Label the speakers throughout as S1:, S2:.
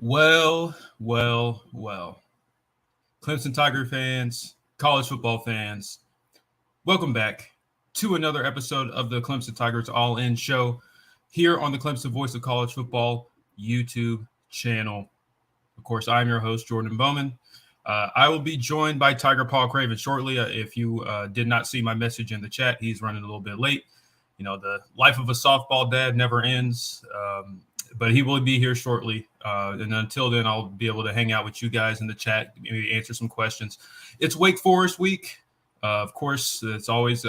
S1: Well. Clemson Tiger fans, college football fans, welcome back to another episode of the Clemson Tigers All In Show here on the Clemson Voice of College Football YouTube channel. Of course, I'm your host, Jordan Bowman. I will be joined by Tiger Paul Craven shortly. If you did not see my message in the chat, he's running a little bit late. You know, the life of a softball dad never ends. But he will be here shortly. And until then, I'll be able to hang out with you guys in the chat, maybe answer some questions. It's Wake Forest week. Of course, it's always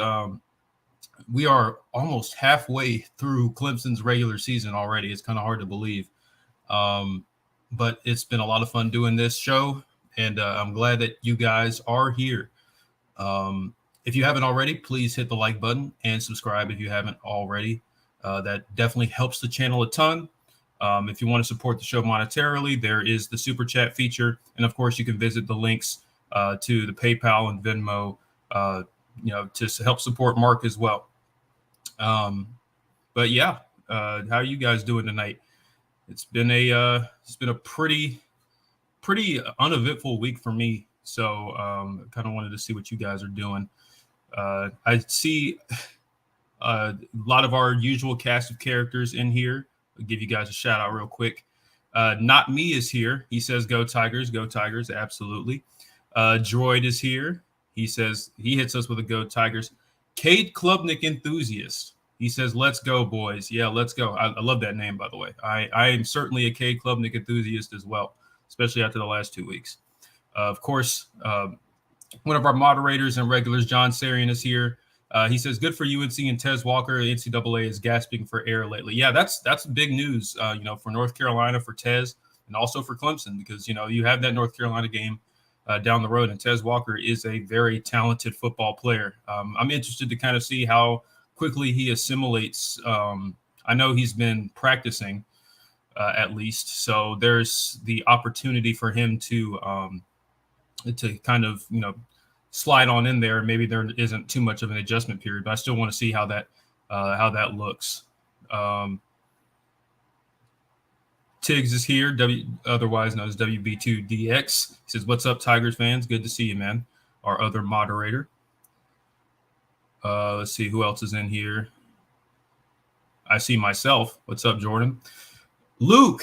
S1: we are almost halfway through Clemson's regular season already. It's kind of hard to believe. But it's been a lot of fun doing this show, and I'm glad that you guys are here. If you haven't already, please hit the like button and subscribe if you haven't already. That definitely helps the channel a ton. If you want to support the show monetarily, there is the super chat feature. And of course, you can visit the links to the PayPal and Venmo, to help support Mark as well. But yeah, how are you guys doing tonight? It's been a pretty uneventful week for me. So kind of wanted to see what you guys are doing. I see a lot of our usual cast of characters in here. I'll give you guys a shout out real quick. Not Me is here. He says, go Tigers, go Tigers. Absolutely. Droid is here. He says he hits us with a go Tigers. Cade Klubnik enthusiast. He says, let's go, boys. Yeah, let's go. I love that name, by the way. I am certainly a Cade Klubnik enthusiast as well, especially after the last 2 weeks. Of course, one of our moderators and regulars, John Sarian, is here. He says, good for UNC and Tez Walker. The NCAA is gasping for air lately. Yeah, that's big news, for North Carolina, for Tez, and also for Clemson, because, you have that North Carolina game down the road, and Tez Walker is a very talented football player. I'm interested to kind of see how quickly he assimilates. I know he's been practicing at least, so there's the opportunity for him to kind of, slide on in there. Maybe there isn't too much of an adjustment period, but I still want to see how that looks. Tiggs is here, otherwise known as WB2DX. He says, what's up, Tigers fans? Good to see you, man. Our other moderator. Let's see who else is in here. I see myself. What's up, Jordan? Luke,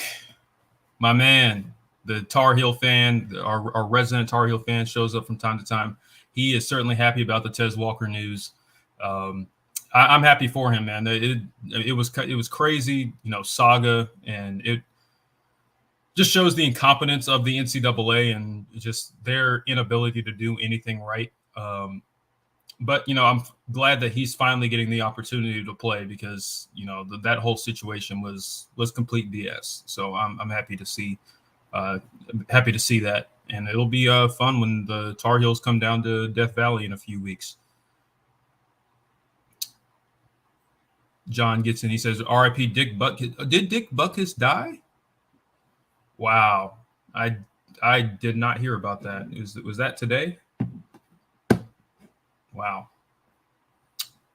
S1: my man, the Tar Heel fan, our resident Tar Heel fan, shows up from time to time. He is certainly happy about the Tez Walker news. I'm happy for him, man. It was crazy, saga, and it just shows the incompetence of the NCAA and just their inability to do anything right. But I'm glad that he's finally getting the opportunity to play, because that whole situation was complete BS. So I'm happy to see. Happy to see that, and it'll be fun when the Tar Heels come down to Death Valley in a few weeks. John gets in. He says, "R.I.P. Dick Butkus." Did Dick Butkus die? Wow, I did not hear about that. Was that today? Wow.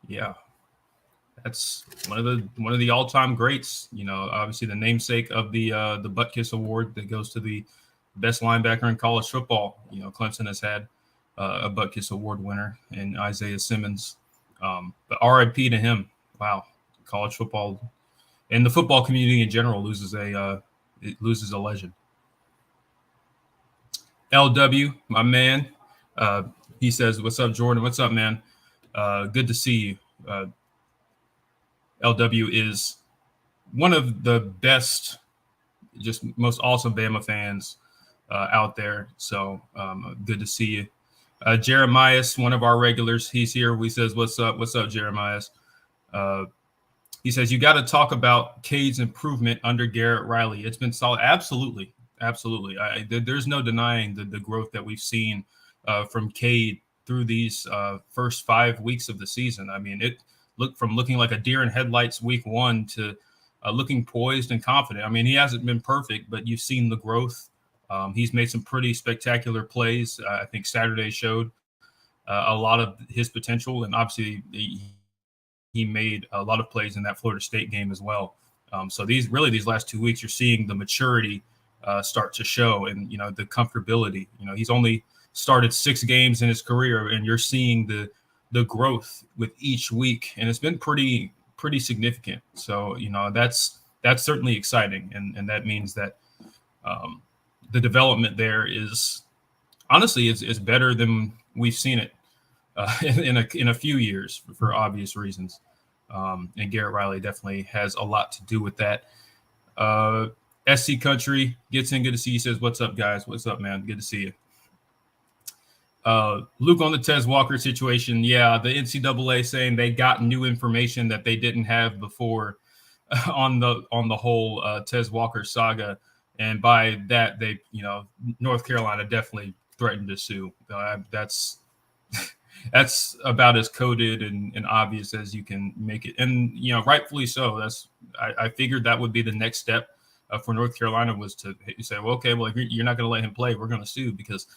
S1: Yeah. That's one of the all-time greats. Obviously the namesake of the Butkus Award that goes to the best linebacker in college football. Clemson has had a Butkus Award winner in Isaiah Simmons. But RIP to him. Wow, college football and the football community in general loses a legend. LW, my man, he says, "What's up, Jordan? What's up, man? Good to see you." LW is one of the best, just most awesome Bama fans out there. So good to see you. Jeremias, one of our regulars, he's here. He says, what's up, Jeremias? He says, you got to talk about Cade's improvement under Garrett Riley. It's been solid. Absolutely. There's no denying the growth that we've seen from Cade through these first 5 weeks of the season. I mean, looking like a deer in headlights week 1 to looking poised and confident. I mean, he hasn't been perfect, but you've seen the growth. He's made some pretty spectacular plays. I think Saturday showed a lot of his potential, and obviously he made a lot of plays in that Florida State game as well. So these last 2 weeks, you're seeing the maturity start to show, and the comfortability. He's only started 6 games in his career, and you're seeing the growth with each week, and it's been pretty significant. So that's certainly exciting, and that means that the development there is honestly is better than we've seen it in a few years for obvious reasons. And Garrett Riley definitely has a lot to do with that. SC Country gets in. Good to see you. Says, "What's up, guys? What's up, man? Good to see you." Luke, on the Tez Walker situation, yeah, the NCAA saying they got new information that they didn't have before on the whole Tez Walker saga, and by that they, North Carolina definitely threatened to sue. That's about as coded and obvious as you can make it, and rightfully so. I figured that would be the next step for North Carolina, was to say, well, okay, well, if you're not going to let him play, we're going to sue, because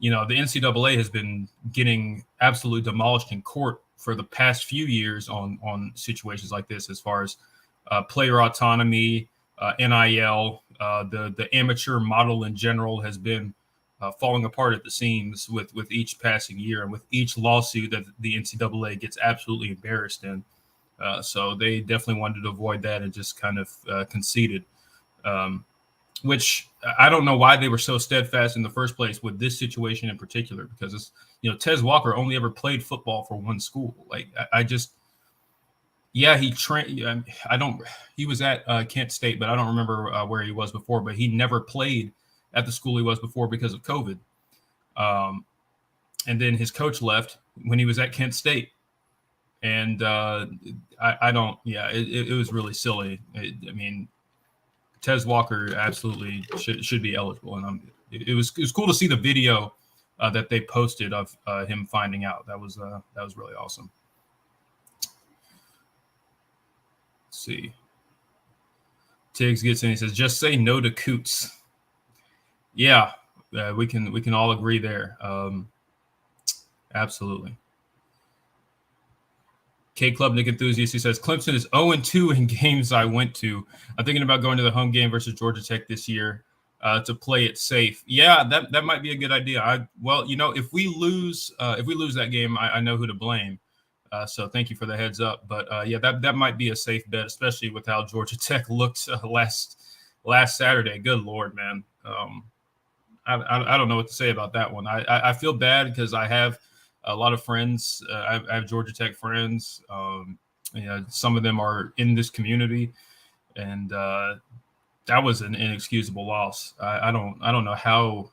S1: the NCAA has been getting absolutely demolished in court for the past few years on situations like this, as far as player autonomy, NIL, the amateur model in general has been falling apart at the seams with each passing year, and with each lawsuit that the NCAA gets absolutely embarrassed in. So they definitely wanted to avoid that and just kind of conceded. Which I don't know why they were so steadfast in the first place with this situation in particular, because it's, Tez Walker only ever played football for one school. Like, he trained. He was at Kent State, but I don't remember where he was before. But he never played at the school he was before because of COVID. And then his coach left when he was at Kent State. And it was really silly. Tez Walker absolutely should be eligible, and it was cool to see the video that they posted of him finding out. That was really awesome. Let's see. Tiggs gets in. He says, "Just say no to Coots." Yeah, we can all agree there. Absolutely. K Club Nick Enthusiast, he says, "Clemson is 0-2 in games I went to. I'm thinking about going to the home game versus Georgia Tech this year to play it safe." Yeah, that might be a good idea. If we lose that game, I know who to blame. So thank you for the heads up. But that might be a safe bet, especially with how Georgia Tech looked last Saturday. Good Lord, man. I don't know what to say about that one. I feel bad because I have a lot of friends. I have Georgia Tech friends. Some of them are in this community, and that was an inexcusable loss. I don't know how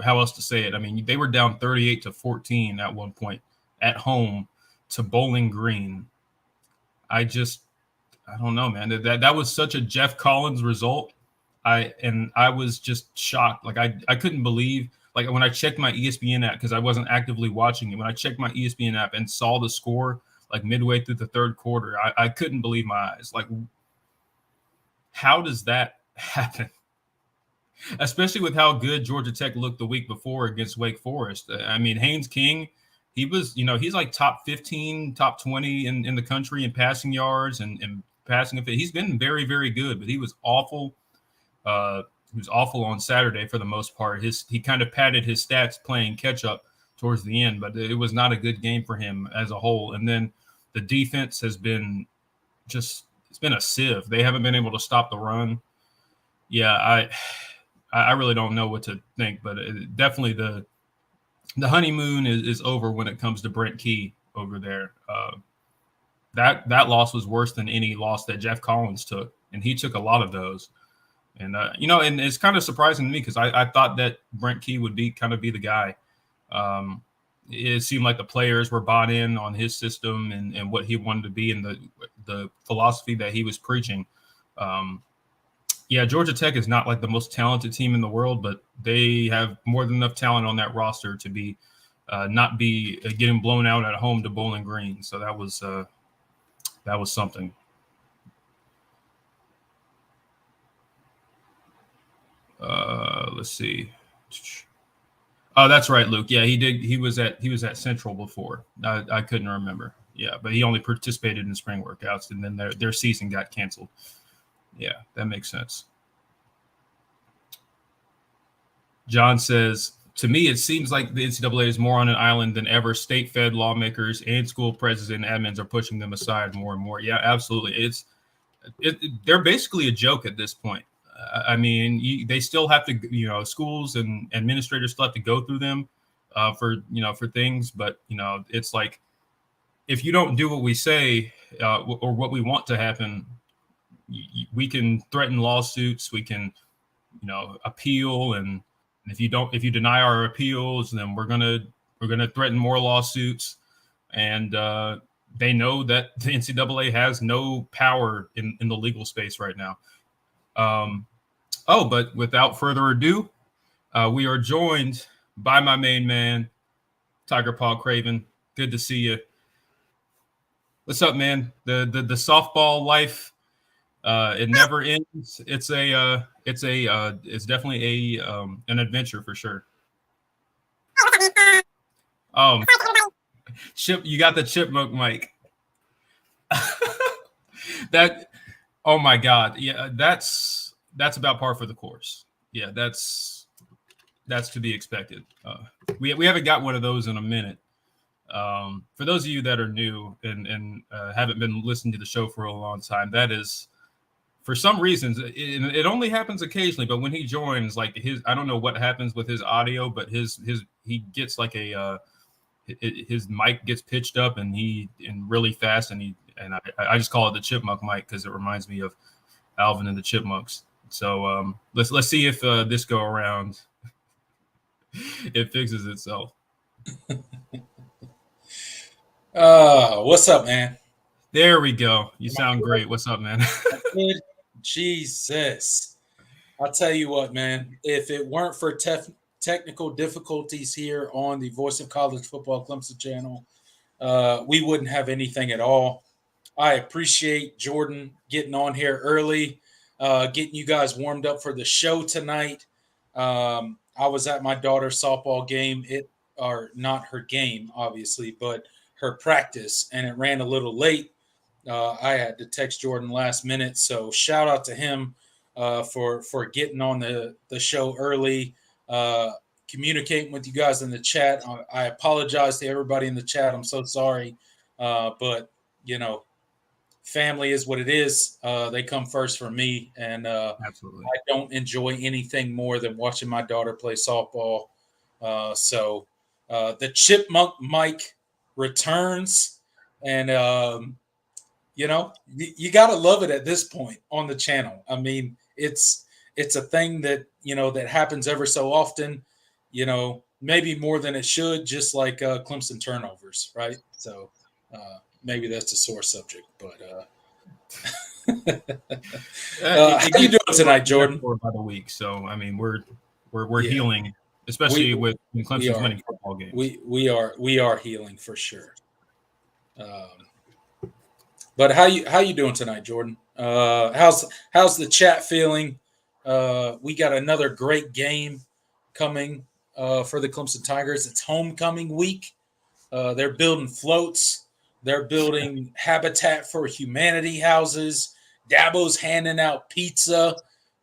S1: else to say it. I mean, they were down 38-14 at one point at home to Bowling Green. I don't know, man. That was such a Jeff Collins result. I was just shocked. Like I couldn't believe. Like when I checked my ESPN app, because I wasn't actively watching it, when I checked my ESPN app and saw the score like midway through the third quarter, I couldn't believe my eyes. Like, how does that happen? Especially with how good Georgia Tech looked the week before against Wake Forest. I mean, Haynes King, he was, he's like top 15, top 20 in the country in passing yards and passing. He's been very, very good, but he was awful. He was awful on Saturday for the most part. He kind of padded his stats playing catch up towards the end, but it was not a good game for him as a whole. And then the defense has been it's been a sieve. They haven't been able to stop the run. Yeah, I really don't know what to think, but definitely the honeymoon is over when it comes to Brent Key over there. That loss was worse than any loss that Jeff Collins took, and he took a lot of those. And, and it's kind of surprising to me because I thought that Brent Key would be the guy. It seemed like the players were bought in on his system and what he wanted to be and the philosophy that he was preaching. Georgia Tech is not like the most talented team in the world, but they have more than enough talent on that roster to be not be getting blown out at home to Bowling Green. So that was something. Let's see. Oh, that's right, Luke. Yeah, he did. He was at Central before. I couldn't remember. Yeah, but he only participated in spring workouts, and then their season got canceled. Yeah, that makes sense. John says, to me, it seems like the NCAA is more on an island than ever. State-fed lawmakers and school presidents and admins are pushing them aside more and more. Yeah, absolutely. They're basically a joke at this point. I mean, they still have to, schools and administrators still have to go through them for things. But, it's like if you don't do what we say or what we want to happen, we can threaten lawsuits. We can, appeal. And if you deny our appeals, then we're gonna threaten more lawsuits. And they know that the NCAA has no power in the legal space right now. But without further ado, we are joined by my main man, Tiger Paw Craven. Good to see you. What's up, man? The softball life, it never ends. It's definitely an adventure for sure. Chip, you got the chipmunk mic. Oh my God, yeah, that's about par for the course. Yeah, that's to be expected. We haven't got one of those in a minute. For those of you that are new and haven't been listening to the show for a long time, that is, for some reasons, it only happens occasionally. But when he joins, like I don't know what happens with his audio, but he gets like his mic gets pitched up and really fast, and I just call it the chipmunk mic because it reminds me of Alvin and the Chipmunks. So let's see if this go around it fixes itself.
S2: What's up, man?
S1: There we go. You sound great. What's up, man?
S2: Jesus. I'll tell you what, man. If it weren't for technical difficulties here on the Voice of College Football Clemson channel, we wouldn't have anything at all. I appreciate Jordan getting on here early, getting you guys warmed up for the show tonight. I was at my daughter's softball game. Not her game, obviously, but her practice, and it ran a little late. I had to text Jordan last minute, so shout out to him for getting on the show early, communicating with you guys in the chat. I apologize to everybody in the chat. I'm so sorry, but family is what it is. They come first for me, and
S1: Absolutely.
S2: I don't enjoy anything more than watching my daughter play softball. So the chipmunk mic returns, and you got to love it at this point on the channel. I mean, it's a thing that that happens ever so often, maybe more than it should, just like Clemson turnovers, right? So maybe that's a sore subject, but how you doing tonight, Jordan?
S1: By the week, so I mean we're healing, especially with Clemson's winning football games.
S2: We are healing for sure. But how you doing tonight, Jordan? How's the chat feeling? We got another great game coming for the Clemson Tigers. It's homecoming week. They're building floats. They're building Habitat for Humanity houses. Dabo's handing out pizza.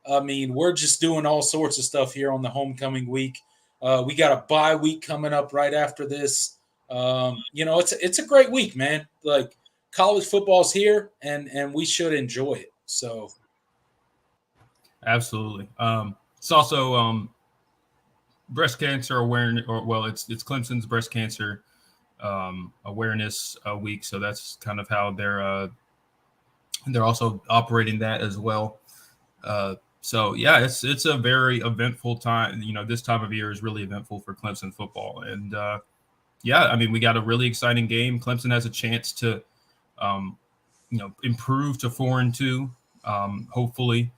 S2: I mean, we're just doing all sorts of stuff here on the homecoming week. We got a bye week coming up right after this. It's a great week, man. Like, college football's here, and we should enjoy it. So,
S1: absolutely. It's also breast cancer awareness, it's Clemson's breast cancer awareness week. So that's kind of how they're also operating that as well. So yeah, it's a very eventful time. This time of year is really eventful for Clemson football, and I mean, we got a really exciting game. Clemson has a chance to improve to 4-2, hopefully,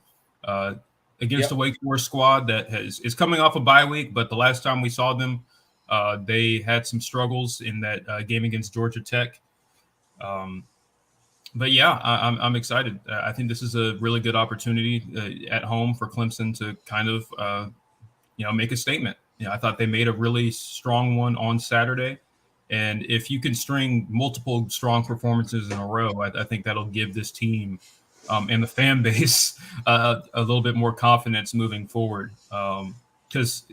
S1: against the Wake Forest squad that is coming off a bye week. But the last time we saw them, they had some struggles in that game against Georgia Tech. But yeah, I'm excited. I think this is a really good opportunity at home for Clemson to kind of make a statement. I thought they made a really strong one on Saturday. And if you can string multiple strong performances in a row, I think that'll give this team and the fan base a little bit more confidence moving forward. because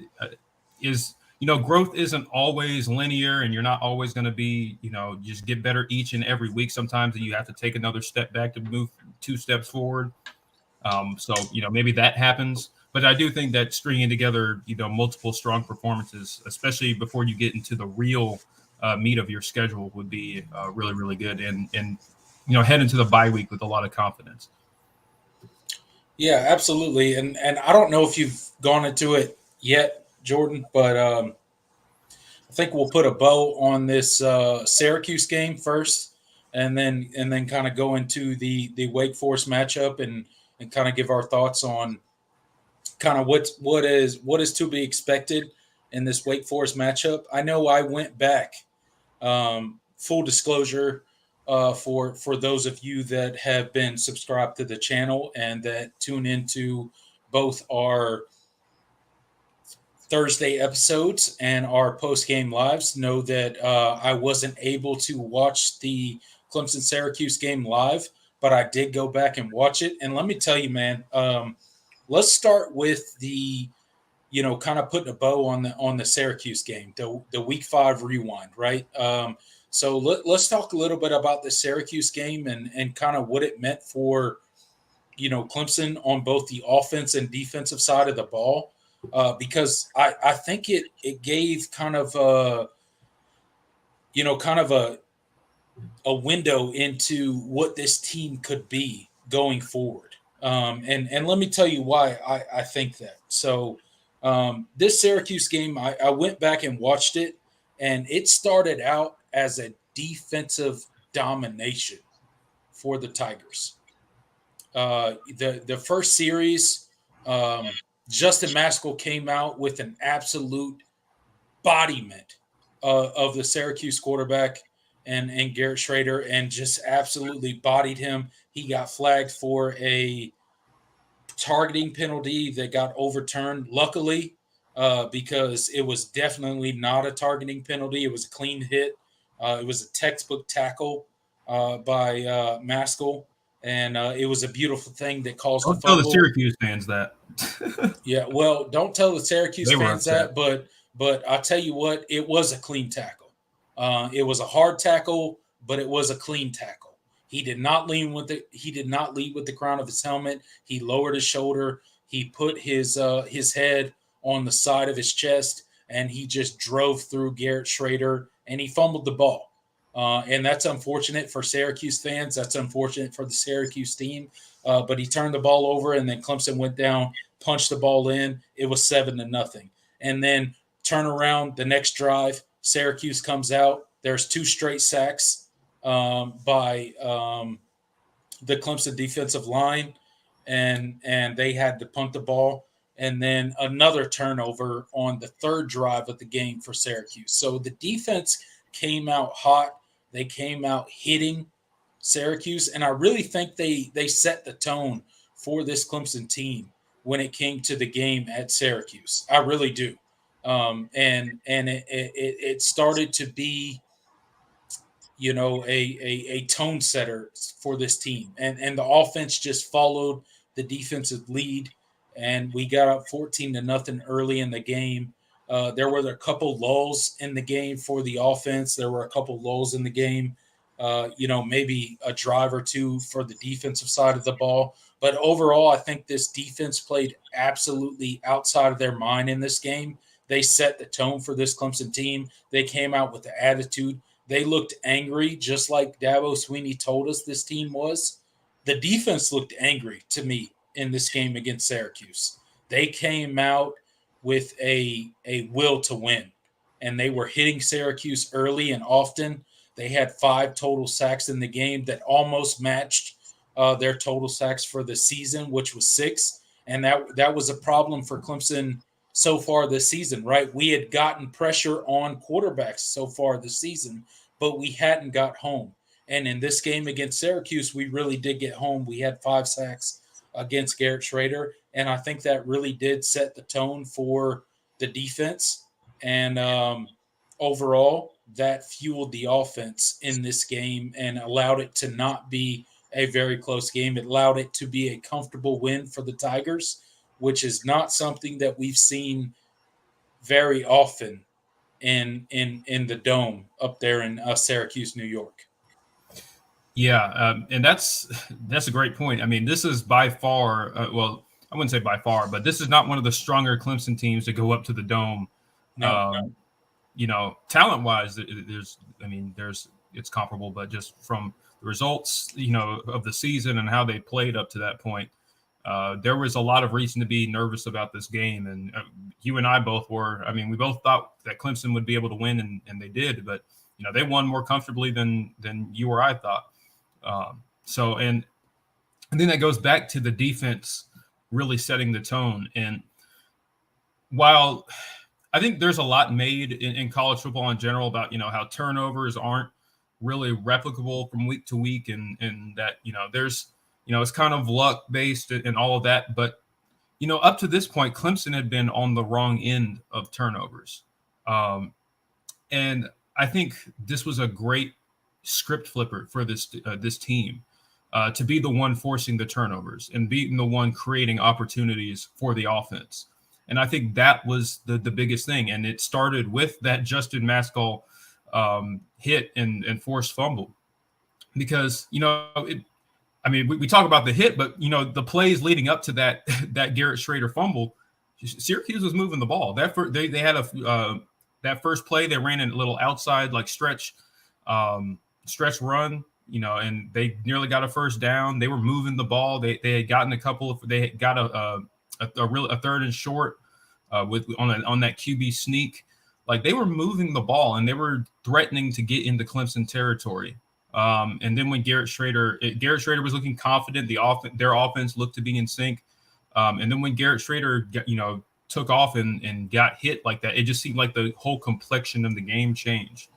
S1: is growth isn't always linear, and you're not always going to be just get better each and every week. Sometimes you have to take another step back to move 2 steps forward. So maybe that happens, but I do think that stringing together multiple strong performances, especially before you get into the real meat of your schedule, would be really, really good, and head into the bye week with a lot of confidence.
S2: Yeah, absolutely. And I don't know if you've gone into it yet, Jordan, but I think we'll put a bow on this Syracuse game first, and then kind of go into the Wake Forest matchup and kind of give our thoughts on kind of what is to be expected in this Wake Forest matchup. I know I went back. Full disclosure, for those of you that have been subscribed to the channel and that tune into both our Thursday episodes and our post game lives, know that I wasn't able to watch the Clemson Syracuse game live, but I did go back and watch it. And let me tell you, man, let's start with the kind of putting a bow on the Syracuse game, the Week 5 rewind, right? So let's talk a little bit about the Syracuse game and kind of what it meant for Clemson on both the offense and defensive side of the ball, because I think it gave kind of a window into what this team could be going forward. And let me tell you why I think that. So this Syracuse game, I went back and watched it, and it started out as a defensive domination for the Tigers. The first series, Justin Maskell came out with an absolute embodiment of the Syracuse quarterback and Garrett Schrader, and just absolutely bodied him. He got flagged for a targeting penalty that got overturned, luckily, because it was definitely not a targeting penalty. It was a clean hit. It was a textbook tackle by Maskell, and it was a beautiful thing that caused a fumble.
S1: Don't tell the Syracuse fans that.
S2: Yeah, well, don't tell the Syracuse fans
S1: upset.
S2: that, but I'll tell you what, it was a clean tackle. It was a hard tackle, but it was a clean tackle. He did not lead with the crown of his helmet. He lowered his shoulder. He put his head on the side of his chest, and he just drove through Garrett Schrader, and he fumbled the ball. And that's unfortunate for Syracuse fans. That's unfortunate for the Syracuse team. But he turned the ball over, and then Clemson went down, punched the ball in. It was 7-0. And then turn around the next drive, Syracuse comes out. There's 2 straight sacks by the Clemson defensive line, and they had to punt the ball. And then another turnover on the third drive of the game for Syracuse. So the defense came out hot. They came out hitting Syracuse, and I really think they set the tone for this Clemson team when it came to the game at Syracuse. I really do. And it started to be, a tone setter for this team. And the offense just followed the defensive lead, and we got up 14-0 early in the game. There were a couple lulls in the game for the offense. There were a couple lulls in the game, maybe a drive or two for the defensive side of the ball. But overall, I think this defense played absolutely outside of their mind in this game. They set the tone for this Clemson team. They came out with the attitude. They looked angry, just like Dabo Swinney told us this team was. The defense looked angry to me in this game against Syracuse. They came out with a will to win, and they were hitting Syracuse early and often. They had 5 total sacks in the game that almost matched their total sacks for the season, which was 6. And that was a problem for Clemson so far this season, right? We had gotten pressure on quarterbacks so far this season, but we hadn't got home. And in this game against Syracuse, we really did get home. We had 5 sacks against Garrett Schrader, and I think that really did set the tone for the defense. And overall, that fueled the offense in this game and allowed it to not be a very close game. It allowed it to be a comfortable win for the Tigers, which is not something that we've seen very often in the dome up there in Syracuse, New York.
S1: Yeah, and that's a great point. I mean, this is by far, well, I wouldn't say by far, but this is not one of the stronger Clemson teams to go up to the dome.
S2: No.
S1: Talent wise, it's comparable, but just from the results, of the season and how they played up to that point, there was a lot of reason to be nervous about this game. And you and I both were. I mean, we both thought that Clemson would be able to win, and they did. But they won more comfortably than you or I thought. And then that goes back to the defense really setting the tone. And while I think there's a lot made in college football in general about, how turnovers aren't really replicable from week to week, and that, there's, it's kind of luck based and all of that. But, up to this point, Clemson had been on the wrong end of turnovers. And I think this was a great script flipper for this team, to be the one forcing the turnovers and being the one creating opportunities for the offense. And I think that was the biggest thing. And it started with that Justin Maskell hit and forced fumble, because, we talk about the hit, but, the plays leading up to that Garrett Schrader fumble, Syracuse was moving the ball. They had that first play, they ran a little outside like stretch run, and they nearly got a first down. They were moving the ball. They had gotten they had got a third and short on that QB sneak. Like, they were moving the ball and they were threatening to get into Clemson territory. And then when Garrett Schrader was looking confident, their offense looked to be in sync. And then when Garrett Schrader took off and got hit like that, it just seemed like the whole complexion of the game changed.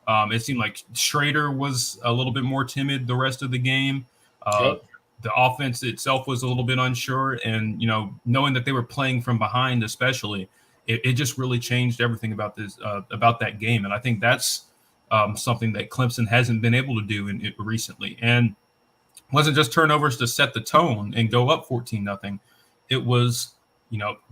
S1: It seemed like Schrader was a little bit more timid the rest of the game.
S2: Yep.
S1: The offense itself was a little bit unsure, and knowing that they were playing from behind, especially, it just really changed everything about that game. And I think that's something that Clemson hasn't been able to do recently. And it wasn't just turnovers to set the tone and go up 14-0. It was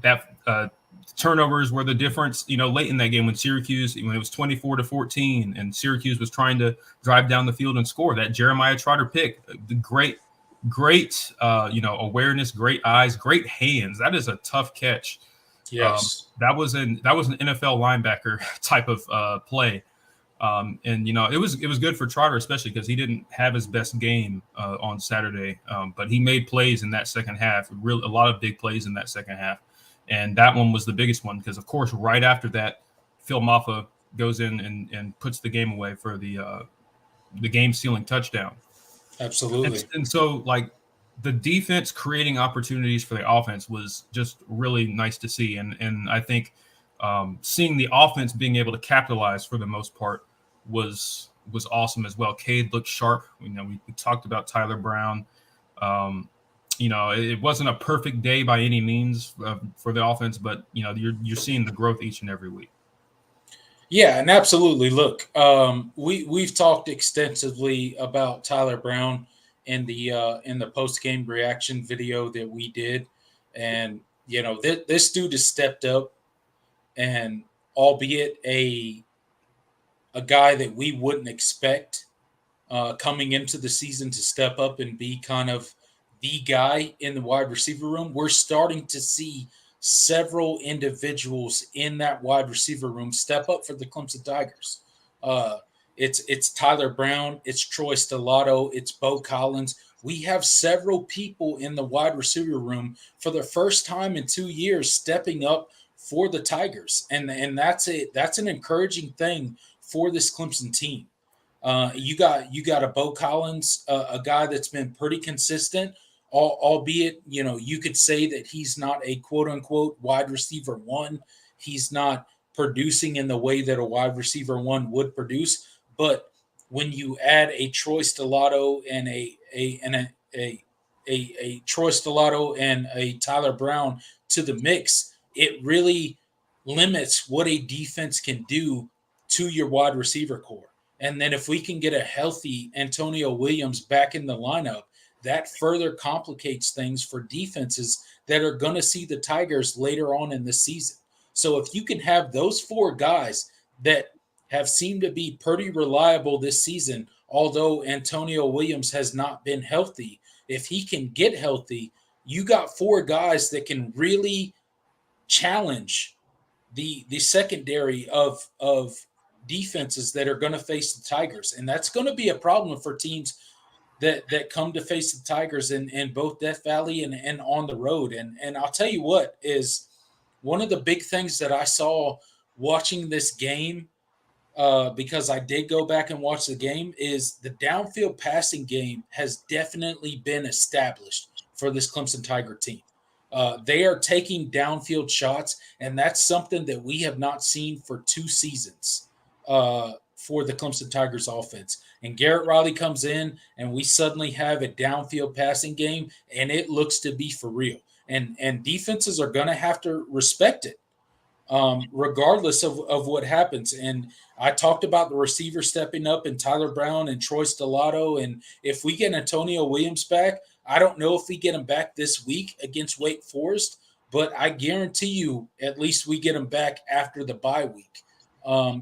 S1: that turnovers were the difference, late in that game when Syracuse, when it was 24-14 and Syracuse was trying to drive down the field and score. That Jeremiah Trotter pick, the great awareness, great eyes, great hands. That is a tough catch.
S2: Yes.
S1: That was an NFL linebacker type of play. And it was good for Trotter, especially because he didn't have his best game on Saturday, but he made plays in that second half. A lot of big plays in that second half, and that one was the biggest one because, of course, right after that, Phil Maffa goes in and puts the game away for the game-sealing touchdown.
S2: Absolutely.
S1: And so, like, the defense creating opportunities for the offense was just really nice to see, and I think seeing the offense being able to capitalize for the most part was awesome as well. Cade looked sharp. We talked about Tyler Brown. It wasn't a perfect day by any means for the offense, but you're seeing the growth each and every week.
S2: Yeah, and absolutely. Look, we've talked extensively about Tyler Brown in the post-game reaction video that we did, and this dude has stepped up, and albeit a guy that we wouldn't expect coming into the season to step up and be kind of the guy in the wide receiver room, we're starting to see several individuals in that wide receiver room step up for the Clemson Tigers. It's Tyler Brown, it's Troy Stellato, it's Bo Collins. We have several people in the wide receiver room for the first time in 2 years stepping up for the Tigers, and that's an encouraging thing for this Clemson team. You got a Bo Collins, a guy that's been pretty consistent, albeit you could say that he's not a quote unquote wide receiver one. He's not producing in the way that a wide receiver one would produce. But when you add a Troy Stellato and a Troy Stellato and a Tyler Brown to the mix, it really limits what a defense can do to your wide receiver core. And then if we can get a healthy Antonio Williams back in the lineup, that further complicates things for defenses that are going to see the Tigers later on in the season. So if you can have those 4 guys that have seemed to be pretty reliable this season, although Antonio Williams has not been healthy, if he can get healthy, you got 4 guys that can really challenge the secondary of defenses that are going to face the Tigers, and that's going to be a problem for teams that come to face the Tigers in both Death Valley and on the road. And I'll tell you what is one of the big things that I saw watching this game, because I did go back and watch the game, is the downfield passing game has definitely been established for this Clemson Tiger team. They are taking downfield shots, and that's something that we have not seen for 2 seasons for the Clemson Tigers offense. And Garrett Riley comes in, and we suddenly have a downfield passing game, and it looks to be for real. And defenses are going to have to respect it, regardless of what happens. And I talked about the receiver stepping up and Tyler Brown and Troy Stellato. And if we get Antonio Williams back, I don't know if we get him back this week against Wake Forest, but I guarantee you at least we get him back after the bye week,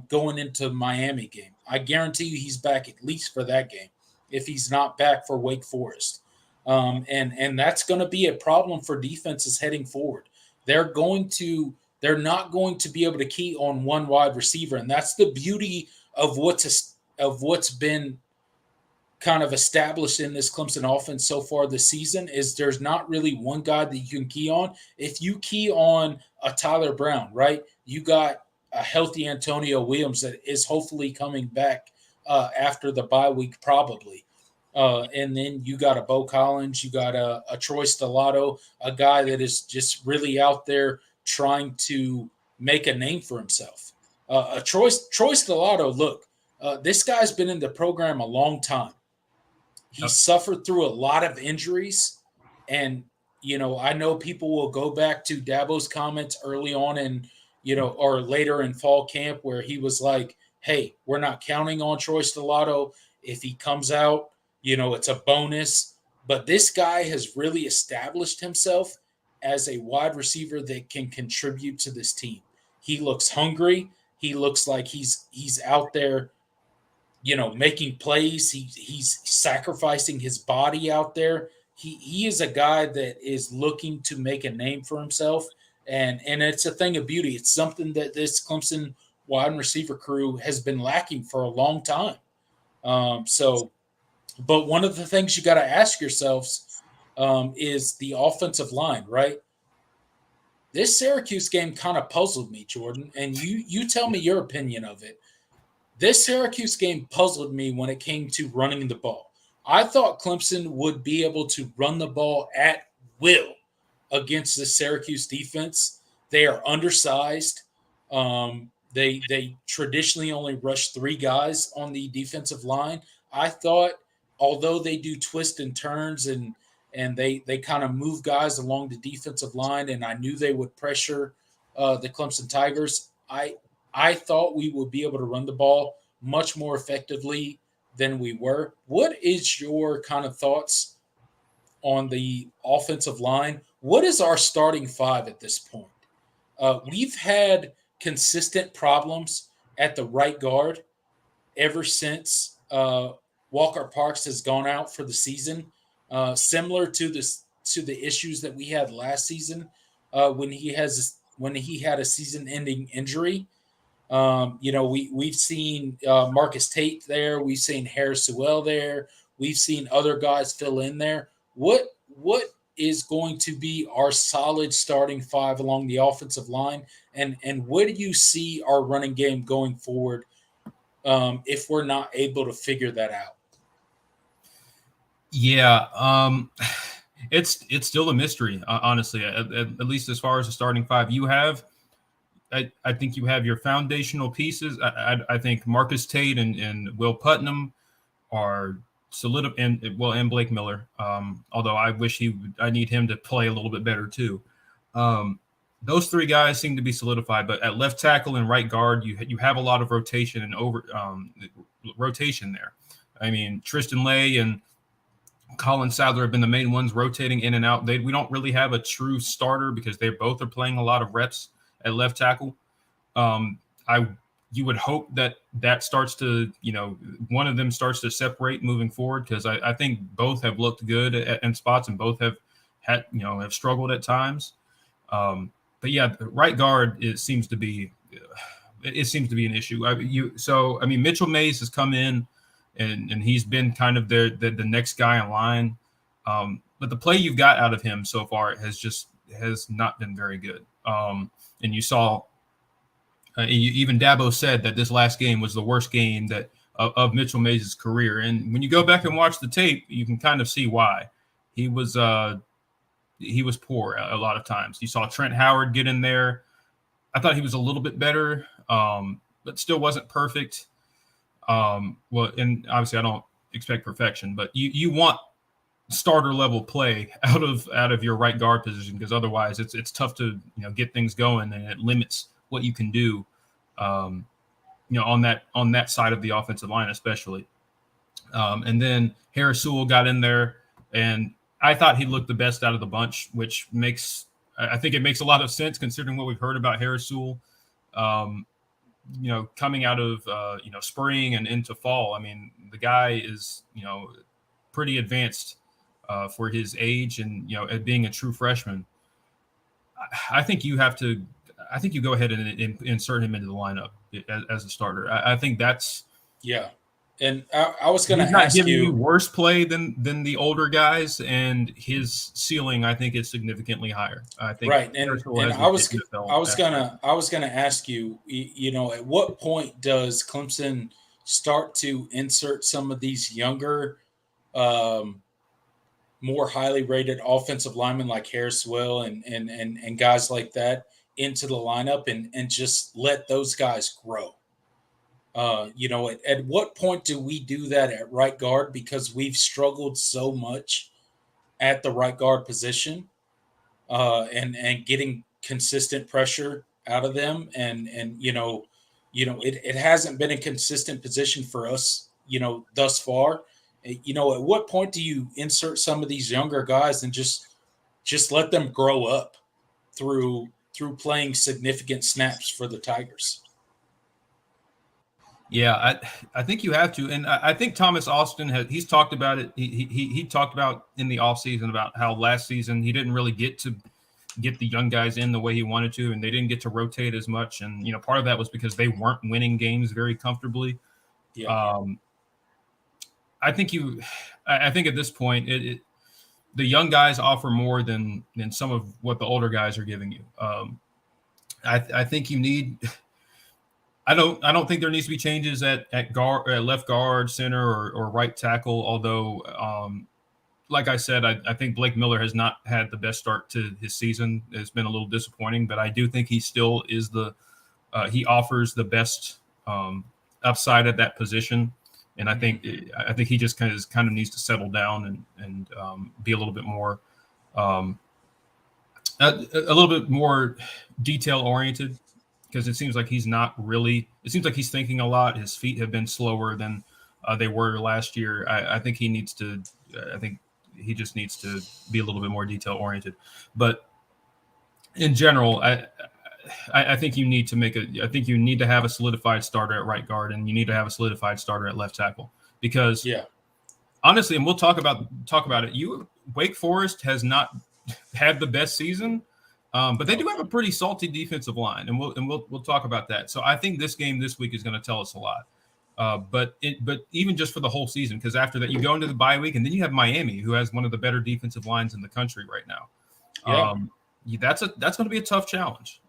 S2: going into Miami game. I guarantee you he's back at least for that game if he's not back for Wake Forest. And that's going to be a problem for defenses heading forward. They're not going to be able to key on one wide receiver, and that's the beauty of what's been kind of established in this Clemson offense so far this season. Is there's not really one guy that you can key on. If you key on a Tyler Brown, right, you got a healthy Antonio Williams that is hopefully coming back after the bye week probably. And then you got a Bo Collins, you got a Troy Stellato, a guy that is just really out there trying to make a name for himself. Troy Stellato, look, this guy's been in the program a long time. He suffered through a lot of injuries. And, I know people will go back to Dabo's comments early on or later in fall camp where he was like, hey, we're not counting on Troy Stellato. If he comes out, it's a bonus. But this guy has really established himself as a wide receiver that can contribute to this team. He looks hungry. He looks like he's out there, making plays. He's sacrificing his body out there. He is a guy that is looking to make a name for himself, and it's a thing of beauty. It's something that this Clemson wide receiver crew has been lacking for a long time. But one of the things you got to ask yourselves is the offensive line, right? This Syracuse game kind of puzzled me, Jordan, and you tell me your opinion of it. This Syracuse game puzzled me when it came to running the ball. I thought Clemson would be able to run the ball at will against the Syracuse defense. They are undersized. They traditionally only rush 3 guys on the defensive line. I thought, although they do twist and turns and they kind of move guys along the defensive line, and I knew they would pressure the Clemson Tigers, I thought we would be able to run the ball much more effectively than we were. What is your kind of thoughts on the offensive line? What is our starting 5 at this point? We've had consistent problems at the right guard ever since Walker Parks has gone out for the season, similar to the issues that we had last season when he had a season-ending injury. We've seen Marcus Tate there. We've seen Harris Sewell there. We've seen other guys fill in there. What is going to be our solid starting 5 along the offensive line? And where do you see our running game going forward if we're not able to figure that out?
S1: Yeah, it's still a mystery, honestly, at least as far as the starting 5. You have – I think you have your foundational pieces. I think Marcus Tate and Will Putnam are solid, and Blake Miller. Although I need him to play a little bit better too. Those 3 guys seem to be solidified, but at left tackle and right guard, you have a lot of rotation and rotation there. I mean, Tristan Lay and Colin Sadler have been the main ones rotating in and out. We don't really have a true starter because they both are playing a lot of reps at left tackle. You would hope that starts to, one of them starts to separate moving forward, because I think both have looked good in spots, and both have have struggled at times. But yeah, right guard, it seems to be an issue. Mitchell Mays has come in, and he's been kind of the next guy in line. But the play you've got out of him so far has not been very good. And you saw, even Dabo said that this last game was the worst game of Mitchell Mays' career. And when you go back and watch the tape, you can kind of see why. He was poor a lot of times. You saw Trent Howard get in there. I thought he was a little bit better, but still wasn't perfect. And obviously I don't expect perfection, but you want starter level play out of your right guard position, because otherwise it's tough to get things going, and it limits what you can do on that side of the offensive line especially. And then Harris Sewell got in there, and I thought he looked the best out of the bunch, which I think it makes a lot of sense considering what we've heard about Harris Sewell coming out of spring and into fall. I mean, the guy is pretty advanced for his age, and at being a true freshman. I think you go ahead and insert him into the lineup as a starter. I think that's
S2: And I was going to ask
S1: not giving you worse play than the older guys, and his ceiling, I think, is significantly higher. I think
S2: right. And I was going to ask you, at what point does Clemson start to insert some of these younger, more highly rated offensive linemen like Harris Will and guys like that into the lineup and just let those guys grow? At what point do we do that at right guard? Because we've struggled so much at the right guard position, and getting consistent pressure out of them. And it hasn't been a consistent position for us, thus far. At what point do you insert some of these younger guys and just let them grow up through playing significant snaps for the Tigers?
S1: Yeah, I think you have to. And I think Thomas Austin he's talked about it. He talked about in the offseason about how last season he didn't really get the young guys in the way he wanted to, and they didn't get to rotate as much. And, part of that was because they weren't winning games very comfortably.
S2: Yeah.
S1: I think at this point, the young guys offer more than some of what the older guys are giving you. I think you need. I don't think there needs to be changes at guard, left guard, center, or right tackle. Although, like I said, I think Blake Miller has not had the best start to his season. It's been a little disappointing, but I do think he still is he offers the best upside at that position. And I think he just kind of needs to settle down and be a little bit more detail oriented, because it seems like he's not really. It seems like he's thinking a lot. His feet have been slower than they were last year. I think he needs to. I think he just needs to be a little bit more detail oriented. But in general, I think you need to I think you need to have a solidified starter at right guard, and you need to have a solidified starter at left tackle, because honestly, and we'll talk about it. Wake Forest has not had the best season, but they do have a pretty salty defensive line, and we'll talk about that. So I think this game this week is going to tell us a lot. But even just for the whole season, because after that you go into the bye week, and then you have Miami, who has one of the better defensive lines in the country right now. That's going to be a tough challenge.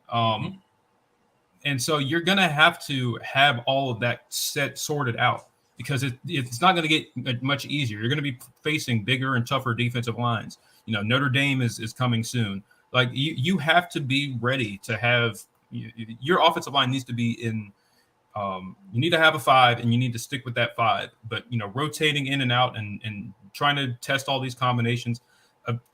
S1: And so you're going to have to have all of that sorted out, because it's not going to get much easier. You're going to be facing bigger and tougher defensive lines. Notre Dame is coming soon. Like you have to be ready to have your offensive line needs to be in. You need to have a 5, and you need to stick with that 5. But rotating in and out and trying to test all these combinations,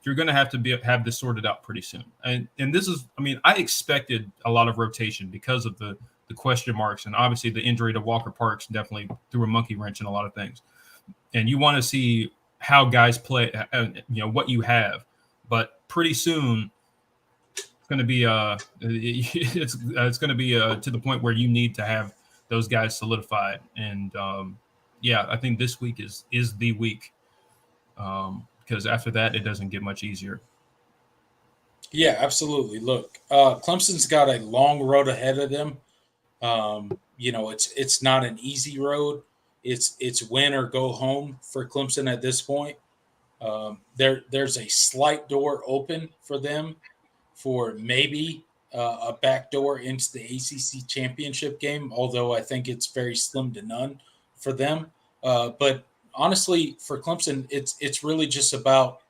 S1: you're going to have this sorted out pretty soon. And this is, I expected a lot of rotation because of the question marks, and obviously the injury to Walker Parks definitely threw a monkey wrench in a lot of things. And you want to see how guys play, what you have. But pretty soon, going to be it's going to be to the point where you need to have those guys solidified. And yeah, I think this week is the week, because after that it doesn't get much easier.
S2: Yeah, absolutely. Look, Clemson's got a long road ahead of them. It's not an easy road. It's win or go home for Clemson at this point. There's a slight door open for them for maybe a backdoor into the ACC championship game, although I think it's very slim to none for them. But honestly, for Clemson, it's really just about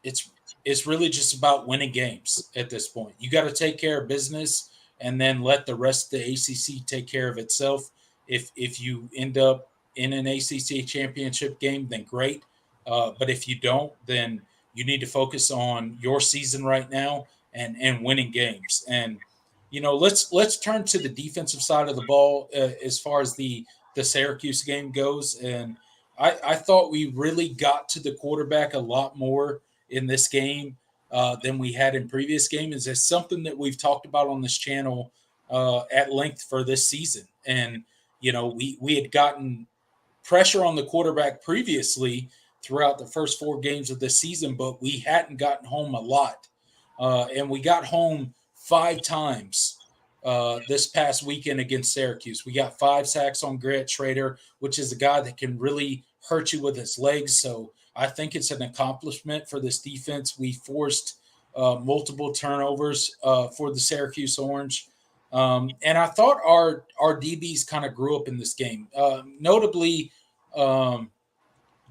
S2: it's it's really just about winning games at this point. You got to take care of business and then let the rest of the ACC take care of itself. If you end up in an ACC championship game, then great. But if you don't, then you need to focus on your season right now and winning games. And let's turn to the defensive side of the ball as far as the Syracuse game goes. And I thought we really got to the quarterback a lot more in this game than we had in previous games. It's something that we've talked about on this channel at length for this season. And we had gotten pressure on the quarterback previously throughout the first 4 games of the season, but we hadn't gotten home a lot. And we got home 5 times this past weekend against Syracuse. We got 5 sacks on Garrett Schrader, which is a guy that can really hurt you with his legs. So I think it's an accomplishment for this defense. We forced multiple turnovers for the Syracuse Orange. And I thought our DBs kind of grew up in this game. Notably,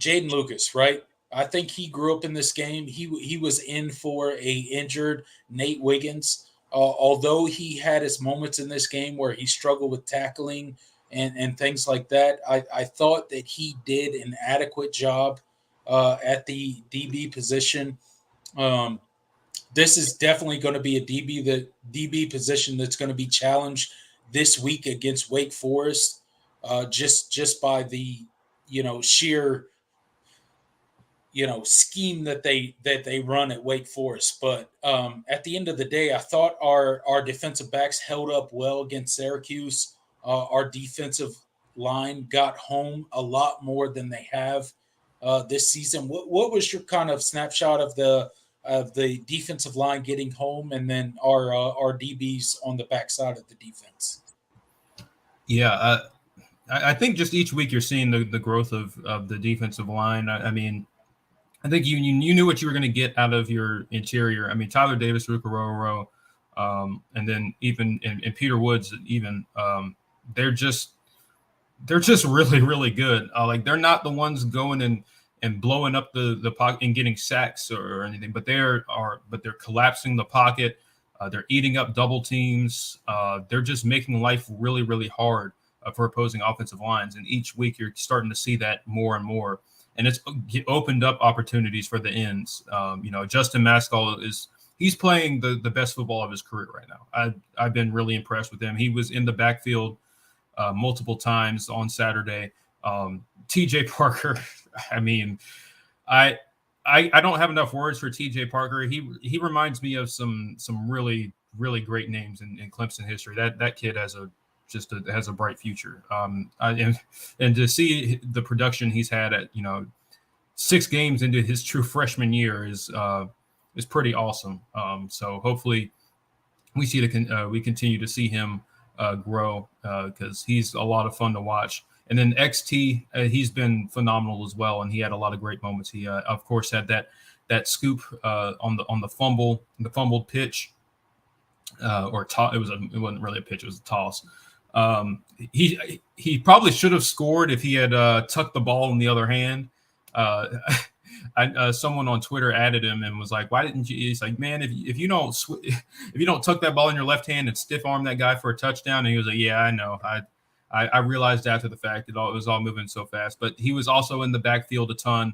S2: Jaden Lucas, right? I think he grew up in this game. He was in for a injured Nate Wiggins. Although he had his moments in this game where he struggled with tackling and things like that, I thought that he did an adequate job at the DB position. This is definitely going to be a DB position that's going to be challenged this week against Wake Forest, just by the sheer scheme that they run at Wake Forest. But at the end of the day, I thought our defensive backs held up well against Syracuse. Our defensive line got home a lot more than they have this season. What was your kind of snapshot of the defensive line getting home, and then our DBs on the backside of the defense?
S1: Yeah, I think just each week you're seeing the growth of the defensive line. I mean, I think you knew what you were going to get out of your interior. I mean, Tyler Davis, Rukaroro, and then even and Peter Woods, even they're just really, really good. Like, they're not the ones going and blowing up the pocket and getting sacks or anything, but they're collapsing the pocket. They're eating up double teams. They're just making life really, really hard for opposing offensive lines. And each week you're starting to see that more and more. And it's opened up opportunities for the ends. Justin Maskell he's playing the best football of his career right now. I've been really impressed with him. He was in the backfield multiple times on Saturday. TJ Parker, I mean, I don't have enough words for TJ Parker. He reminds me of some really, really great names in Clemson history. That kid has a bright future. And to see the production he's had at 6 games into his true freshman year is pretty awesome. So hopefully we continue to see him grow because he's a lot of fun to watch. And then XT, he's been phenomenal as well, and he had a lot of great moments. He of course had that scoop on the fumbled pitch, or toss. It wasn't really a pitch; it was a toss. He probably should have scored if he had tucked the ball in the other hand. Someone on Twitter added him and was like, "Why didn't you?" He's like, "Man, if you don't tuck that ball in your left hand and stiff arm that guy for a touchdown," and he was like, "Yeah, I know. I realized after the fact it was all moving so fast." But he was also in the backfield a ton,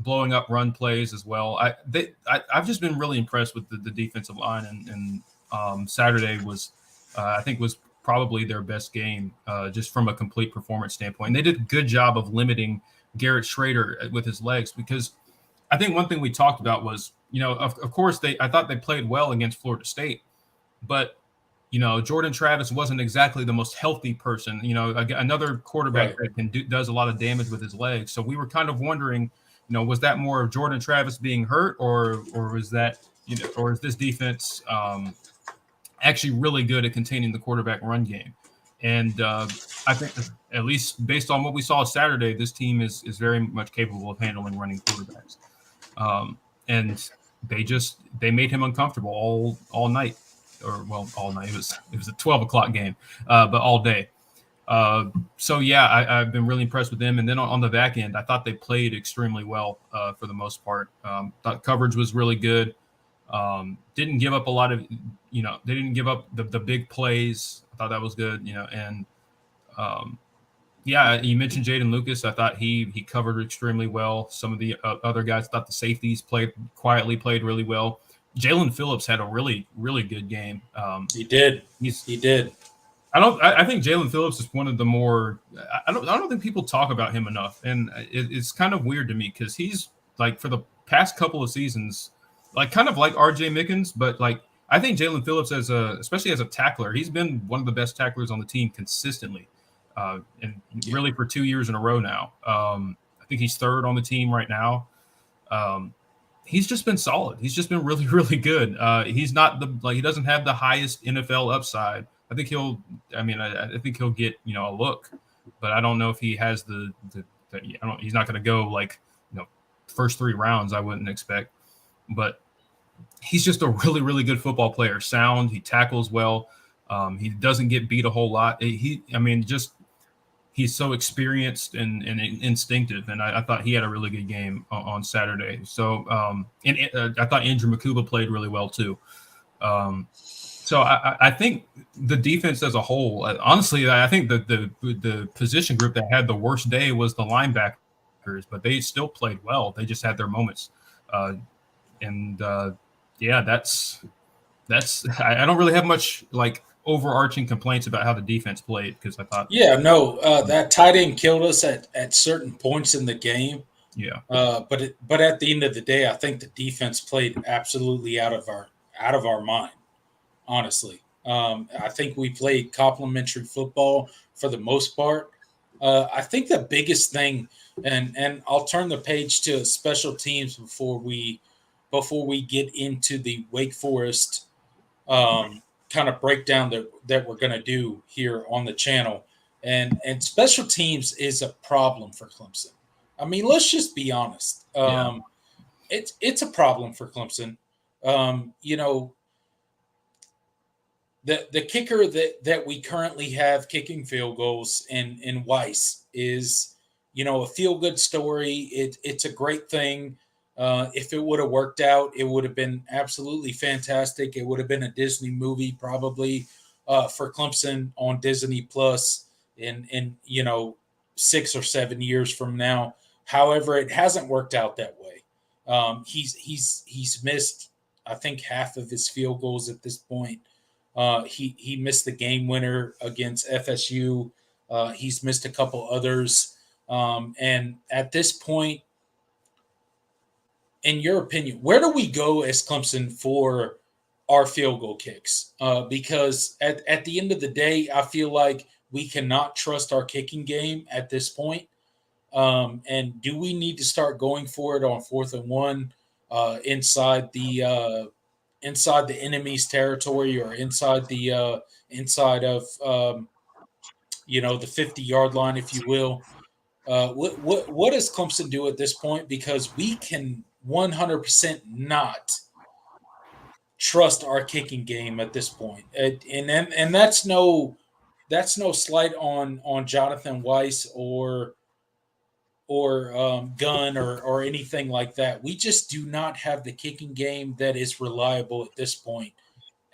S1: blowing up run plays as well. I've just been really impressed with the defensive line, and Saturday was, I think, was probably their best game, just from a complete performance standpoint. And they did a good job of limiting Garrett Schrader with his legs, because I think one thing we talked about was, of course I thought they played well against Florida State, but Jordan Travis wasn't exactly the most healthy person. Another quarterback that does a lot of damage with his legs. So we were kind of wondering, was that more of Jordan Travis being hurt, or was that, or is this defense actually really good at containing the quarterback run game? And I think, at least based on what we saw Saturday, this team is very much capable of handling running quarterbacks. And they made him uncomfortable all night. All night. It was a 12 o'clock game, but all day. So yeah, I've been really impressed with them. And then on the back end, I thought they played extremely well for the most part. Thought coverage was really good. Didn't give up a lot of, they didn't give up the big plays. I thought that was good, and yeah, you mentioned Jaden Lucas. I thought he covered extremely well. Some of the other guys, thought the safeties played really well. Jalen Phillips had a really, really good game.
S2: He did. He did.
S1: I think Jalen Phillips is one of the more. I don't think people talk about him enough, and it's kind of weird to me because he's like, for the past couple of seasons, like kind of like R.J. Mickens, but like I think Jalen Phillips, especially as a tackler, he's been one of the best tacklers on the team consistently, and really for 2 years in a row now. I think he's third on the team right now. He's just been solid. He's just been really, really good. He's not he doesn't have the highest NFL upside. I think I think he'll get, a look, but I don't know if he has he's not going to go like, first 3 rounds. I wouldn't expect, but he's just a really, really good football player. Sound. He tackles well. He doesn't get beat a whole lot. He's so experienced and instinctive, and I thought he had a really good game on Saturday. So, I thought Andrew Makuba played really well too. So I think the defense as a whole, honestly, I think the position group that had the worst day was the linebackers, but they still played well. They just had their moments, yeah, that's I don't really have much like overarching complaints about how the defense played, because I thought
S2: that tight end killed us at certain points in the game.
S1: Yeah.
S2: But at the end of the day, I think the defense played absolutely out of our mind. Honestly, I think we played complimentary football for the most part. I think the biggest thing, and I'll turn the page to special teams before we get into the Wake Forest kind of breakdown that we're going to do here on the channel. And special teams is a problem for Clemson. I mean, let's just be honest. It's a problem for Clemson. The kicker that we currently have kicking field goals in Weiss is, a feel-good story. It's a great thing. If it would have worked out, it would have been absolutely fantastic. It would have been a Disney movie probably for Clemson on Disney Plus in 6 or 7 years from now. However, it hasn't worked out that way. He's missed, I think, half of his field goals at this point. He missed the game winner against FSU. He's missed a couple others. And at this point, in your opinion, where do we go as Clemson for our field goal kicks? Because at the end of the day, I feel like we cannot trust our kicking game at this point. And do we need to start going for it on 4th and 1 inside the enemy's territory, or inside of the 50-yard line, if you will? What does Clemson do at this point? Because we can 100% not trust our kicking game at this point, and that's no slight on Jonathan Weiss or Gunn or anything like that. We just do not have the kicking game that is reliable at this point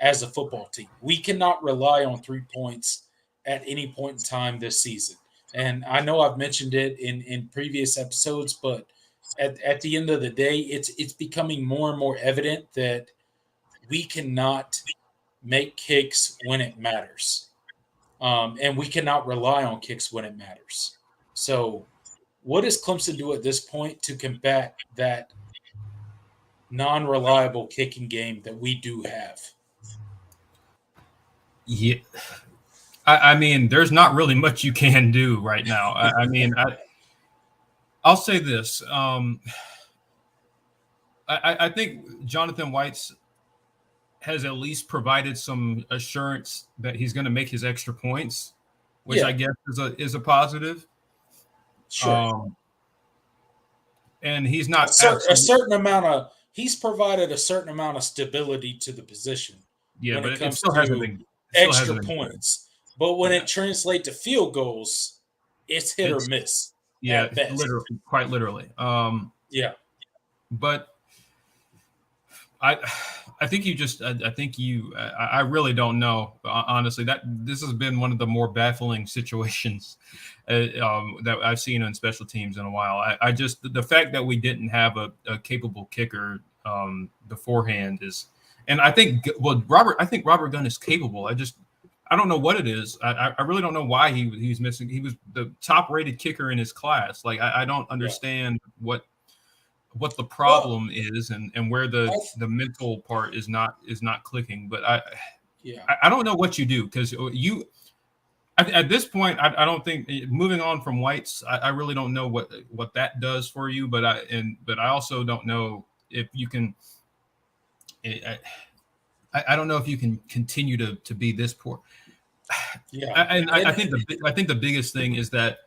S2: as a football team. We cannot rely on 3 points at any point in time this season. And I know I've mentioned it in previous episodes, but at the end of the day, it's becoming more and more evident that we cannot make kicks when it matters. And we cannot rely on kicks when it matters. So what does Clemson do at this point to combat that non-reliable kicking game that we do have.
S1: Yeah. I mean, there's not really much you can do right now. I mean, I'll say this. I think Jonathan White's has at least provided some assurance that he's going to make his extra points, which I guess is a positive.
S2: Sure.
S1: And he's not
S2: a certain amount of he's provided a certain amount of stability to the position.
S1: Yeah,
S2: when
S1: but
S2: it comes
S1: it still
S2: to
S1: hasn't been
S2: extra points. But when it translates to field goals, it's hit or miss.
S1: Yeah,
S2: at best.
S1: quite literally.
S2: Yeah.
S1: But I think you just I think you I really don't know, honestly. That this has been one of the more baffling situations that I've seen on special teams in a while. I just the fact that we didn't have a capable kicker beforehand is, and I think I think Robert Gunn is capable. I don't know what it is. I really don't know why he's missing. He was the top rated kicker in his class. Like I don't understand what the problem is and where the mental part is not clicking. But I don't know what you do, because at this point I don't think, moving on from White's, I really don't know what that does for you. But I also don't know if you can. I don't know if you can continue to be this poor.
S2: Yeah,
S1: I think the biggest thing is that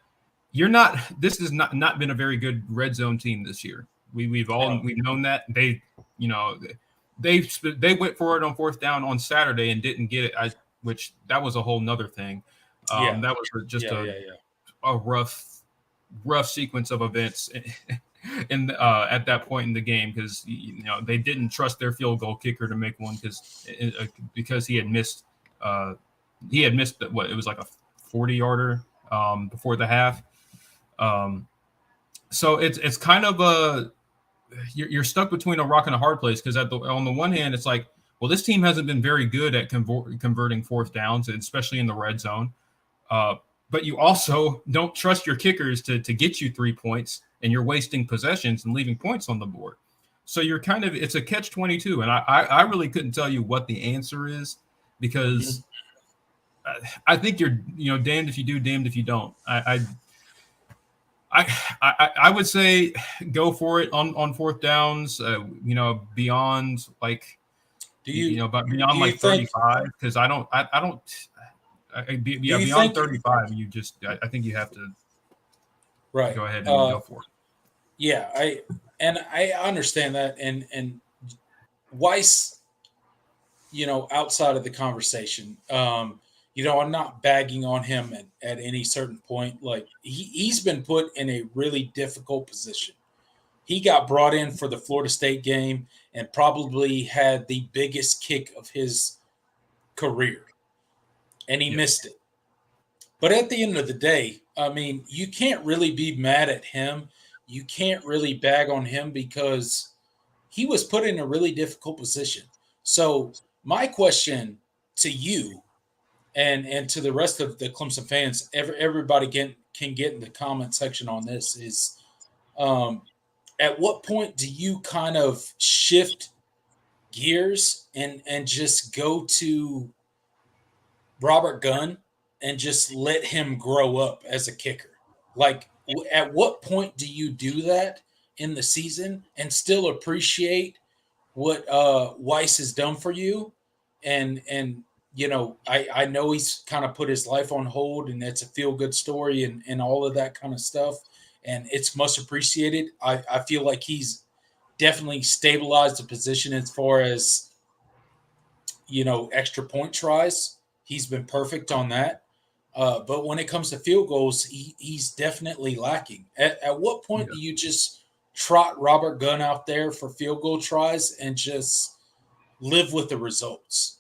S1: you're not. This has not been a very good red zone team this year. We've known that. They went for it on fourth down on Saturday and didn't get it. Which that was a whole nother thing. That was just a rough sequence of events. At that point in the game, because they didn't trust their field goal kicker to make one because he had missed what it was like a 40-yarder before the half. So it's kind of you're stuck between a rock and a hard place, because on the one hand it's like, well, this team hasn't been very good at converting fourth downs, especially in the red zone. But you also don't trust your kickers to get you 3 points, and you're wasting possessions and leaving points on the board. So you're it's a catch-22, and I really couldn't tell you what the answer is, because I think you're damned if you do, damned if you don't. I would say go for it on fourth downs. Beyond like beyond like 35, because I don't. Beyond 35, I think you have to go ahead and go for it.
S2: Yeah, I understand that, and Weiss, outside of the conversation, I'm not bagging on him at any certain point. Like he's been put in a really difficult position. He got brought in for the Florida State game and probably had the biggest kick of his career, and he missed it. But at the end of the day, I mean, you can't really be mad at him. You can't really bag on him, because he was put in a really difficult position. So my question to you and to the rest of the Clemson fans, everybody can get in the comment section on this, is at what point do you kind of shift gears and just go to Robert Gunn and just let him grow up as a kicker? Like, at what point do you do that in the season and still appreciate what Weiss has done for you? And I know he's kind of put his life on hold, and it's a feel-good story and all of that kind of stuff, and it's much appreciated. I feel like he's definitely stabilized the position as far as, extra point tries. He's been perfect on that. But when it comes to field goals, he's definitely lacking. At what point do you just trot Robert Gunn out there for field goal tries and just live with the results?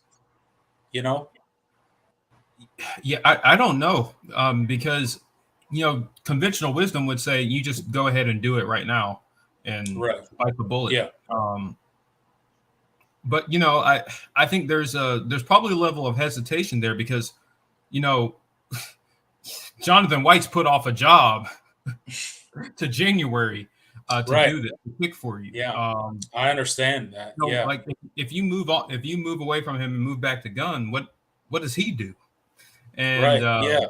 S1: Yeah, I don't know, because conventional wisdom would say you just go ahead and do it right now and bite the bullet.
S2: Yeah.
S1: But I think there's probably a level of hesitation there, because Jonathan White's put off a job to January. to do this, to pick for you.
S2: Yeah, I understand that. Yeah,
S1: like if you move on, if you move away from him and move back to Gunn, what does he do? And
S2: right. Yeah,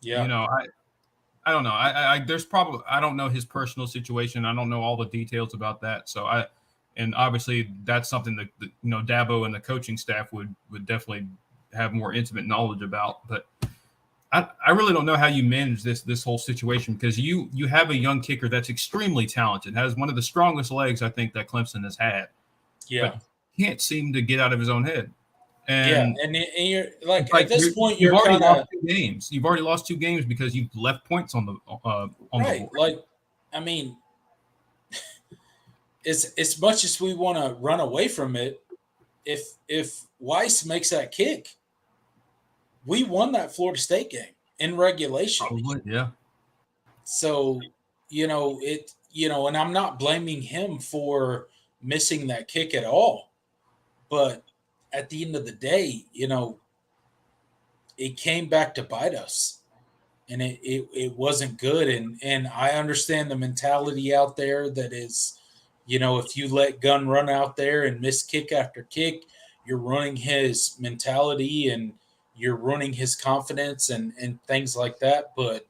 S2: yeah.
S1: I don't know. I there's probably I don't know his personal situation. I don't know all the details about that. So and obviously that's something that Dabo and the coaching staff would definitely have more intimate knowledge about. But I really don't know how you manage this whole situation, because you have a young kicker that's extremely talented, has one of the strongest legs I think that Clemson has had,
S2: Yeah.
S1: but can't seem to get out of his own head.
S2: Yeah,
S1: And
S2: and you're like
S1: like
S2: at this point
S1: you've
S2: you're
S1: already
S2: kind
S1: lost
S2: of
S1: 2 games. You've already lost 2 games because you've left points on the
S2: right.
S1: board.
S2: Like, I mean, as much as we want to run away from it, if Weiss makes that kick, we won that Florida State game in regulation.
S1: Probably, yeah.
S2: So, and I'm not blaming him for missing that kick at all. But at the end of the day, it came back to bite us. And it wasn't good. And I understand the mentality out there that is, if you let Gunn run out there and miss kick after kick, you're ruining his mentality and you're ruining his confidence and things like that. But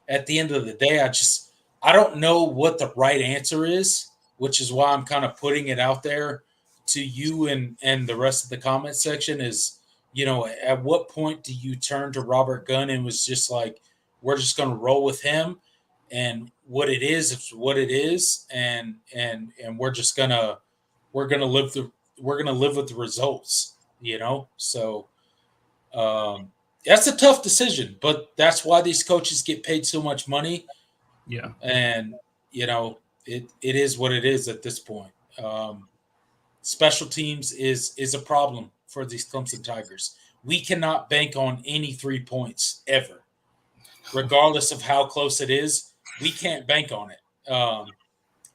S2: at the end of the day, I don't know what the right answer is, which is why I'm kind of putting it out there to you and the rest of the comment section is, at what point do you turn to Robert Gunn and was just like, we're just going to roll with him, and what it is what it is, and we're going to live with the results, So that's a tough decision, but that's why these coaches get paid so much money.
S1: Yeah.
S2: And it is what it is at this point. Special teams is a problem for these Clemson Tigers. We cannot bank on any 3 points ever, regardless of how close it is. We can't bank on it.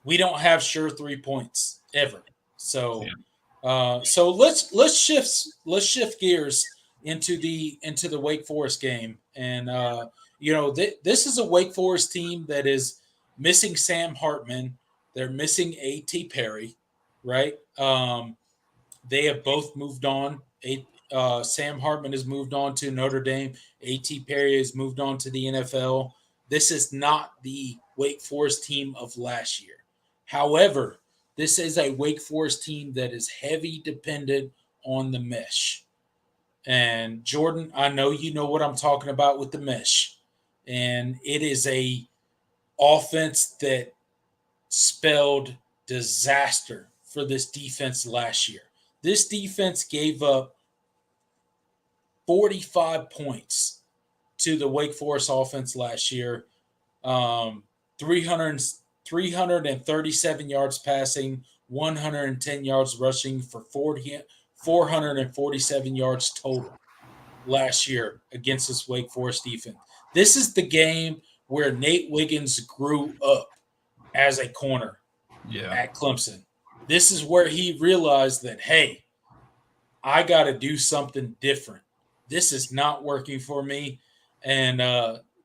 S2: We don't have sure 3 points ever. So, so let's shift gears into the Wake Forest game, and this is a Wake Forest team that is missing Sam Hartman. They're missing A.T. Perry, right? They have both moved on. Sam Hartman has moved on to Notre Dame. A.T. Perry has moved on to the NFL. This is not the Wake Forest team of last year. However, this is a Wake Forest team that is heavy dependent on the mesh. And Jordan, I know you know what I'm talking about with the mesh. And it is a offense that spelled disaster for this defense last year. This defense gave up 45 points to the Wake Forest offense last year. 337 yards passing, 110 yards rushing for 447 yards total last year against this Wake Forest defense. This is the game where Nate Wiggins grew up as a corner at Clemson. This is where he realized that, hey, I got to do something different. This is not working for me. And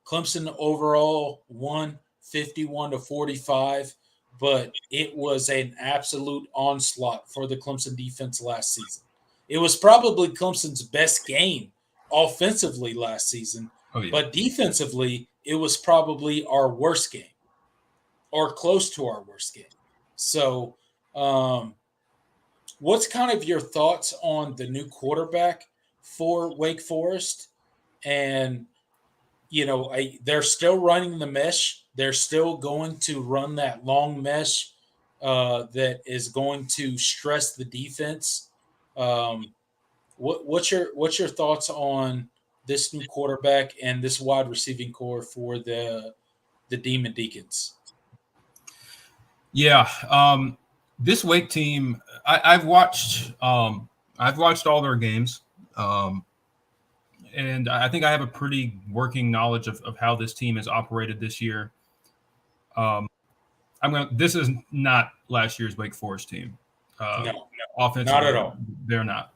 S2: Clemson overall won 51-45, but it was an absolute onslaught for the Clemson defense last season. It was probably Clemson's best game offensively last season, but defensively, it was probably our worst game or close to our worst game. So, what's kind of your thoughts on the new quarterback for Wake Forest? And, they're still running the mesh. They're still going to run that long mesh that is going to stress the defense. What's your thoughts on this new quarterback and this wide receiving core for the Demon Deacons?
S1: Yeah. This Wake team, I've watched all their games. And I think I have a pretty working knowledge of how this team has operated this year. This is not last year's Wake Forest team.
S2: No,
S1: offensively,
S2: not at all.
S1: They're not.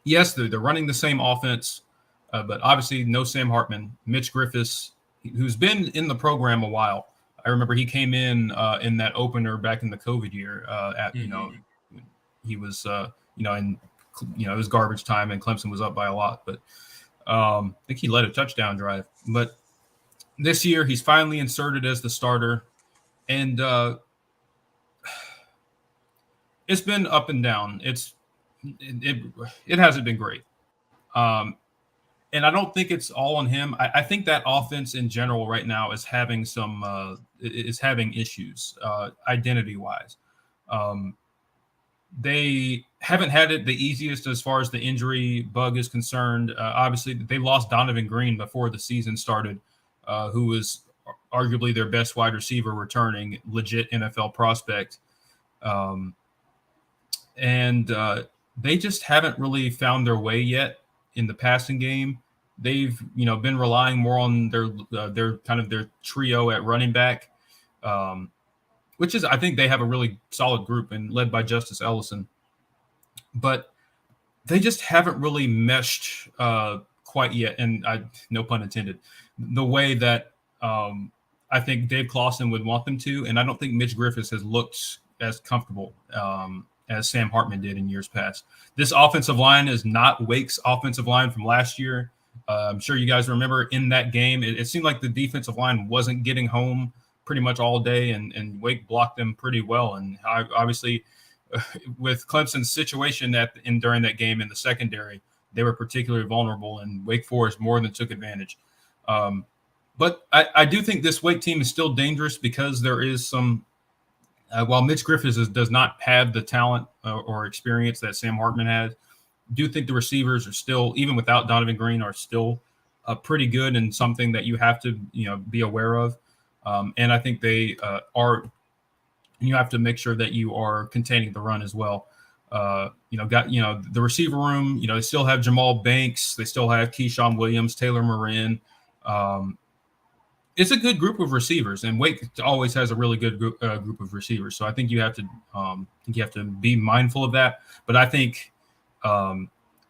S1: Yes, they're running the same offense, but obviously no Sam Hartman. Mitch Griffiths, who's been in the program a while, I remember he came in that opener back in the COVID year. He was and it was garbage time and Clemson was up by a lot, but I think he led a touchdown drive. But this year he's finally inserted as the starter, and it's been up and down. It hasn't been great. And I don't think it's all on him. I think that offense in general right now is having having issues identity wise. They haven't had it the easiest as far as the injury bug is concerned. Obviously, they lost Donovan Green before the season started, who was arguably their best wide receiver returning, legit NFL prospect. And they just haven't really found their way yet in the passing game. They've been relying more on their kind of their trio at running back, which is, I think they have a really solid group and led by Justice Ellison, but they just haven't really meshed quite yet. And no pun intended, the way that I think Dave Clawson would want them to. And I don't think Mitch Griffiths has looked as comfortable as Sam Hartman did in years past. This offensive line is not Wake's offensive line from last year. I'm sure you guys remember in that game, it seemed like the defensive line wasn't getting home pretty much all day, and Wake blocked them pretty well. And obviously, with Clemson's situation during that game in the secondary, they were particularly vulnerable, and Wake Forest more than took advantage. But I do think this Wake team is still dangerous because there is some while Mitch Griffiths does not have the talent or experience that Sam Hartman has, do think the receivers are still, even without Donovan Green, are still pretty good and something that you have to be aware of. And I think they are. You have to make sure that you are containing the run as well. The receiver room. They still have Jamal Banks. They still have Keyshawn Williams, Taylor Morin. It's a good group of receivers, and Wake always has a really good group of receivers. So I think you have to be mindful of that. But I think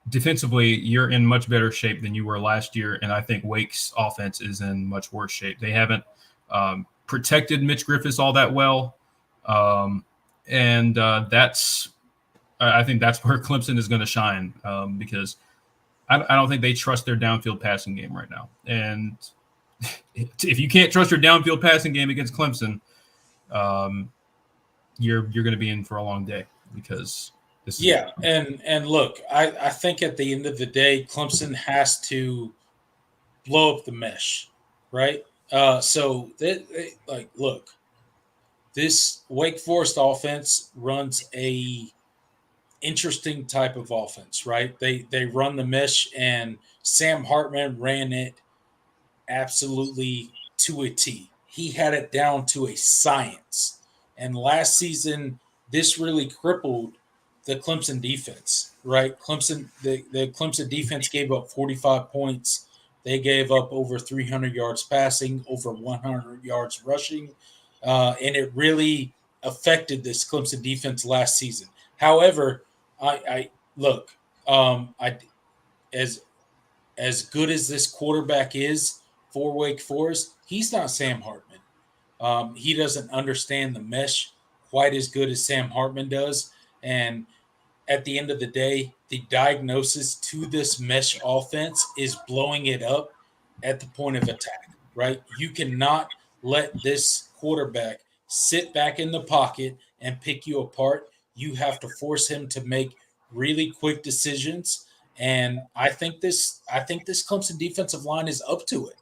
S1: defensively, you're in much better shape than you were last year, and I think Wake's offense is in much worse shape. They haven't protected Mitch Griffiths all that well, and I think that's where Clemson is going to shine because I don't think they trust their downfield passing game right now, and if you can't trust your downfield passing game against Clemson, you're going to be in for a long day because this is
S2: and look, I think at the end of the day, Clemson has to blow up the mesh, right? Look, this Wake Forest offense runs a interesting type of offense, right? They run the mesh, and Sam Hartman ran it absolutely to a T. He had it down to a science. And last season, this really crippled the Clemson defense, right? The Clemson defense gave up 45 points. They gave up over 300 yards passing, over 100 yards rushing, and it really affected this Clemson defense last season. However, as good as this quarterback is for Wake Forest, he's not Sam Hartman. He doesn't understand the mesh quite as good as Sam Hartman does. And at the end of the day, the diagnosis to this mesh offense is blowing it up at the point of attack, right? You cannot let this quarterback sit back in the pocket and pick you apart. You have to force him to make really quick decisions. And I think this Clemson defensive line is up to it.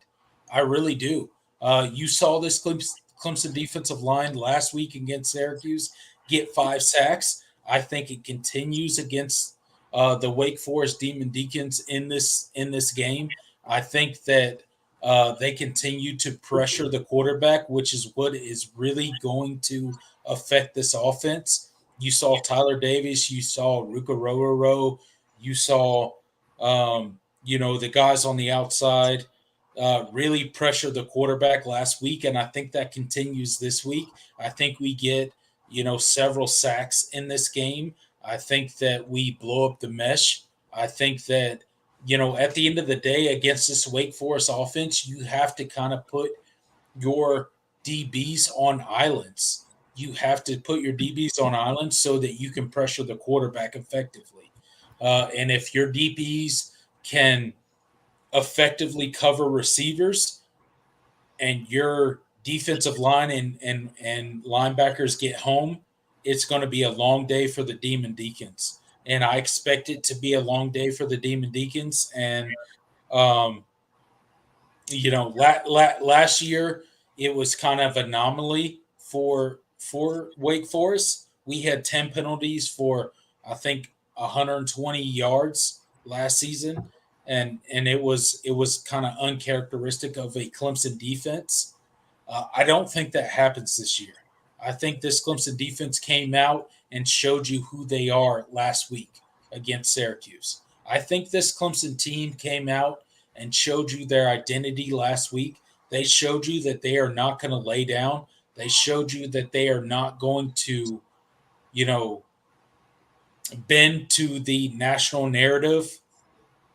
S2: I really do. You saw this Clemson defensive line last week against Syracuse get 5 sacks. I think it continues against the Wake Forest Demon Deacons in this game. I think that they continue to pressure the quarterback, which is what is really going to affect this offense. You saw Tyler Davis. You saw Ruka Rororo. You saw the guys on the outside really pressure the quarterback last week, and I think that continues this week. I think we get several sacks in this game. I think that we blow up the mesh. I think that at the end of the day, against this Wake Forest offense, you have to kind of put your DBs on islands. You have to put your DBs on islands so that you can pressure the quarterback effectively. And if your DBs can effectively cover receivers and your defensive line and linebackers get home, it's going to be a long day for the Demon Deacons. And I expect it to be a long day for the Demon Deacons. And, last year it was kind of anomaly for Wake Forest. We had 10 penalties for, I think, 120 yards last season. And it was kind of uncharacteristic of a Clemson defense. I don't think that happens this year. I think this Clemson defense came out and showed you who they are last week against Syracuse. I think this Clemson team came out and showed you their identity last week. They showed you that they are not going to lay down. They showed you that they are not going to, bend to the national narrative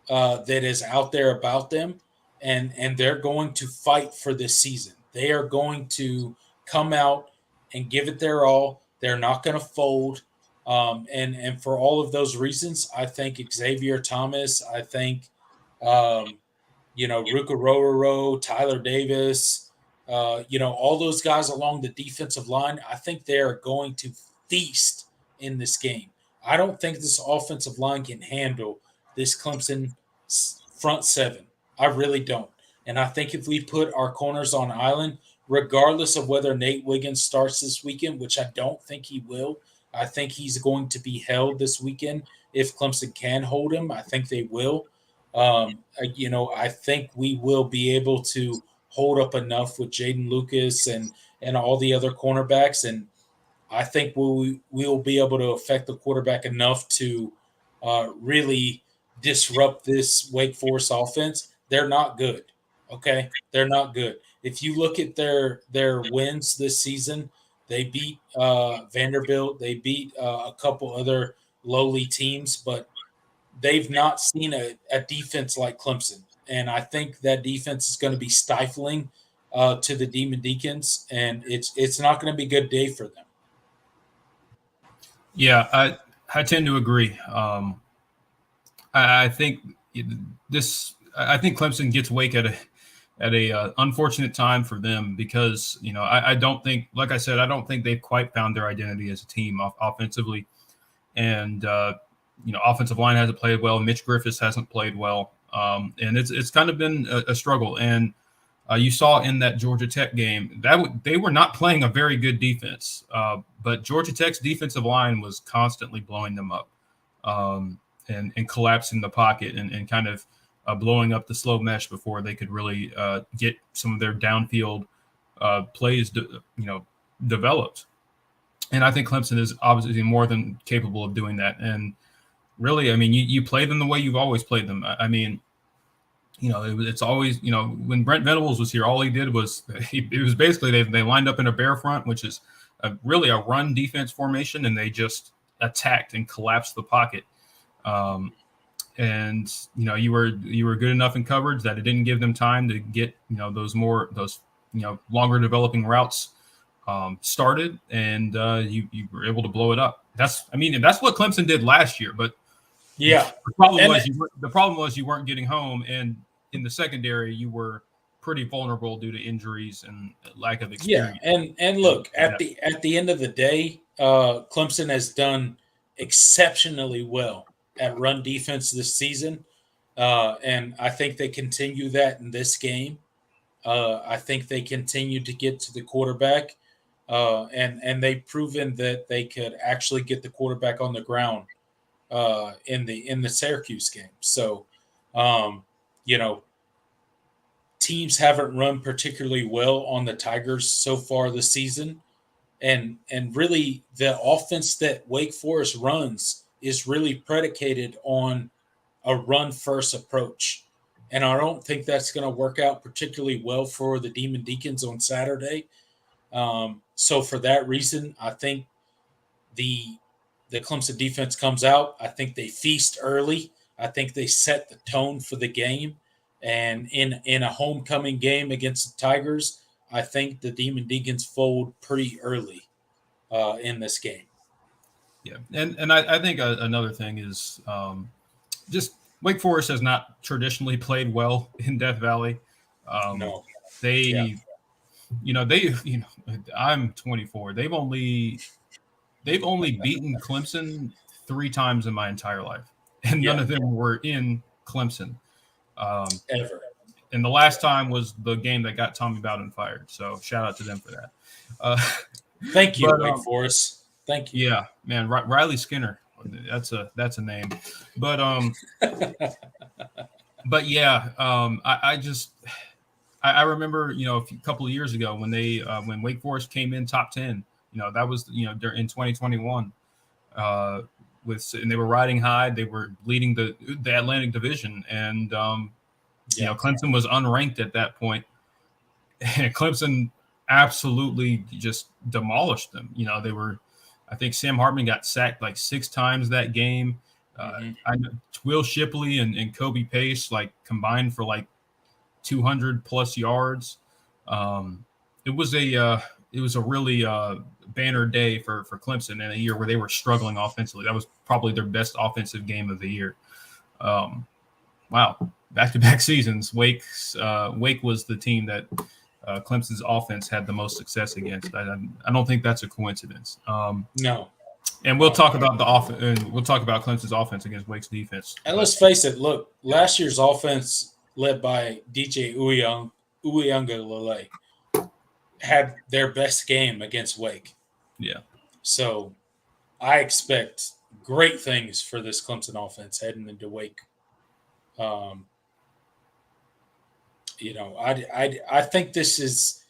S2: that is out there about them, and they're going to fight for this season. They are going to come out and give it their all. They're not going to fold, and for all of those reasons, I think Xavier Thomas, I think Ruka Rororo, Tyler Davis, all those guys along the defensive line. I think they are going to feast in this game. I don't think this offensive line can handle this Clemson front seven. I really don't. And I think if we put our corners on island, regardless of whether Nate Wiggins starts this weekend, which I don't think he will, I think he's going to be held this weekend. If Clemson can hold him, I think they will. I think we will be able to hold up enough with Jaden Lucas and all the other cornerbacks. And I think we'll be able to affect the quarterback enough to really disrupt this Wake Forest offense. They're not good. Okay, they're not good. If you look at their wins this season, they beat Vanderbilt. They beat a couple other lowly teams, but they've not seen a defense like Clemson. And I think that defense is going to be stifling to the Demon Deacons, and it's not going to be a good day for them.
S1: Yeah, I tend to agree. I think I think Clemson gets Wake at a unfortunate time for them because I don't think, like I said, I don't think they've quite found their identity as a team offensively, and offensive line hasn't played well. Mitch Griffiths hasn't played well, and it's kind of been a struggle. And you saw in that Georgia Tech game that they were not playing a very good defense, but Georgia Tech's defensive line was constantly blowing them up and collapsing the pocket and kind of blowing up the slow mesh before they could really get some of their downfield plays developed. And I think Clemson is obviously more than capable of doing that. And really, I mean, you play them the way you've always played them. I mean, it's always, when Brent Venables was here, all he did was it was basically they lined up in a bear front, which is really a run defense formation, and they just attacked and collapsed the pocket. And you were good enough in coverage that it didn't give them time to get those longer developing routes started, and you were able to blow it up. That's what Clemson did last year. But
S2: yeah,
S1: the problem was you weren't getting home, and in the secondary you were pretty vulnerable due to injuries and lack of experience.
S2: Yeah, and look, at the end of the day, Clemson has done exceptionally well at run defense this season, and I think they continue that in this game. I think they continue to get to the quarterback, and they've proven that they could actually get the quarterback on the ground in the Syracuse game. So, teams haven't run particularly well on the Tigers so far this season, and really the offense that Wake Forest runs is really predicated on a run-first approach. And I don't think that's going to work out particularly well for the Demon Deacons on Saturday. So for that reason, I think the Clemson defense comes out. I think they feast early. I think they set the tone for the game. And in a homecoming game against the Tigers, I think the Demon Deacons fold pretty early in this game.
S1: Yeah, and I think another thing is just Wake Forest has not traditionally played well in Death Valley.
S2: No. Yeah.
S1: They, I'm 24. They've only beaten Clemson 3 times in my entire life, and none
S2: Yeah.
S1: of them were in Clemson.
S2: Ever.
S1: And the last time was the game that got Tommy Bowden fired. So shout out to them for that.
S2: Thank you,
S1: but,
S2: Wake Forest. Thank you.
S1: Yeah, man, Riley Skinner. That's a name. But but yeah, I remember, a couple of years ago when when Wake Forest came in top 10, that was, in 2021, and they were riding high. They were leading the Atlantic Division, and Clemson was unranked at that point, and Clemson absolutely just demolished them. I think Sam Hartman got sacked like 6 times that game. I know Will Shipley and Kobe Pace combined for 200 plus yards. It was a really banner day for Clemson in a year where they were struggling offensively. That was probably their best offensive game of the year. Wow, back-to-back seasons. Wake was the team that Clemson's offense had the most success against. I don't think that's a coincidence.
S2: No.
S1: And we'll talk about the offense, and we'll talk about Clemson's offense against Wake's defense.
S2: And let's face it. Look, last year's offense, led by DJ Uyunglele, had their best game against Wake.
S1: Yeah.
S2: So I expect great things for this Clemson offense heading into Wake. I think this is,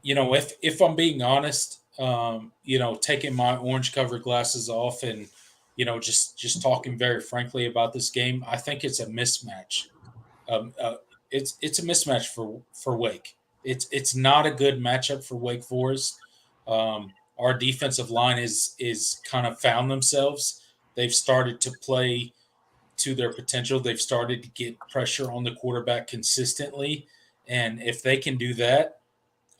S2: if I'm being honest, taking my orange covered glasses off and, just talking very frankly about this game, I think it's a mismatch. It's a mismatch for Wake. It's not a good matchup for Wake Forest. Our defensive line is kind of found themselves. They've started to play to their potential. They've started to get pressure on the quarterback consistently, and if they can do that,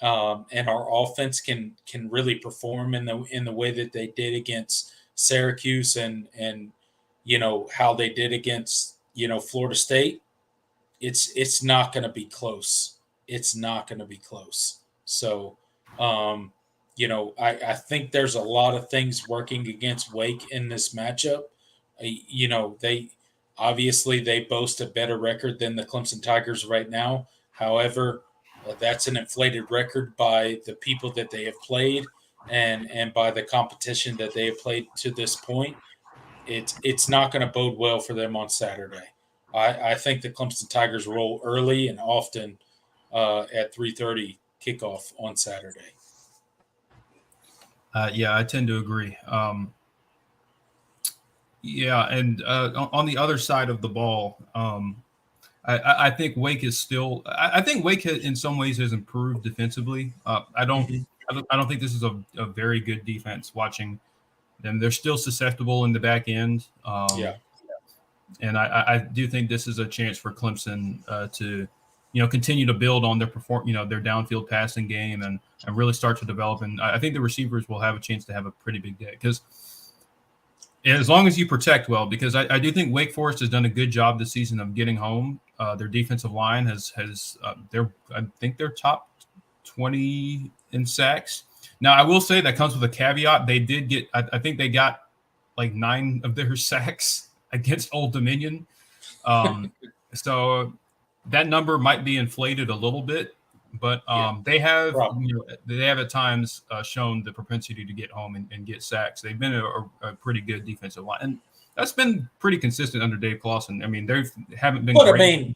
S2: and our offense can really perform in the way that they did against Syracuse and how they did against Florida State, it's not going to be close. It's not going to be close. So, I think there's a lot of things working against Wake in this matchup. They boast a better record than the Clemson Tigers right now. However, that's an inflated record by the people that they have played and by the competition that they have played to this point. It's not going to bode well for them on Saturday. I think the Clemson Tigers roll early and often at 3:30 kickoff on Saturday.
S1: Yeah, I tend to agree. And on the other side of the ball, I think Wake is still. I think Wake in some ways has improved defensively. I don't think this is a very good defense. Watching them, they're still susceptible in the back end. And I do think this is a chance for Clemson to, continue to build on their their downfield passing game and really start to develop. And I think the receivers will have a chance to have a pretty big day because as long as you protect well, because I do think Wake Forest has done a good job this season of getting home. Their defensive line I think they're top 20 in sacks. Now I will say that comes with a caveat. They did get, I think they got 9 of their sacks against Old Dominion. So that number might be inflated a little bit, but they have at times shown the propensity to get home and get sacks. They've been a pretty good defensive line, and that's been pretty consistent under Dave Clawson. I mean, they haven't been.
S2: But
S1: great.
S2: I mean,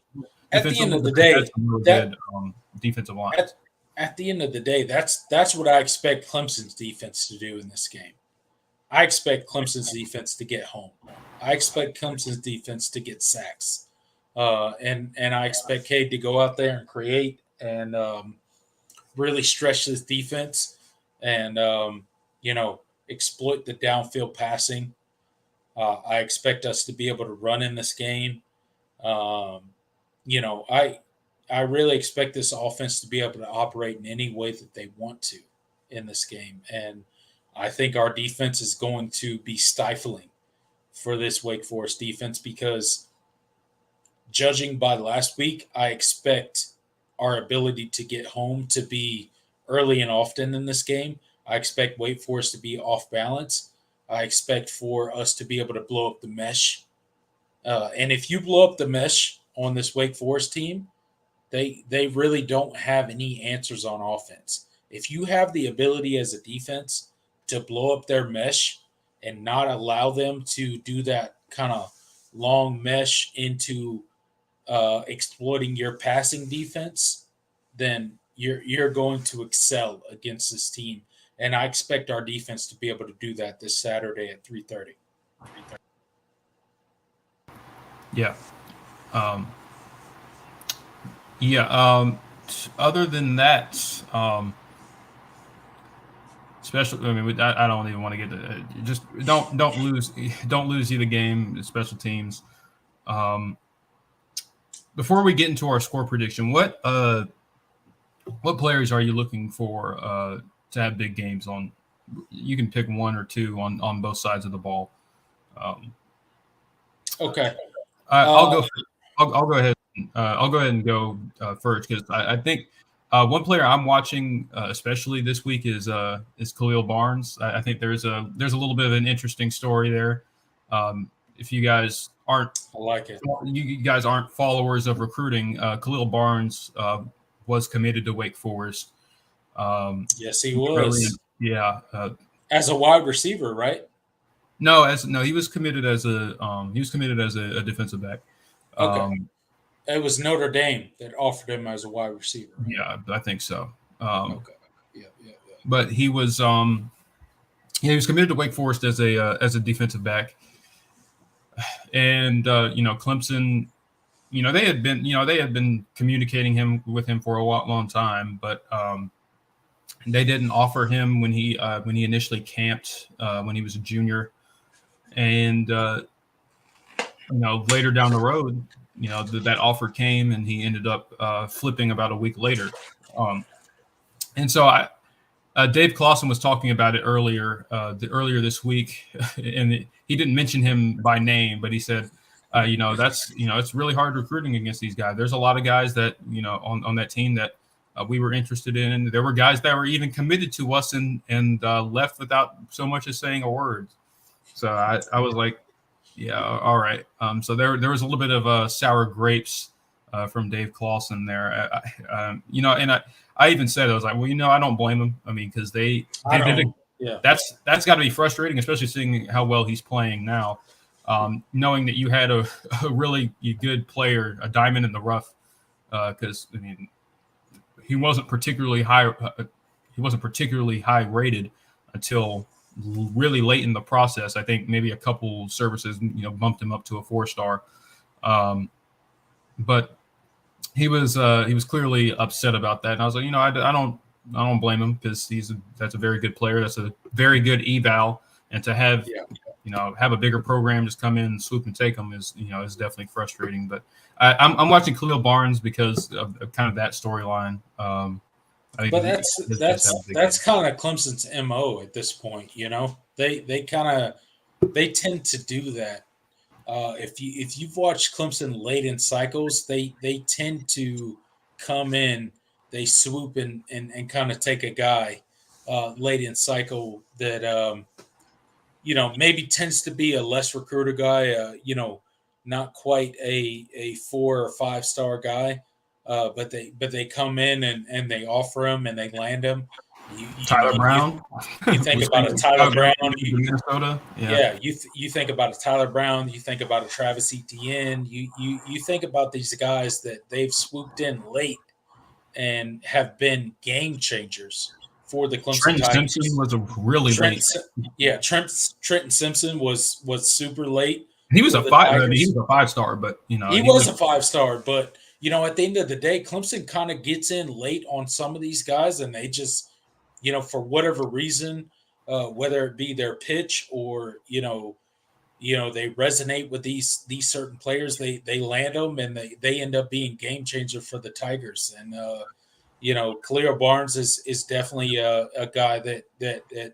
S2: at the end of the day,
S1: good defensive line.
S2: At the end of the day, that's what I expect Clemson's defense to do in this game. I expect Clemson's defense to get home. I expect Clemson's defense to get sacks, and I expect Cade to go out there and create and really stretch this defense and exploit the downfield passing. I expect us to be able to run in this game. I really expect this offense to be able to operate in any way that they want to in this game. And I think our defense is going to be stifling for this Wake Forest defense because judging by last week, I expect our ability to get home to be early and often in this game. I expect Wake Forest to be off balance. I expect for us to be able to blow up the mesh. And if you blow up the mesh on this Wake Forest team, they really don't have any answers on offense. If you have the ability as a defense to blow up their mesh and not allow them to do that kind of long mesh into exploiting your passing defense, then you're going to excel against this team. And I expect our defense to be able to do that this Saturday at 3:30.
S1: Yeah. Yeah. Other than that, special. I mean, I don't even want to get to just don't lose either game. Special teams. Before we get into our score prediction, what players are you looking for to have big games on? You can pick one or two on both sides of the ball.
S2: Okay.
S1: I'll go. I'll go ahead. I'll go ahead and go first because I think one player I'm watching, especially this week, is Khalil Barnes. I think there's a little bit of an interesting story there. If you guys aren't,
S2: I like it.
S1: You guys aren't followers of recruiting. Khalil Barnes was committed to Wake Forest.
S2: Yes, he was.
S1: Yeah.
S2: As a wide receiver, right?
S1: No, he was committed as a defensive back.
S2: Okay. It was Notre Dame that offered him as a wide receiver. Right?
S1: Yeah, I think so.
S2: Okay. Yeah.
S1: But he was committed to Wake Forest as a defensive back, and Clemson, they had been communicating with him for a long time, but they didn't offer him when he initially camped when he was a junior, and later down the road, that offer came, and he ended up flipping about a week later. And so Dave Clawson was talking about it earlier this week, and he didn't mention him by name, but he said, it's really hard recruiting against these guys. There's a lot of guys that on that team that we were interested in. There were guys that were even committed to us and left without so much as saying a word. So I was like, yeah, all right. So there was a little bit of sour grapes from Dave Clawson there. And I even said, I was like, well, I don't blame him. I mean, because they did it.
S2: Yeah.
S1: That's got to be frustrating, especially seeing how well he's playing now. Knowing that you had a really good player, a diamond in the rough, because I mean, he wasn't particularly high. He wasn't particularly high rated until really late in the process. I think maybe a couple services, bumped him up to a 4-star. But he was clearly upset about that. And I was like, I don't blame him because that's a very good player. That's a very good eval. And to have, have a bigger program just come in and swoop and take him is definitely frustrating. But I'm watching Khalil Barnes because of kind of that storyline.
S2: But that's kind of Clemson's MO at this point. They tend to do that. If you've watched Clemson late in cycles, they tend to come in, they swoop and kind of take a guy late in cycle that maybe tends to be a less recruited guy. Not quite a 4 or 5-star guy. But they come in and they offer him and they land him.
S1: Tyler Brown.
S2: You think about a Tyler Brown.
S1: Minnesota.
S2: Yeah. You think about a Tyler Brown. You think about a Travis Etienne. You think about these guys that they've swooped in late and have been game changers for the Clemson
S1: Trenton
S2: Tigers.
S1: Simpson was a really late.
S2: Yeah, Trenton Simpson was super late.
S1: He was a 5. I mean, he was a 5-star, but
S2: he was a 5-star, but. At the end of the day, Clemson kind of gets in late on some of these guys, and they just, for whatever reason, whether it be their pitch or, they resonate with these certain players. They land them, and they end up being game changer for the Tigers. And Khalil Barnes is definitely a guy that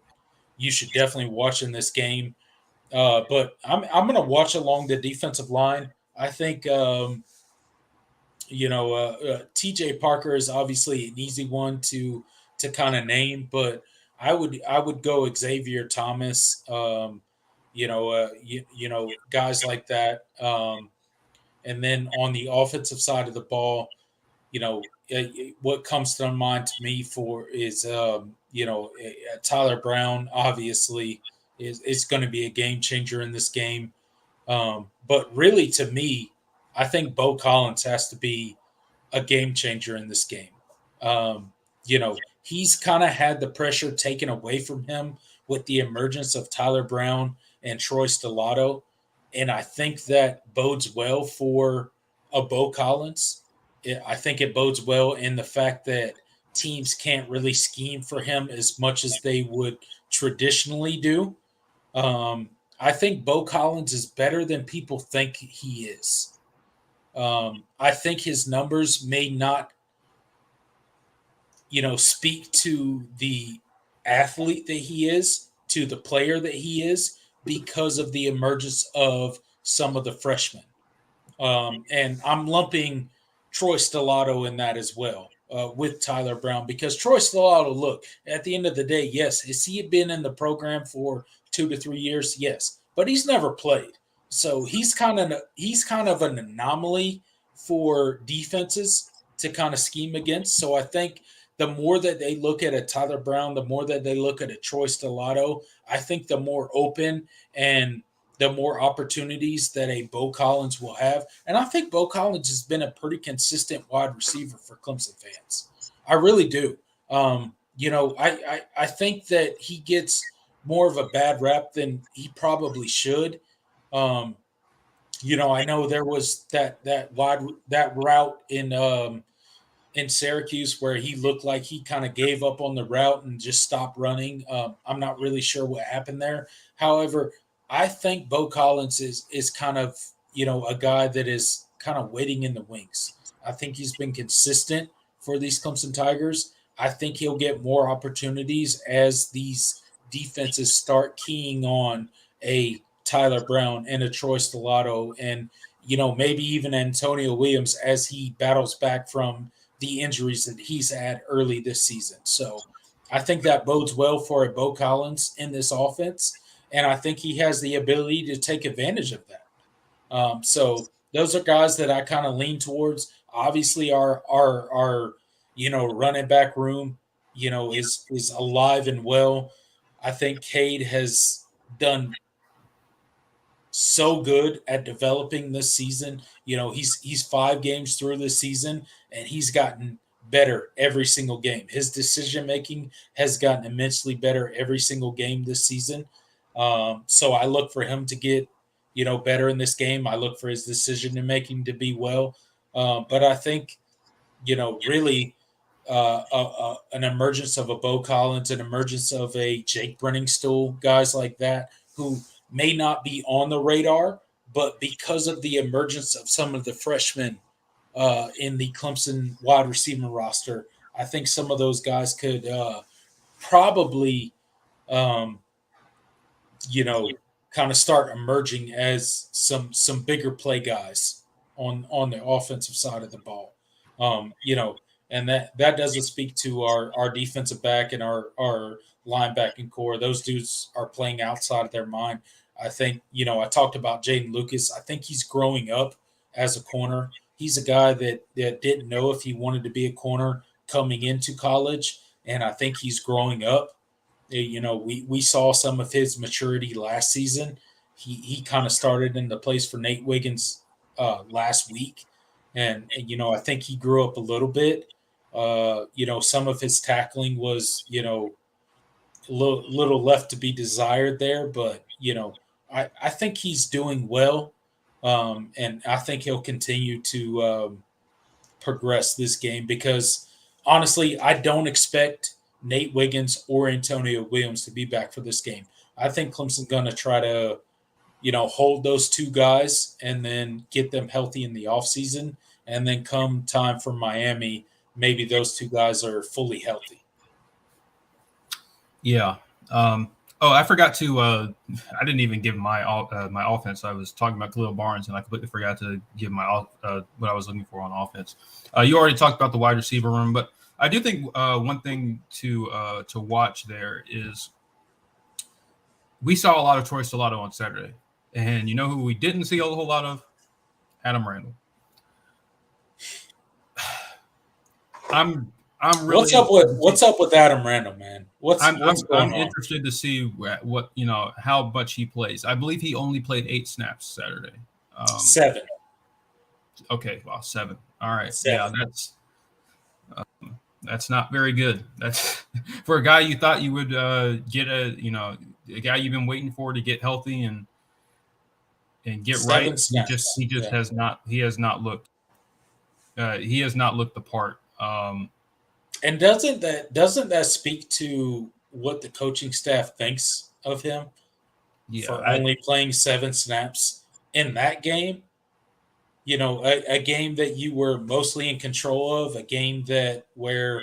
S2: you should definitely watch in this game. But I'm going to watch along the defensive line. I think TJ Parker is obviously an easy one to kind of name, but I would go Xavier Thomas. Guys like that. And then on the offensive side of the ball, what comes to mind to me for is Tyler Brown. Obviously, is going to be a game changer in this game. But really, to me, I think Bo Collins has to be a game changer in this game. He's kind of had the pressure taken away from him with the emergence of Tyler Brown and Troy Stellato. And I think that bodes well for a Bo Collins. I think it bodes well in the fact that teams can't really scheme for him as much as they would traditionally do. I think Bo Collins is better than people think he is. I think his numbers may not, speak to the athlete that he is, to the player that he is, because of the emergence of some of the freshmen. And I'm lumping Troy Stellato in that as well with Tyler Brown, because Troy Stellato, look, at the end of the day, yes, has he been in the program for 2 to 3 years? Yes, but he's never played. So he's kind of an anomaly for defenses to kind of scheme against. So I think the more that they look at a Tyler Brown, the more that they look at a Troy Stellato, I think the more open and the more opportunities that a Bo Collins will have. And I think Bo Collins has been a pretty consistent wide receiver for Clemson fans. I really do. I think that he gets more of a bad rap than he probably should. Um, I know there was that route in Syracuse where he looked like he kind of gave up on the route and just stopped running. I'm not really sure what happened there. However, I think Bo Collins is kind of a guy that is kind of waiting in the wings. I think he's been consistent for these Clemson Tigers. I think he'll get more opportunities as these defenses start keying on a Tyler Brown and a Troy Stellato, and maybe even Antonio Williams as he battles back from the injuries that he's had early this season. So I think that bodes well for a Bo Collins in this offense, and I think he has the ability to take advantage of that. So those are guys that I kind of lean towards. Obviously, our running back room is alive and well. I think Cade has done so good at developing this season. He's 5 games through this season, and he's gotten better every single game. His decision making has gotten immensely better every single game this season. So I look for him to get better in this game. I look for his decision making to be well. But I think really an emergence of a Bo Collins, an emergence of a Jake Brenningstool, guys like that who may not be on the radar, but because of the emergence of some of the freshmen in the Clemson wide receiver roster, I think some of those guys could probably, um, kind of start emerging as some bigger play guys on the offensive side of the ball. Um, you know, and that doesn't speak to our defensive back and our linebacking core. Those dudes are playing outside of their mind. I think, I talked about Jaden Lucas. I think he's growing up as a corner. He's a guy that didn't know if he wanted to be a corner coming into college, and I think he's growing up. We saw some of his maturity last season. He kind of started in the place for Nate Wiggins last week, and I think he grew up a little bit. Some of his tackling was little left to be desired there, but I think he's doing well, and I think he'll continue to progress this game because honestly, I don't expect Nate Wiggins or Antonio Williams to be back for this game. I think Clemson's going to try to hold those two guys and then get them healthy in the offseason. And then come time for Miami, maybe those two guys are fully healthy.
S1: Yeah. I forgot to. I didn't even give my offense. I was talking about Khalil Barnes, and I completely forgot to give my what I was looking for on offense. You already talked about the wide receiver room, but I do think one thing to watch there is we saw a lot of Troy Stellato on Saturday, and you know who we didn't see a whole lot of? Adam Randall. I'm really
S2: what's up with Adam Randall, man?
S1: I'm
S2: going on?
S1: interested to see what how much he plays. I believe he only played 8 snaps Saturday.
S2: 7.
S1: Okay, well, 7. All right,
S2: 7.
S1: Yeah, that's not very good. That's for a guy you thought you would get a guy you've been waiting for to get healthy and get
S2: 7
S1: right.
S2: snaps.
S1: He just has not. He has not looked. He has not looked the part.
S2: And doesn't that speak to what the coaching staff thinks of him for only playing 7 snaps in that game? A game that you were mostly in control of, a game where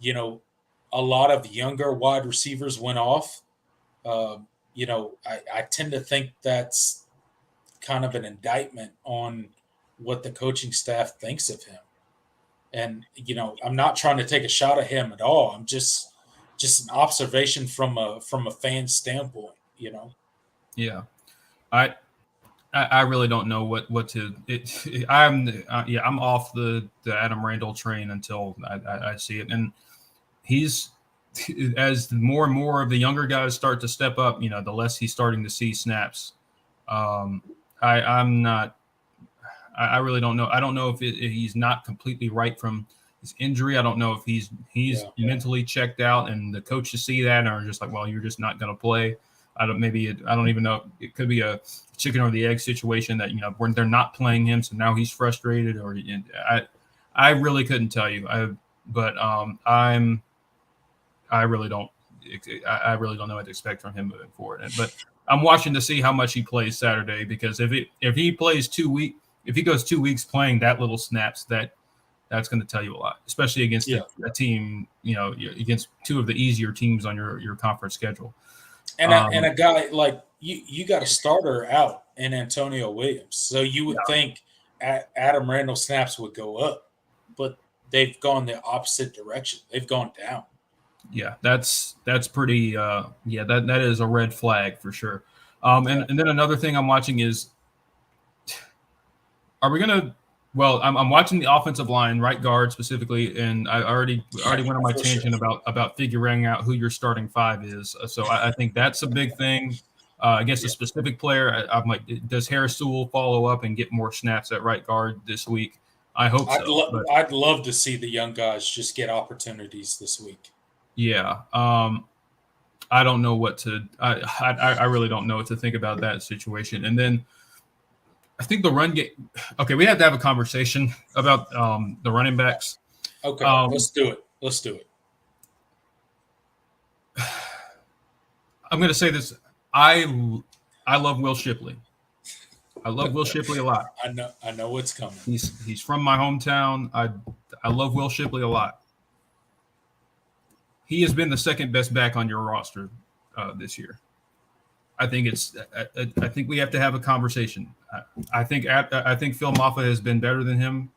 S2: a lot of younger wide receivers went off. I tend to think that's kind of an indictment on what the coaching staff thinks of him. And, I'm not trying to take a shot at him at all. I'm just an observation from a fan standpoint,
S1: Yeah. I really don't know what to. I'm off the Adam Randall train until I see it, and he's as more and more of the younger guys start to step up. The less he's starting to see snaps. I'm not. I really don't know. I don't know if he's not completely right from his injury. I don't know if he's mentally checked out, and the coaches see that and are just like, well, you're just not going to play. I don't even know. It could be a chicken or the egg situation that when they're not playing him, so now he's frustrated. Or I really couldn't tell you. I really don't. I really don't know what to expect from him moving forward. But I'm watching to see how much he plays Saturday, because if he plays 2 weeks. If he goes 2 weeks playing that little snaps, that's going to tell you a lot, especially against a team, against 2 of the easier teams on your conference schedule.
S2: And a guy like you got a starter out in Antonio Williams, so you would think Adam Randall snaps would go up, but they've gone the opposite direction. They've gone down.
S1: Yeah, that's pretty. That is a red flag for sure. And then another thing I'm watching is. Are we gonna? Well, I'm watching the offensive line, right guard specifically, and I already went on my tangent about figuring out who your starting 5 is. So I think that's a big thing. Against a specific player, I'm like, does Harris Sewell follow up and get more snaps at right guard this week? I hope so.
S2: I'd love to see the young guys just get opportunities this week.
S1: Yeah. I don't know what to. I really don't know what to think about that situation, and then. I think the run game. Okay, we have to have a conversation about the running backs.
S2: Okay, let's do it.
S1: I'm going to say this. I love Will Shipley. I love Will Shipley a lot.
S2: I know what's coming.
S1: He's from my hometown. I love Will Shipley a lot. He has been the second best back on your roster this year. I think I think we have to have a conversation. I think Phil Maffa has been better than him.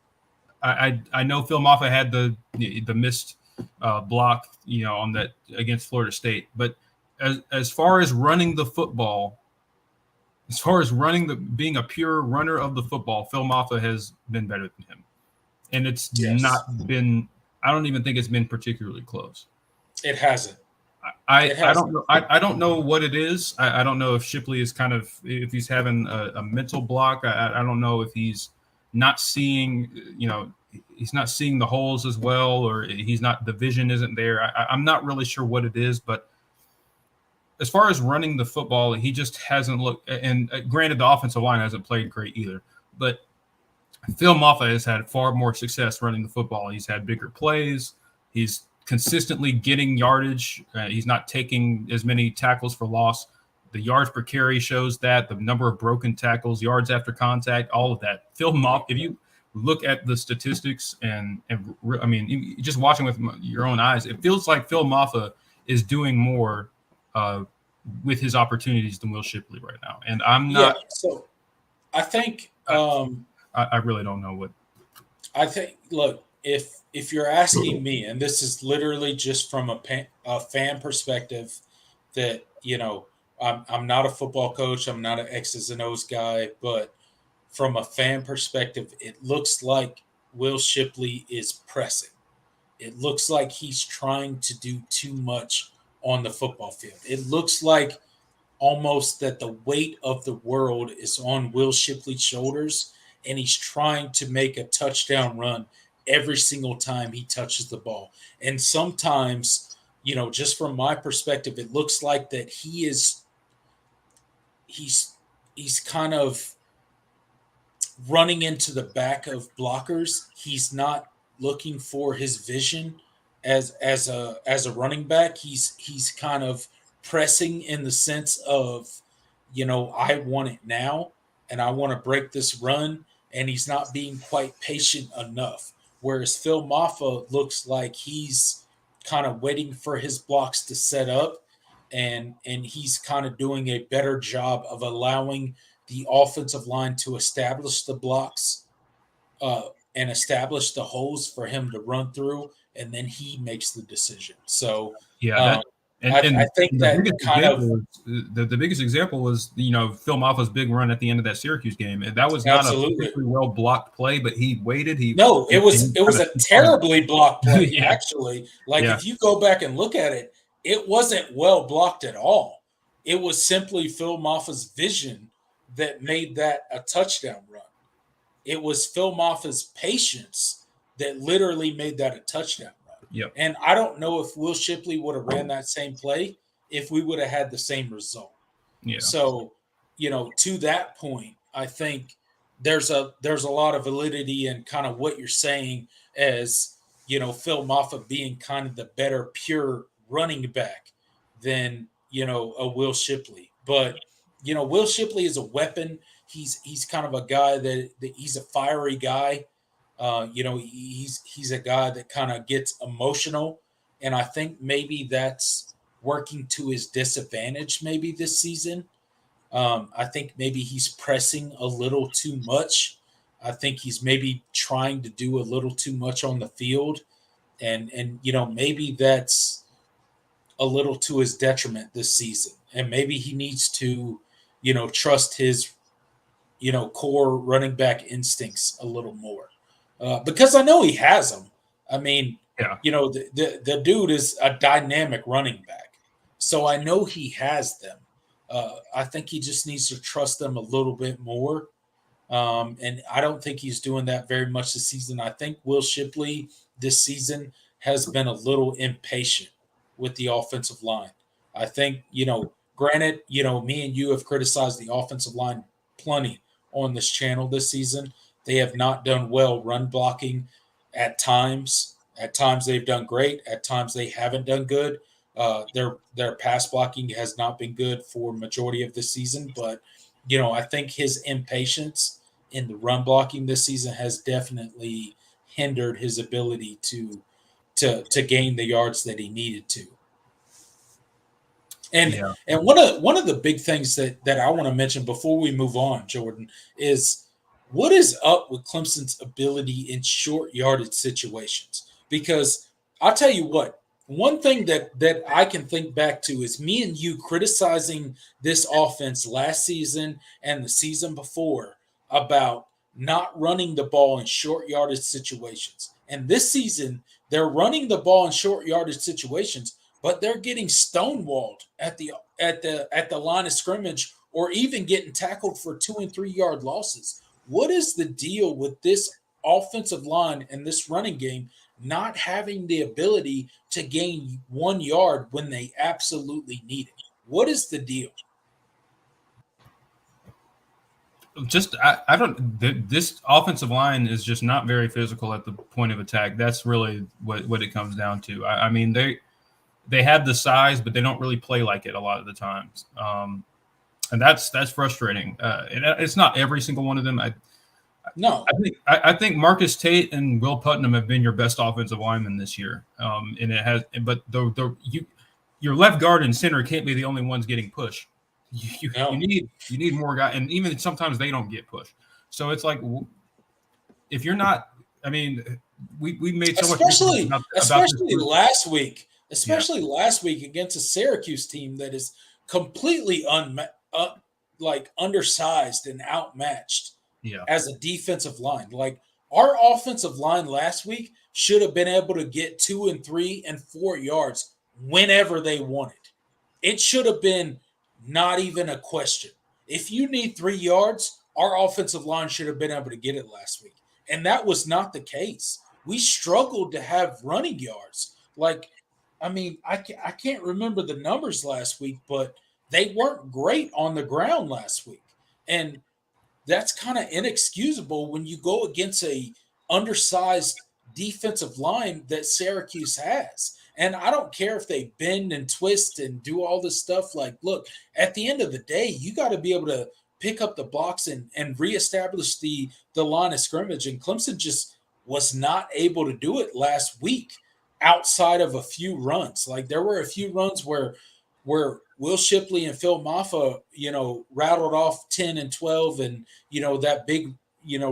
S1: I know Phil Maffa had the missed block, on that against Florida State, but as far as running the football, as far as being a pure runner of the football, Phil Maffa has been better than him, and it's not been. I don't even think it's been particularly close.
S2: It hasn't.
S1: I don't know. I don't know what it is. I don't know if Shipley is if he's having a mental block. I don't know if he's not seeing, he's not seeing the holes as well, or the vision isn't there. I'm not really sure what it is, but as far as running the football, he just hasn't looked. And granted, the offensive line hasn't played great either, but Phil Maffa has had far more success running the football. He's had bigger plays. He's consistently getting yardage. He's not taking as many tackles for loss. The yards per carry shows that, the number of broken tackles, yards after contact, all of that. Phil Maffa, if you look at the statistics and I mean, just watching with your own eyes, it feels like Phil Maffa is doing more with his opportunities than Will Shipley right now. And I'm not.
S2: Yeah, so I think
S1: I really don't know what.
S2: I think. Look, if you're asking me, and this is literally just from a fan perspective, that I'm not a football coach, I'm not an X's and O's guy, but from a fan perspective, it looks like Will Shipley is pressing. It looks like he's trying to do too much on the football field. It looks like almost that the weight of the world is on Will Shipley's shoulders, and he's trying to make a touchdown run every single time he touches the ball. And sometimes, just from my perspective, it looks like that he's kind of running into the back of blockers. He's not looking for his vision as a running back. He's kind of pressing in the sense of, I want it now and I want to break this run, and he's not being quite patient enough. Whereas Phil Maffa looks like he's kind of waiting for his blocks to set up, and he's kind of doing a better job of allowing the offensive line to establish the blocks and establish the holes for him to run through, and then he makes the decision. So
S1: Yeah,
S2: I think that kind of
S1: the biggest example was Phil Maffa's big run at the end of that Syracuse game, and that was not
S2: absolutely
S1: a well blocked play, but he waited.
S2: It was a terribly blocked play.
S1: Yeah.
S2: Actually, if you go back and look at it, it wasn't well blocked at all. It was simply Phil Maffa's vision that made that a touchdown run. It was Phil Maffa's patience that literally made that a touchdown run.
S1: Yep.
S2: And I don't know if Will Shipley would have ran that same play if we would have had the same result.
S1: Yeah.
S2: So, to that point, I think there's a lot of validity in kind of what you're saying as, Phil Maffa being kind of the better pure running back than, a Will Shipley. But, Will Shipley is a weapon. He's kind of a guy that he's a fiery guy. He's a guy that kind of gets emotional, and I think maybe that's working to his disadvantage maybe this season. I think maybe he's pressing a little too much. I think he's maybe trying to do a little too much on the field, and maybe that's a little to his detriment this season. And maybe he needs to, trust his, core running back instincts a little more. Because I know he has them. I mean,
S1: yeah.
S2: The dude is a dynamic running back. So I know he has them. I think he just needs to trust them a little bit more. And I don't think he's doing that very much this season. I think Will Shipley this season has been a little impatient with the offensive line. I think, granted, me and you have criticized the offensive line plenty on this channel this season. They have not done well run blocking at times. At times they've done great. At times they haven't done good. Their pass blocking has not been good for majority of the season. But, I think his impatience in the run blocking this season has definitely hindered his ability to gain the yards that he needed to. And one of the big things that I want to mention before we move on, Jordan, is what is up with Clemson's ability in short yardage situations? Because I'll tell you what, one thing that I can think back to is me and you criticizing this offense last season and the season before about not running the ball in short yardage situations. And this season, they're running the ball in short yardage situations, but they're getting stonewalled at the line of scrimmage, or even getting tackled for 2 and 3 yard losses. What is the deal with this offensive line and this running game not having the ability to gain 1 yard when they absolutely need it? What is the deal?
S1: This offensive line is just not very physical at the point of attack. That's really what it comes down to. I mean, they have the size, but they don't really play like it a lot of the times. and that's frustrating. And it's not every single one of them.
S2: No,
S1: I think Marcus Tate and Will Putnam have been your best offensive linemen this year. And it has, but your left guard and center can't be the only ones getting pushed. You need more guys, and even sometimes they don't get pushed. So it's like, if you're not, I mean, we made so much
S2: especially last week, last week against a Syracuse team that is completely undersized and outmatched.
S1: Yeah.
S2: As a defensive line. Like, our offensive line last week should have been able to get 2 and 3 and 4 yards whenever they wanted. It should have been not even a question. If you need 3 yards, our offensive line should have been able to get it last week. And that was not the case. We struggled to have running yards. Like, I mean, I can't remember the numbers last week, but they weren't great on the ground last week. And that's kind of inexcusable when you go against a undersized defensive line that Syracuse has. And I don't care if they bend and twist and do all this stuff. Like, look, at the end of the day, you got to be able to pick up the blocks and reestablish the line of scrimmage. And Clemson just was not able to do it last week outside of a few runs. Like, there were a few runs where Will Shipley and Phil Maffa, rattled off 10 and 12 and, that big,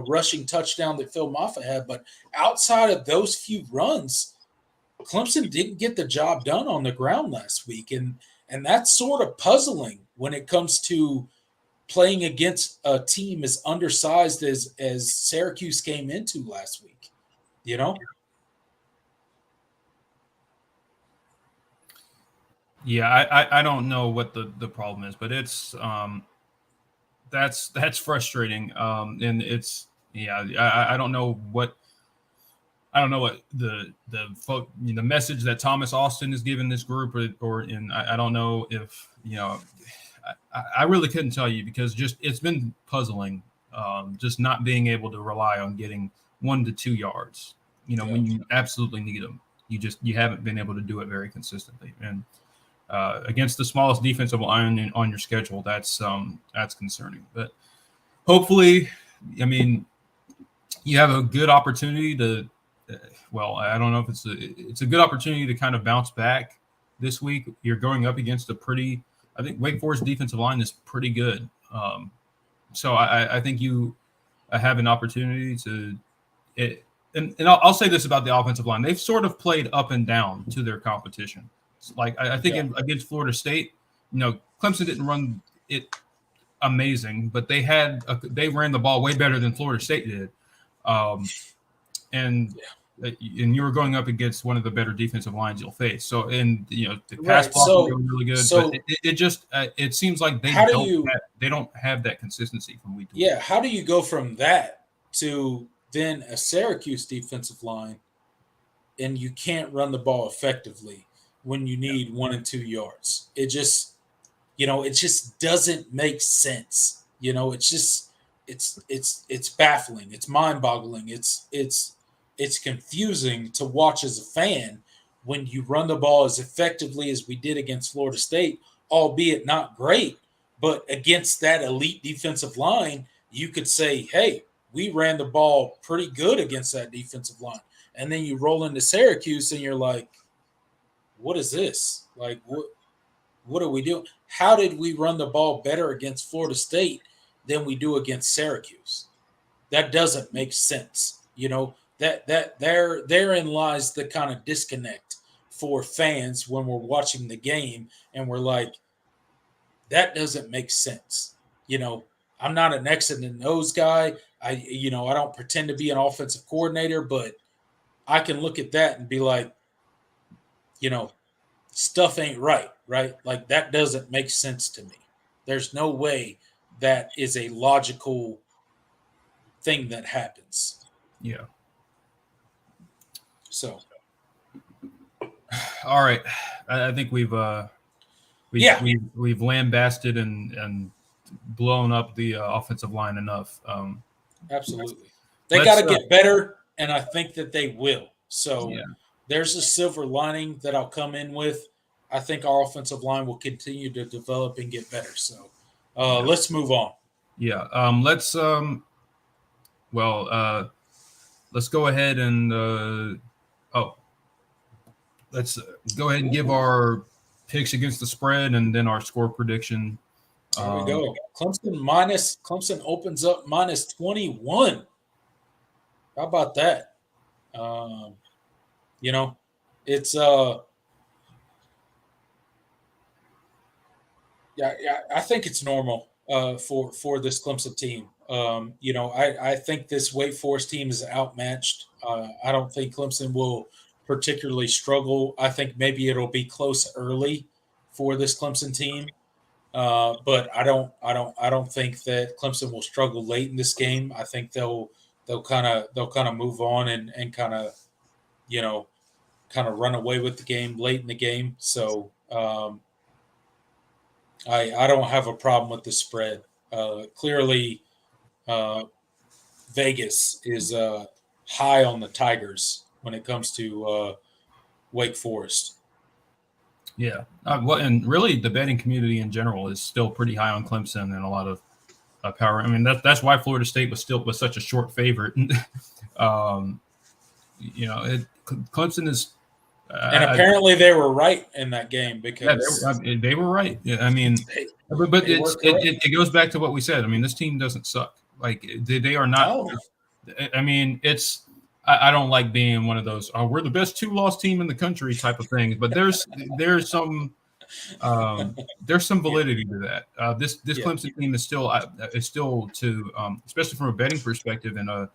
S2: rushing touchdown that Phil Maffa had. But outside of those few runs, Clemson didn't get the job done on the ground last week. And that's sort of puzzling when it comes to playing against a team as undersized as Syracuse came into last week,
S1: Yeah, I don't know what the problem is, but it's that's frustrating. And it's I don't know what the message that Thomas Austin is giving this group, or I don't know if I really couldn't tell you, because just it's been puzzling, just not being able to rely on getting 1 to 2 yards. When you absolutely need them, you haven't been able to do it very consistently. And against the smallest defensive line on your schedule, that's concerning. But hopefully, I mean, you have a good opportunity to. Well, I don't know if it's a good opportunity to kind of bounce back this week. You're going up against I think Wake Forest defensive line is pretty good. So I think you have an opportunity to. And I'll say this about the offensive line: they've sort of played up and down to their competition. Like, I think against Florida State, Clemson didn't run it amazing, but they ran the ball way better than Florida State did, and you were going up against one of the better defensive lines you'll face. So, and the pass block was really good, but it seems like they don't have that consistency from week to week.
S2: Yeah, how do you go from that to then a Syracuse defensive line, and you can't run the ball effectively when you need 1 and 2 yards? It just, it just doesn't make sense. It's baffling. It's mind-boggling. It's confusing to watch as a fan when you run the ball as effectively as we did against Florida State, albeit not great, but against that elite defensive line, you could say, hey, we ran the ball pretty good against that defensive line. And then you roll into Syracuse and you're like, what is this? Like, what are we doing? How did we run the ball better against Florida State than we do against Syracuse? That doesn't make sense. That therein lies the kind of disconnect for fans when we're watching the game and we're like, that doesn't make sense. I'm not an X's and O's guy. I don't pretend to be an offensive coordinator, but I can look at that and be like, stuff ain't right? Like, that doesn't make sense to me. There's no way that is a logical thing that happens.
S1: Yeah.
S2: So.
S1: All right. I think we've lambasted and blown up the offensive line enough.
S2: Absolutely. They got to get better, and I think that they will. So there's a silver lining that I'll come in with. I think our offensive line will continue to develop and get better. So Let's move on.
S1: Yeah. Let's go ahead and let's go ahead and give our picks against the spread and then our score prediction.
S2: There we go. Clemson opens up minus 21. How about that? It's I think it's normal for this Clemson team. I think this Wake Forest team is outmatched. I don't think Clemson will particularly struggle. I think maybe it'll be close early for this Clemson team. But I don't think that Clemson will struggle late in this game. I think they'll kind of move on and kind of run away with the game late in the game. So I don't have a problem with the spread. Clearly, Vegas is high on the Tigers when it comes to Wake Forest.
S1: Yeah. And really the betting community in general is still pretty high on Clemson and a lot of power. I mean, that's why Florida State was such a short favorite. Clemson is.
S2: And apparently they were right in that game because
S1: they were right. Yeah, I mean, but it goes back to what we said. I mean, this team doesn't suck. Like they are not.
S2: No.
S1: I mean, I don't like being one of those, we're the best 2-loss team in the country type of things, but there's some validity to that. This Clemson team is still to especially from a betting perspective and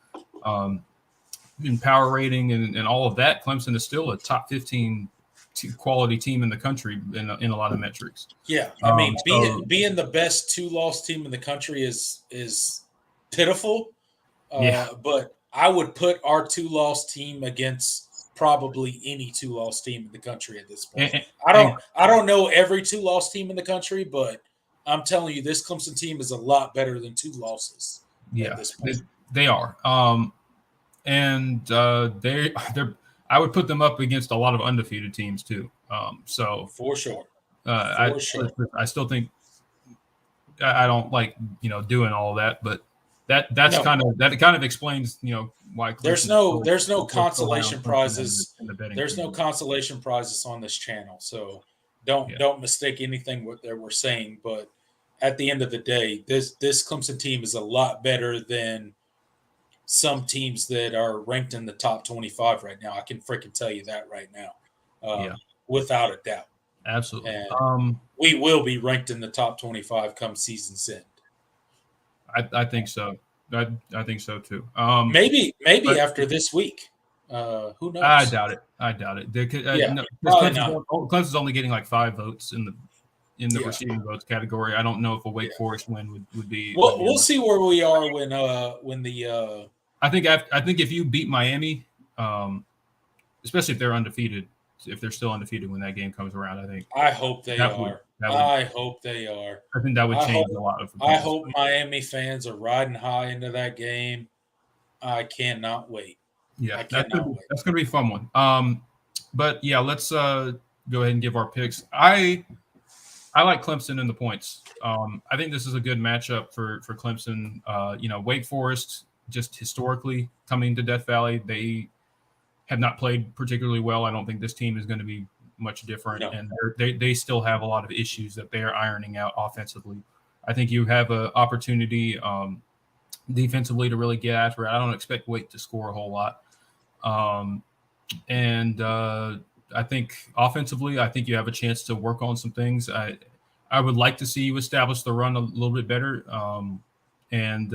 S1: in power rating and all of that, Clemson is still a top 15 quality team in the country in a lot of metrics.
S2: Yeah, I mean, being the best 2-loss team in the country is pitiful. But I would put our 2-loss team against probably any 2-loss team in the country at this point. I don't know every 2-loss team in the country, but I'm telling you, this Clemson team is a lot better than 2 losses.
S1: Yeah,
S2: at this point.
S1: they are. I would put them up against a lot of undefeated teams too. So
S2: for sure.
S1: I still think I don't like doing all that, but that kind of explains why
S2: Clemson there's no consolation prizes. There's no consolation prizes on this channel, so don't mistake anything what we're saying. But at the end of the day, this Clemson team is a lot better than some teams that are ranked in the top 25 right now. I can freaking tell you that right now, without a doubt.
S1: Absolutely.
S2: And we will be ranked in the top 25 come season's end.
S1: I think so. I think so too.
S2: Maybe after this week. Who knows?
S1: I doubt it. Clemson's only getting like 5 votes in the receiving votes category. I don't know if a Wake Forest win would be.
S2: Well, we'll see where we are when the.
S1: I think if you beat Miami, especially if they're undefeated, if they're still undefeated when that game comes around, I hope they are. I hope they are. I think that would change a lot of.
S2: I hope Miami fans are riding high into that game. I cannot wait.
S1: Yeah, that's going to be a fun one. But yeah, let's go ahead and give our picks. I like Clemson in the points. I think this is a good matchup for Clemson. Wake Forest, just historically coming to Death Valley, they have not played particularly well. I don't think this team is going to be much different, and they still have a lot of issues that they are ironing out offensively. I think you have an opportunity defensively to really get after it. I don't expect Wake to score a whole lot. I think offensively, I think you have a chance to work on some things. I would like to see you establish the run a little bit better, and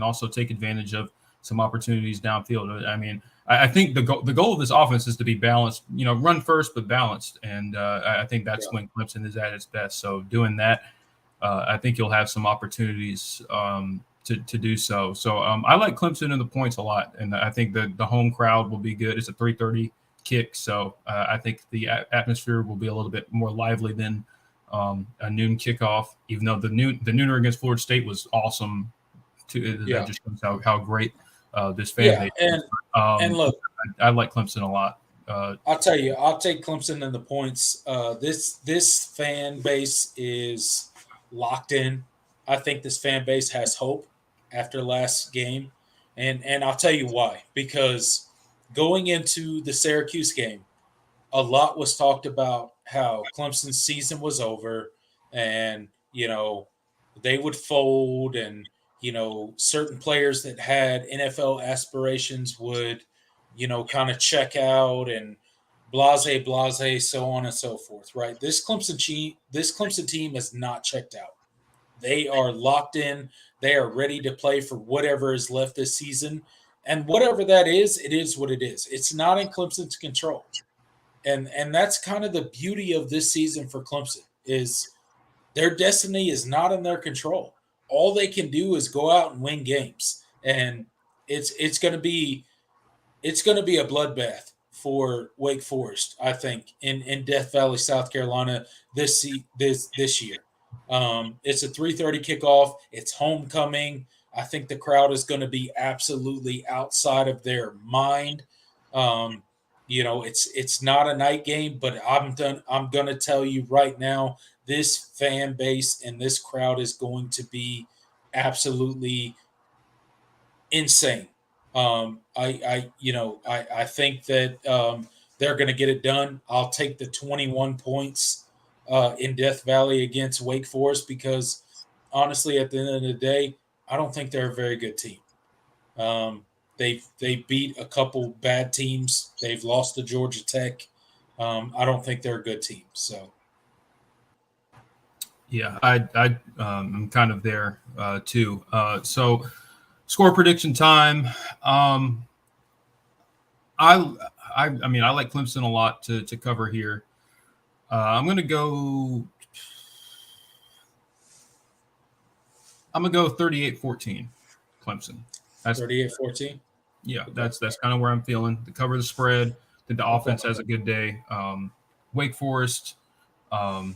S1: also take advantage of some opportunities downfield. I mean, I think the goal of this offense is to be balanced, run first but balanced, and I think that's when Clemson is at its best. So doing that, I think you'll have some opportunities to do so. So I like Clemson in the points a lot, and I think the home crowd will be good. It's a 3:30 kick, so I think the atmosphere will be a little bit more lively than a noon kickoff. Even though the nooner against Florida State was awesome, that just shows how great this fan base is.
S2: And look,
S1: I like Clemson a lot.
S2: I'll tell you, I'll take Clemson in the points. This fan base is locked in. I think this fan base has hope after last game, and I'll tell you why. Because going into the Syracuse game, a lot was talked about how Clemson's season was over, and they would fold, and certain players that had NFL aspirations would kind of check out, and blase, so on and so forth. Right? This Clemson team is not checked out. They are locked in. They are ready to play for whatever is left this season. And whatever that is, it is what it is. It's not in Clemson's control. And that's kind of the beauty of this season for Clemson is their destiny is not in their control. All they can do is go out and win games. And it's going to be a bloodbath for Wake Forest, I think, in Death Valley, South Carolina this year. It's a 3:30 kickoff. It's homecoming. I think the crowd is going to be absolutely outside of their mind. It's not a night game, but I'm going to tell you right now, this fan base and this crowd is going to be absolutely insane. I think that they're going to get it done. I'll take the 21 points in Death Valley against Wake Forest because honestly, at the end of the day, I don't think they're a very good team. They beat a couple bad teams. They've lost to Georgia Tech. I don't think they're a good team. So,
S1: yeah, I'm kind of there too. So, score prediction time. I mean, I like Clemson a lot to cover here. I'm gonna go 38-14, Clemson.
S2: That's 38-14.
S1: Yeah, that's kind of where I'm feeling. To cover the spread, I think the offense has a good day. Wake Forest, I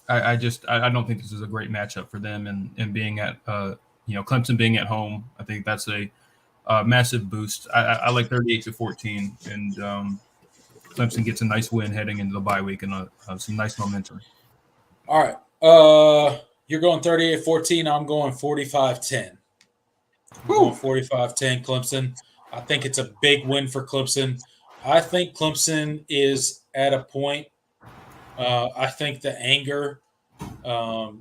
S1: don't think this is a great matchup for them, and being at Clemson being at home, I think that's a massive boost. I like 38-14, and Clemson gets a nice win heading into the bye week and some nice momentum.
S2: All right, you're going 38-14. I'm going 45-10. Going 45-10 Clemson. I think it's a big win for Clemson. I think Clemson is at a point. I think the anger I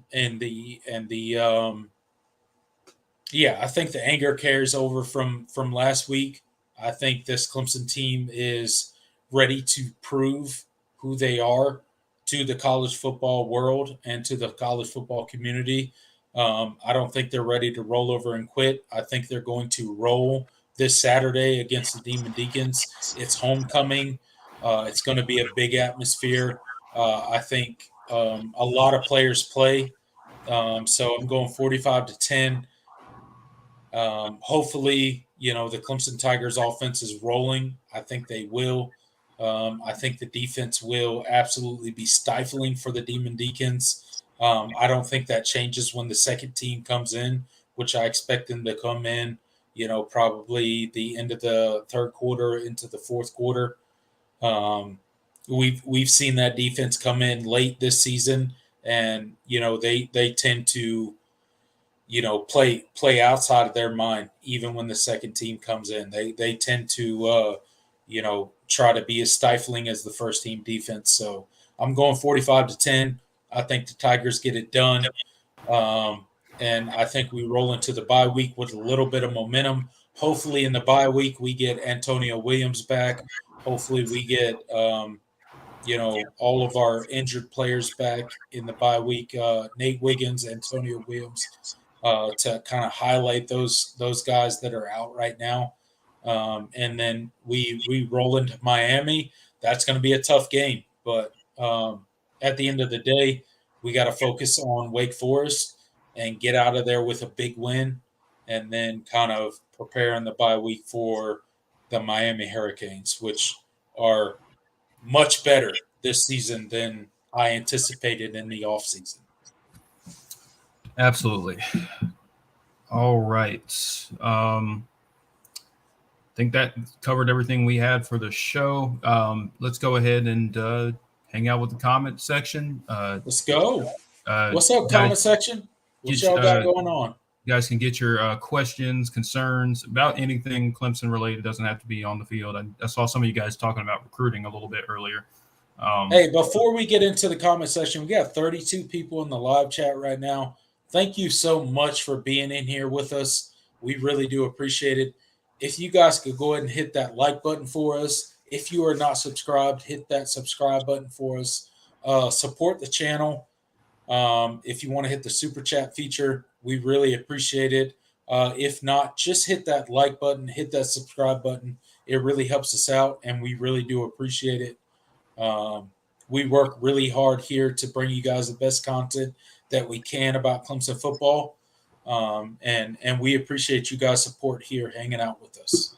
S2: think the anger carries over from last week. I think this Clemson team is ready to prove who they are to the college football world and to the college football community. I don't think they're ready to roll over and quit. I think they're going to roll this Saturday against the Demon Deacons. It's homecoming. It's going to be a big atmosphere. I think a lot of players play. So I'm going 45-10. Hopefully, the Clemson Tigers offense is rolling. I think they will. I think the defense will absolutely be stifling for the Demon Deacons. I don't think that changes when the second team comes in, which I expect them to come in, probably the end of the third quarter into the fourth quarter. We've seen that defense come in late this season, and they tend to play outside of their mind even when the second team comes in. They tend to try to be as stifling as the first team defense. So I'm going 45-10. I think the Tigers get it done. And I think we roll into the bye week with a little bit of momentum. Hopefully in the bye week we get Antonio Williams back. Hopefully we get all of our injured players back in the bye week. Nate Wiggins, Antonio Williams, to kind of highlight those guys that are out right now. And then we roll into Miami. That's going to be a tough game, but at the end of the day, we got to focus on Wake Forest and get out of there with a big win, and then kind of prepare in the bye week for the Miami Hurricanes, which are much better this season than I anticipated in the offseason.
S1: Absolutely. All right. I think that covered everything we had for the show. Let's go ahead and hang out with the comment section.
S2: Let's go. What's up, comment section? What y'all got going on?
S1: You guys can get your questions, concerns about anything Clemson related. It doesn't have to be on the field. I saw some of you guys talking about recruiting a little bit earlier.
S2: Hey, before we get into the comment section, we got 32 people in the live chat right now. Thank you so much for being in here with us. We really do appreciate it. If you guys could go ahead and hit that like button for us. If you are not subscribed, hit that subscribe button for us. Support the channel. If you want to hit the super chat feature, we really appreciate it. If not, just hit that like button, hit that subscribe button. It really helps us out, and we really do appreciate it. We work really hard here to bring you guys the best content that we can about Clemson football. And we appreciate you guys' support here, hanging out with us.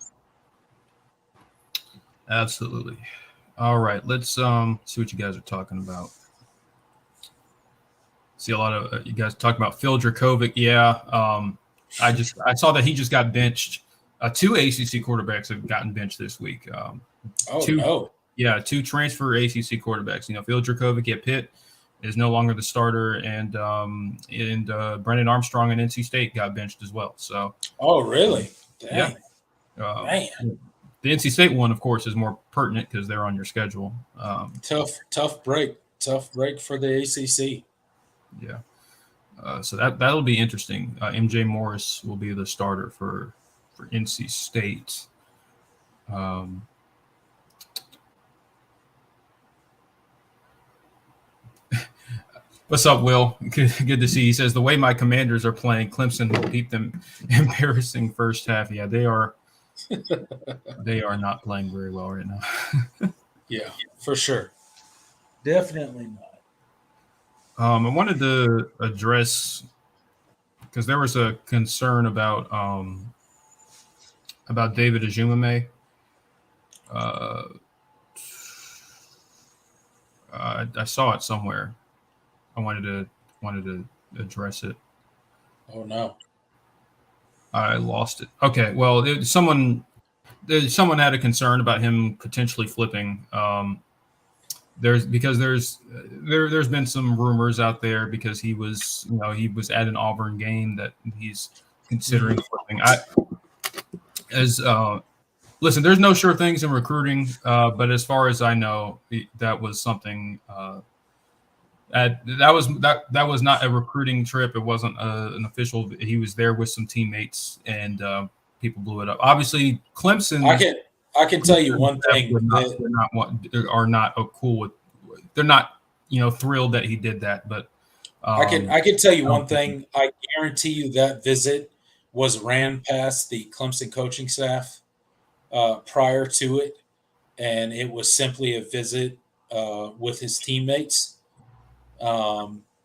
S1: Absolutely. All right, let's see what you guys are talking about. See a lot of you guys talking about Phil Dracovic. Yeah, I saw that he just got benched. 2 ACC quarterbacks have gotten benched this week. Two transfer ACC quarterbacks. Phil Dracovic at Pitt is no longer the starter, and Brendan Armstrong at NC State got benched as well. So.
S2: Oh, really?
S1: Dang. Yeah. Man. The NC State one, of course, is more pertinent because they're on your schedule.
S2: Tough break for the ACC.
S1: Yeah. So that'll be interesting. MJ Morris will be the starter for NC State. What's up, Will? Good to see you. He says, the way my Commanders are playing, Clemson will keep them embarrassing first half. Yeah, they are not playing very well right now.
S2: Yeah, for sure. Definitely not.
S1: I wanted to address, because there was a concern about David Ajumame. I saw it somewhere. I wanted to address it.
S2: Oh no!
S1: I lost it. Okay, well, someone had a concern about him potentially flipping. There's been some rumors out there because he was at an Auburn game that he's considering flipping. Listen, there's no sure things in recruiting, but as far as I know, that was something. That was not a recruiting trip. It wasn't an official. He was there with some teammates, and people blew it up. Obviously, Clemson.
S2: I can tell you one thing.
S1: Are not cool with. They're not thrilled that he did that. But
S2: I can tell you one thing. I guarantee you that visit was ran past the Clemson coaching staff prior to it, and it was simply a visit with his teammates.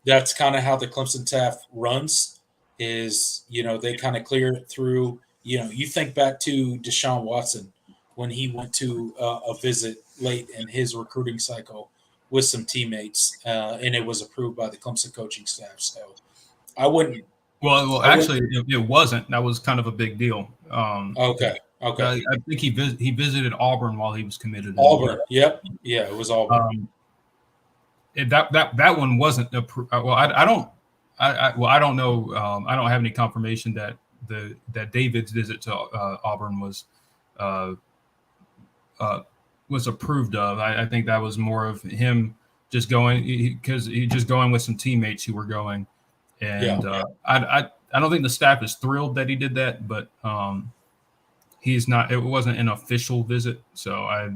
S2: That's kind of how the Clemson staff runs. They kind of clear it through. You think back to Deshaun Watson when he went to a visit late in his recruiting cycle with some teammates, and it was approved by the Clemson coaching staff. So I wouldn't.
S1: Well, actually, it wasn't. That was kind of a big deal.
S2: Okay.
S1: I think he visited Auburn while he was committed.
S2: Auburn. Yep. Yeah, it was Auburn.
S1: That one wasn't approved. Well, I don't know. I don't have any confirmation that David's visit to Auburn was approved of. I think that was more of him just going because he just going with some teammates who were going, and I don't think the staff is thrilled that he did that, but he's not. It wasn't an official visit, so I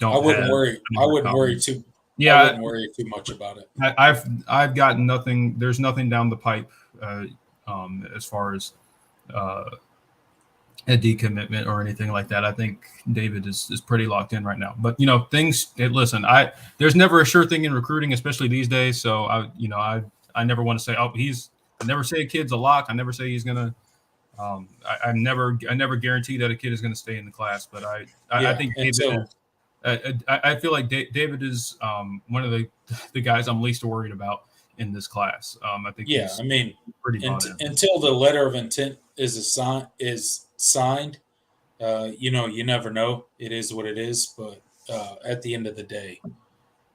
S1: wouldn't worry.
S2: I wouldn't worry too.
S1: Yeah,
S2: I wouldn't worry too much about it.
S1: I've got nothing. There's nothing down the pipe as far as a decommitment or anything like that. I think David is pretty locked in right now. But things. Listen, there's never a sure thing in recruiting, especially these days. So I never want to say I never say a kid's a lock. I never say he's gonna. I never guarantee that a kid is going to stay in the class. But I think David. I feel like David is one of the guys I'm least worried about in this class. I think.
S2: Yeah, I mean, until the letter of intent is signed, you never know. It is what it is. But at the end of the day,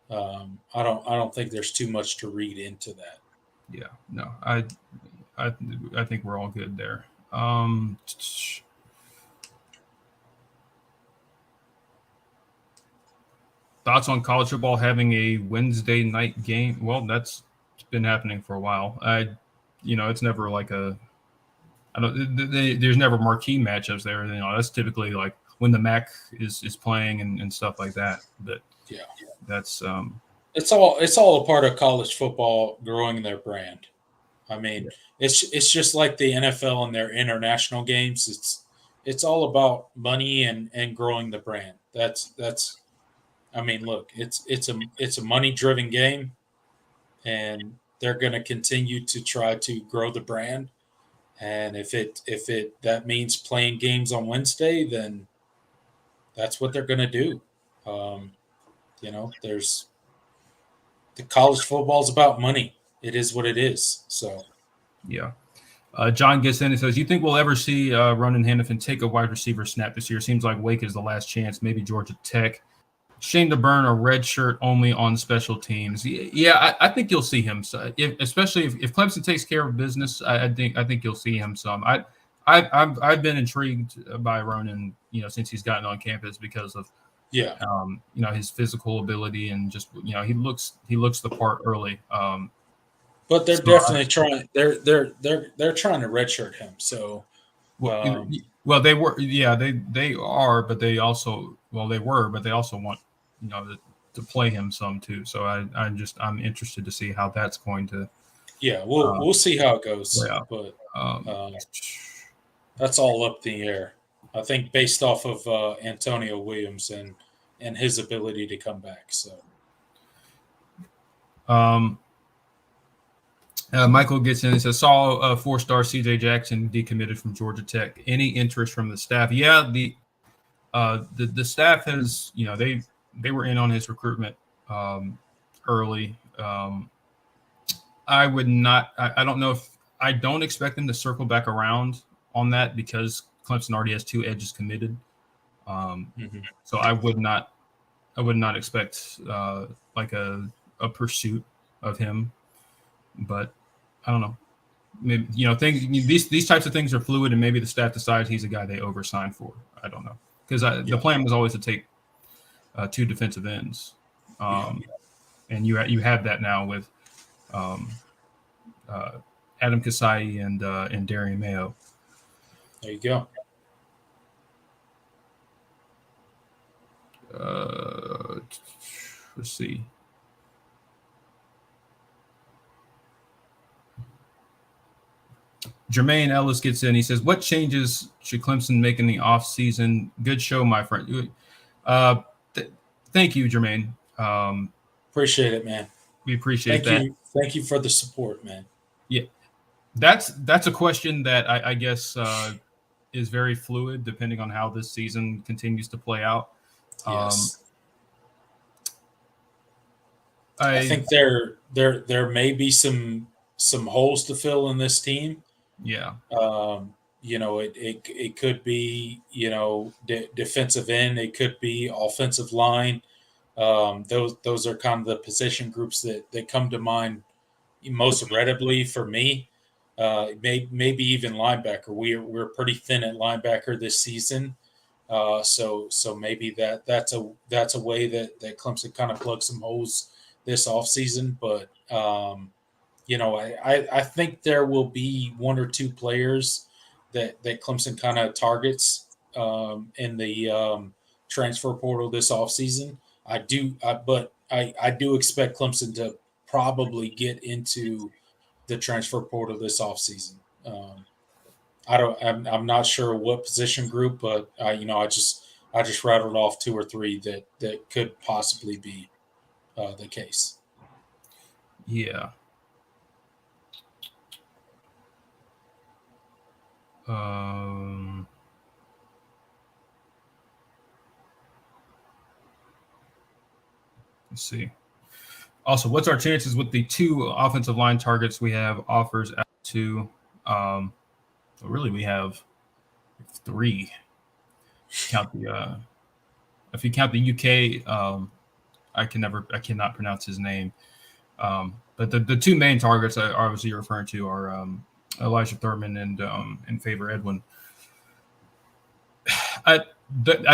S2: I don't think there's too much to read into that.
S1: Yeah, no, I think we're all good there. Thoughts on college football having a Wednesday night game? Well, that's been happening for a while. It's never like there's never marquee matchups there. That's typically like when the MAC is playing and stuff like that. But
S2: Yeah,
S1: that's
S2: it's all a part of college football growing their brand. I mean,
S1: yeah,
S2: it's just like the NFL and their international games. It's all about money and growing the brand. That's. I mean, look, it's a money driven game, and they're going to continue to try to grow the brand. And if it that means playing games on Wednesday, then that's what they're going to do. Um, there's the college football is about money. It is what it is. So
S1: yeah. John gets in and says, "You think we'll ever see Ronan Hannafin take a wide receiver snap this year? Seems like Wake is the last chance. Maybe Georgia Tech. Shame to burn a red shirt only on special teams. Yeah, I think you'll see him. So especially if Clemson takes care of business, I think you'll see him some. I've been intrigued by Ronan, since he's gotten on campus because of
S2: yeah,
S1: his physical ability and just he looks the part early.
S2: but they're
S1: So
S2: definitely trying. They're trying to redshirt him. So
S1: well,
S2: um,
S1: they were, yeah, they are, but they also but they also want to play him some too. So I'm interested to see how that's going to
S2: yeah, we'll see how it goes.
S1: play out.
S2: But
S1: Um,
S2: uh, that's all up in the air. I think based off of Antonio Williams and his ability to come back. So
S1: um, Michael gets in and says, saw 4-star CJ Jackson decommitted from Georgia Tech. Any interest from the staff? Yeah, the staff has, they were in on his recruitment early. I would not. I don't know if I don't expect them to circle back around on that because Clemson already has 2 edges committed.
S2: mhm.
S1: So I would not expect like a pursuit of him, but I don't know. Maybe, these types of things are fluid, and maybe the staff decides he's a guy they oversign for. I don't know because the plan was always to take 2 defensive ends, and you have that now with Adam Kasai and Darian Mayo.
S2: There you go.
S1: Let's see. Jermaine Ellis gets in. He says, "What changes should Clemson make in the offseason?" Good show, my friend. Thank you, Jermaine.
S2: Appreciate it, man.
S1: We appreciate that.
S2: Thank you for the support, man.
S1: Yeah, that's a question that I guess is very fluid depending on how this season continues to play out.
S2: Yes. I think there may be some holes to fill in this team.
S1: Yeah.
S2: It could be defensive end. It could be offensive line. Those are kind of the position groups that come to mind most readily for me. Maybe even linebacker. We're pretty thin at linebacker this season. So maybe that's a way that Clemson kind of plugs some holes this offseason. But I think there will be 1 or 2 players that Clemson kind of targets in the transfer portal this offseason. But I do expect Clemson to probably get into the transfer portal this offseason. I'm not sure what position group, but I just rattled off 2 or 3 that could possibly be the case.
S1: Yeah. Let's see. Also, what's our chances with the 2 offensive line targets we have offers out to? Really, we have 3. If you count the UK, I cannot pronounce his name. But the two main targets I obviously you're referring to are Elijah Thurman and Favor Edwin. I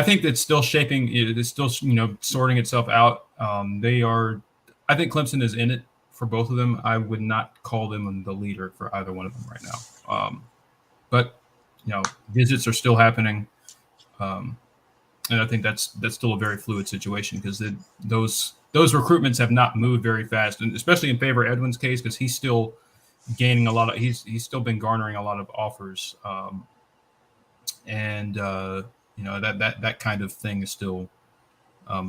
S1: think it's still shaping. It's still sorting itself out. I think Clemson is in it for both of them. I would not call them the leader for either one of them right now. But visits are still happening, and I think that's still a very fluid situation because those recruitments have not moved very fast, and especially in Favor Edwin's case because he's still gaining a lot of. He's still been garnering a lot of offers. And that kind of thing is still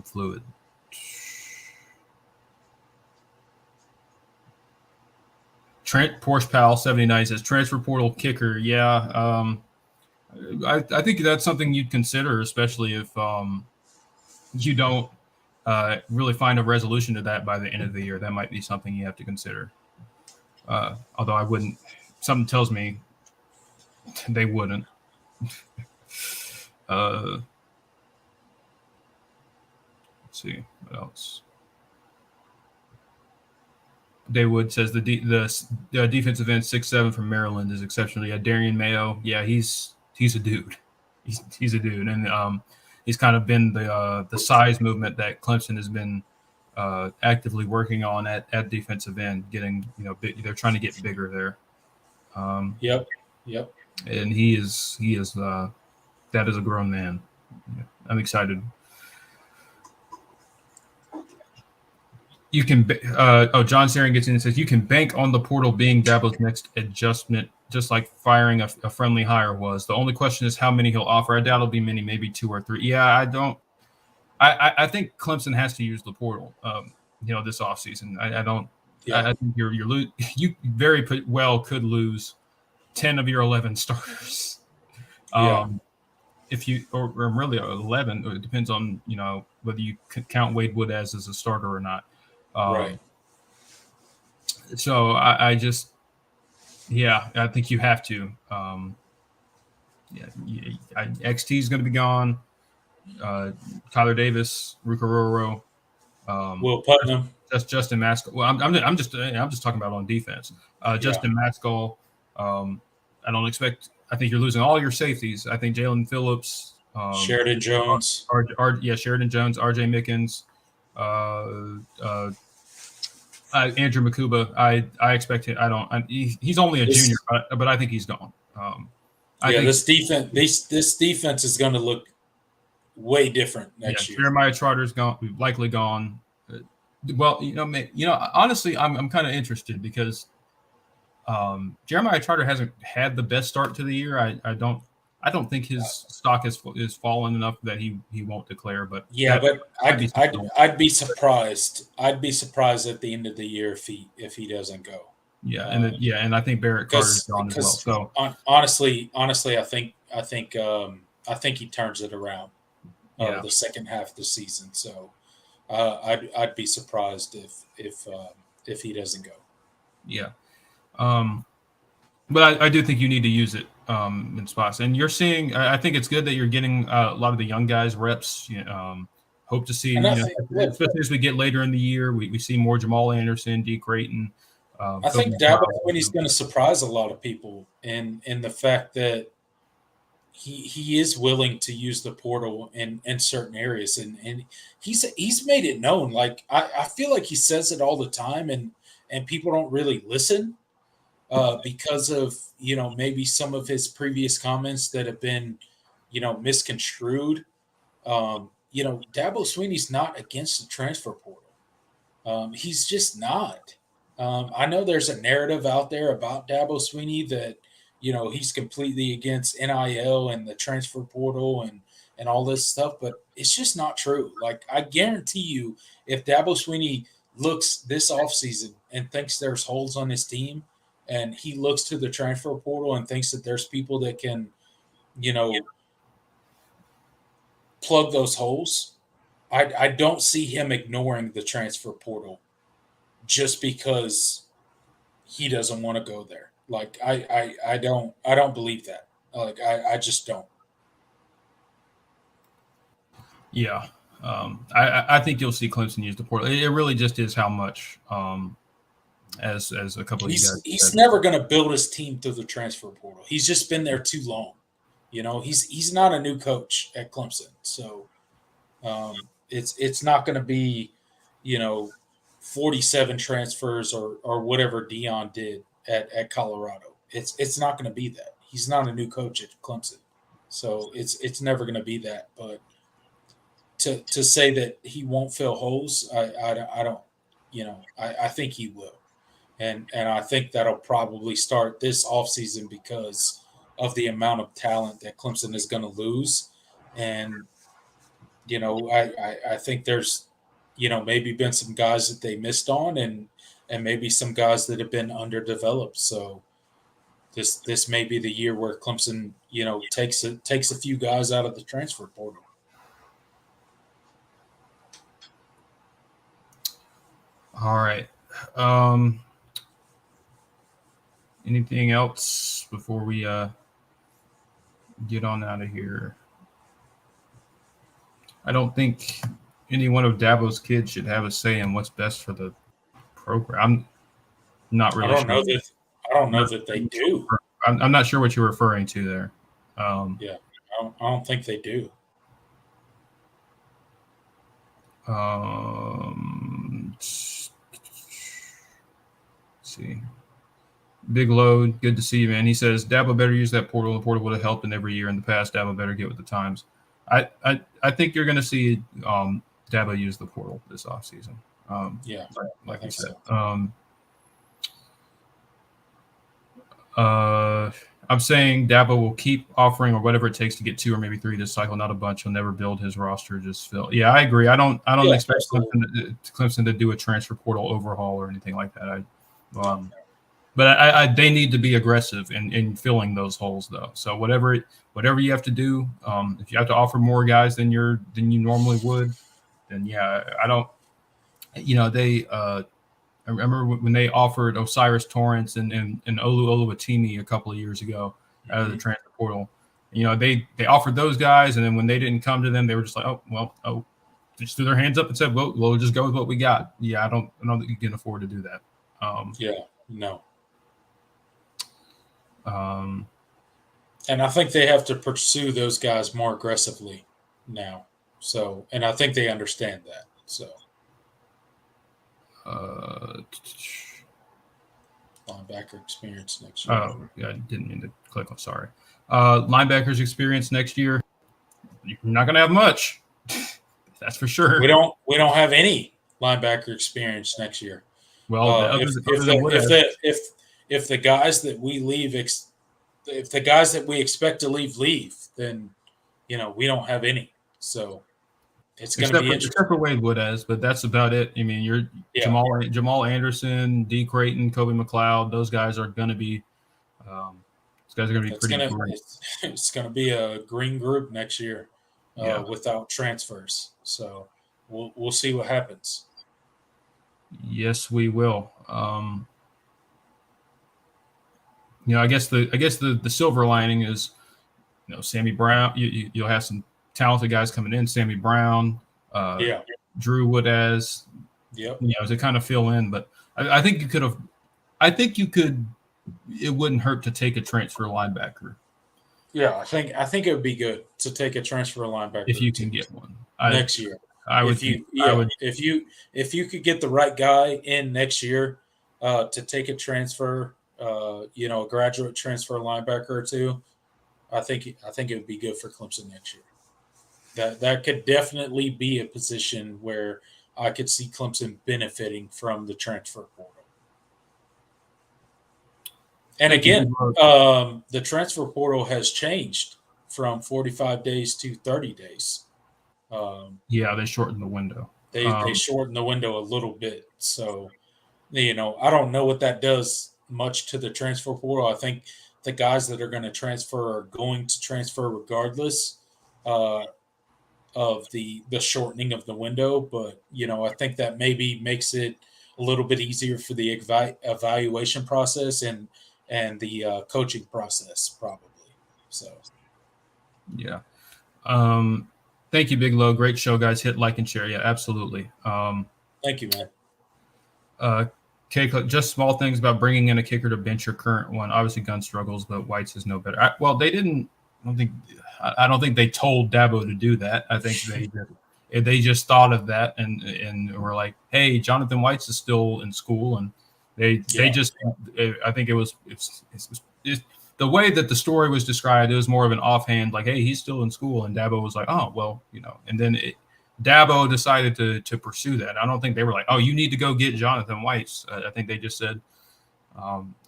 S1: fluid. Trent Porsche Pal 79 says transfer portal kicker. Yeah, I think that's something you'd consider, especially if you don't really find a resolution to that by the end of the year. That might be something you have to consider. Although I wouldn't. Something tells me they wouldn't. Let's see what else. Daywood says the defensive end 6'7" from Maryland is exceptional. Yeah, Darian Mayo. Yeah, he's a dude. He's a dude, and he's kind of been the size movement that Clemson has been actively working on at defensive end. Getting they're trying to get bigger there.
S2: Yep.
S1: And he is that is a grown man. Yeah, I'm excited. You can John Saring gets in and says you can bank on the portal being Dabo's next adjustment, just like firing a friendly hire was. The only question is how many he'll offer. I doubt it'll be many, maybe 2 or 3. Yeah, I don't. I think Clemson has to use the portal. This offseason. I don't. Yeah. I think you very well could lose 10 of your 11 starters. If you or really 11, it depends on whether you count Wade Wood as a starter or not.
S2: Right.
S1: So I just, I think you have to. XT is going to be gone. Kyler Davis, Ruka Roro,
S2: Will Putnam.
S1: That's Justin Maskell. Well, I'm just talking about on defense. Justin Maskell. I don't expect. I think you're losing all your safeties. I think Jalen Phillips,
S2: Sheridan Jones,
S1: Sheridan Jones, R.J. Mickens, Andrew Makuba. I expect him. He's only a junior, but I think he's gone.
S2: This defense is going to look way different next year.
S1: Jeremiah Trotter's gone, likely gone. Well, honestly, I'm kind of interested because Jeremiah Trotter hasn't had the best start to the year. I don't think his stock is fallen enough that he won't declare. But
S2: I'd be surprised. I'd be surprised at the end of the year if he doesn't go.
S1: Yeah, and I think Barrett Carter's gone as well. So
S2: honestly, I think he turns it around the second half of the season. So I'd be surprised if he doesn't go.
S1: Yeah. But I do think you need to use it in spots. And you're seeing, I think it's good that you're getting a lot of the young guys reps. Hope to see, especially as we get later in the year, we see more Jamal Anderson, D. Creighton.
S2: I think Dabo Swinney's going to surprise a lot of people in the fact that he is willing to use the portal in certain areas. And he's made it known. Like, I feel like he says it all the time and people don't really listen. Because of, maybe some of his previous comments that have been, misconstrued. Dabo Swinney's not against the transfer portal. He's just not. I know there's a narrative out there about Dabo Swinney that, he's completely against NIL and the transfer portal and all this stuff, but it's just not true. Like, I guarantee you, if Dabo Swinney looks this offseason and thinks there's holes on his team, and he looks to the transfer portal and thinks that there's people that can, plug those holes, I don't see him ignoring the transfer portal just because he doesn't want to go there. Like, I don't believe that. Like, I just don't.
S1: Yeah. I think you'll see Clemson use the portal. It really just is how much, as a couple of you guys
S2: He's
S1: said.
S2: never going to build his team through the transfer portal. He's just been there too long. He's not a new coach at Clemson, so it's not going to be 47 transfers or whatever Dion did at Colorado. It's not going to be that. He's not a new coach at Clemson, so it's never going to be that. But to say that he won't fill holes, I don't. I think he will, and I think that'll probably start this offseason because of the amount of talent that Clemson is going to lose, and I think there's maybe been some guys that they missed on, and maybe some guys that have been underdeveloped. So this may be the year where Clemson takes a few guys out of the transfer portal.
S1: All right. Anything else before we get on out of here? I don't think any one of Dabo's kids should have a say in what's best for the program. I'm not really sure.
S2: I don't know that they do.
S1: I'm not sure what you're referring to there.
S2: Yeah, I don't think they do.
S1: Let's see. Big Load, good to see you, man. He says Dabo better use that portal. The portal would have helped in every year in the past. Dabo better get with the times. I think you're going to see Dabo use the portal this offseason. Like you said.
S2: So.
S1: I'm saying Dabo will keep offering or whatever it takes to get 2 or maybe 3 this cycle, not a bunch. He'll never build his roster, just fill. Yeah, I agree. I don't expect Clemson to do a transfer portal overhaul or anything like that. But they need to be aggressive in filling those holes, though. So whatever you have to do, if you have to offer more guys than you normally would, then yeah, I don't. They. I remember when they offered Osiris Torrance and Olu Oluwatimi a couple of years ago out of the transfer portal. They offered those guys, and then when they didn't come to them, they were just like, they just threw their hands up and said, "Well, we'll just go with what we got." Yeah, I don't think you can afford to do that.
S2: No.
S1: And
S2: I think they have to pursue those guys more aggressively now. So, and I think they understand that. So. Linebacker experience next year.
S1: Oh, yeah, I didn't mean to click. I'm sorry. Linebackers experience next year. You're not going to have much. That's for sure.
S2: We don't have any linebacker experience next year.
S1: Well,
S2: if the guys that we leave, if the guys that we expect to leave, then we don't have any. So. It's going to be interesting.
S1: Except for Wade Woodaz, but that's about it. I mean, Jamal Anderson, D. Creighton, Kobe McLeod. Those guys are going to be. Those guys are going to be pretty great.
S2: It's going to be a green group next year, without transfers. So we'll see what happens.
S1: Yes, we will. I guess the silver lining is, Sammy Brown. You'll have some talented guys coming in, Sammy Brown, Drew Woodaz, to kind of fill in. But I think you could have. I think you could. It wouldn't hurt to take a transfer linebacker.
S2: Yeah, I think it would be good to take a transfer linebacker
S1: if you can get one
S2: next year. If you could get the right guy in next year to take a transfer, a graduate transfer linebacker or two, I think it would be good for Clemson next year. That could definitely be a position where I could see Clemson benefiting from the transfer portal. And again, the transfer portal has changed from 45 days to 30 days.
S1: They shortened the window.
S2: They shortened the window a little bit. So, I don't know what that does much to the transfer portal. I think the guys that are going to transfer are going to transfer regardless of the shortening of the window. But, I think that maybe makes it a little bit easier for the evaluation process and the coaching process, probably. So,
S1: yeah. Thank you, Big Low. Great show, guys. Hit like and share. Yeah, absolutely.
S2: Thank you, man.
S1: Just small things about bringing in a kicker to bench your current one. Obviously, Gunn struggles, but White's is no better. They didn't. I don't think they told Dabo to do that. I think they just thought of that and were like, "Hey, Jonathan White's is still in school," and they just. I think it's the way that the story was described. It was more of an offhand, like, "Hey, he's still in school," and Dabo was like, "Oh, well, and then Dabo decided to pursue that. I don't think they were like, "Oh, you need to go get Jonathan White." I think they just said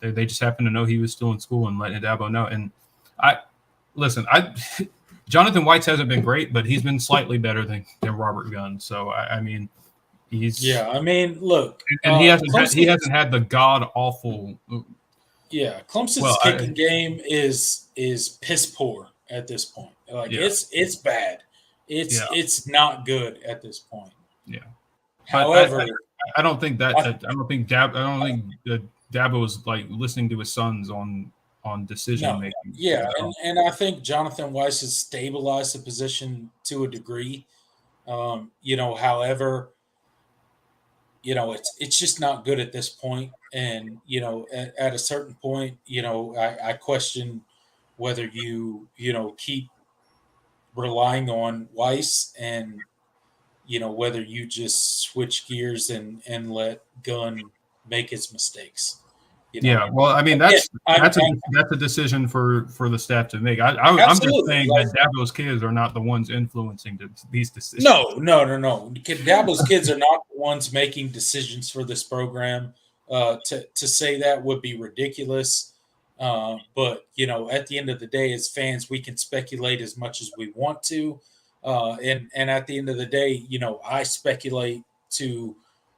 S1: they just happened to know he was still in school and letting Dabo know. And Jonathan White hasn't been great, but he's been slightly better than Robert Gunn. So I mean, he's
S2: look,
S1: and he hasn't had the god awful.
S2: Yeah, Clemson's kicking game is piss poor at this point. Like it's bad. It's not good at this point.
S1: Yeah.
S2: However,
S1: I don't think Dabo was like listening to his sons on decision making.
S2: Yeah, and I think Jonathan Weiss has stabilized the position to a degree. However, it's just not good at this point. And at a certain point, I question whether you keep relying on Weiss and whether you just switch gears and let Gunn make his mistakes.
S1: Yeah, well, I mean that's a decision for the staff to make. I'm just saying that Dabo's kids are not the ones influencing these decisions.
S2: No. Dabo's kids are not the ones making decisions for this program. To say that would be ridiculous. But at the end of the day, as fans, we can speculate as much as we want to. And at the end of the day, I speculate to,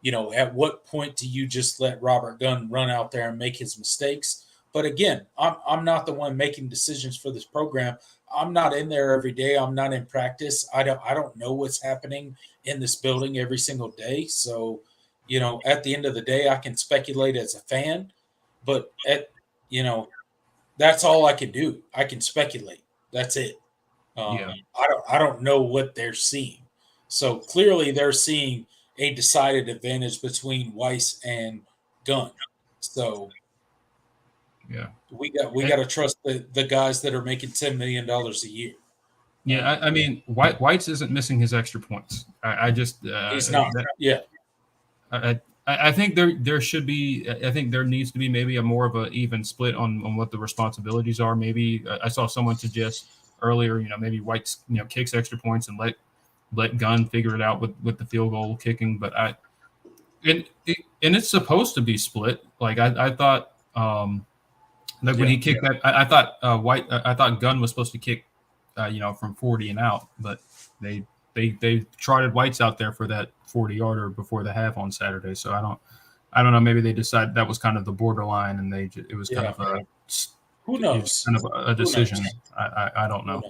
S2: at what point do you just let Robert Gunn run out there and make his mistakes? But again, I'm not the one making decisions for this program. I'm not in there every day. I'm not in practice. I don't know what's happening in this building every single day. So, at the end of the day, I can speculate as a fan, but that's all I can do. I can speculate. That's it. I don't know what they're seeing. So clearly they're seeing a decided advantage between Weiss and Gunn. So we got to trust the guys that are making $10 million a year.
S1: Yeah, I mean, White's isn't missing his extra points.
S2: He's not.
S1: I think there should be. I think there needs to be maybe a more of an even split on what the responsibilities are. Maybe I saw someone suggest earlier, maybe White, kicks extra points and let Gunn figure it out with the field goal kicking. But and it's supposed to be split. Like I thought, when he kicked that, I thought Gunn was supposed to kick, from 40 and out, but they trotted White's out there for that 40-yarder before the half on Saturday. So I don't know. Maybe they decided that was kind of the borderline, and it was kind of a.
S2: Who knows?
S1: Kind of a decision. I don't know.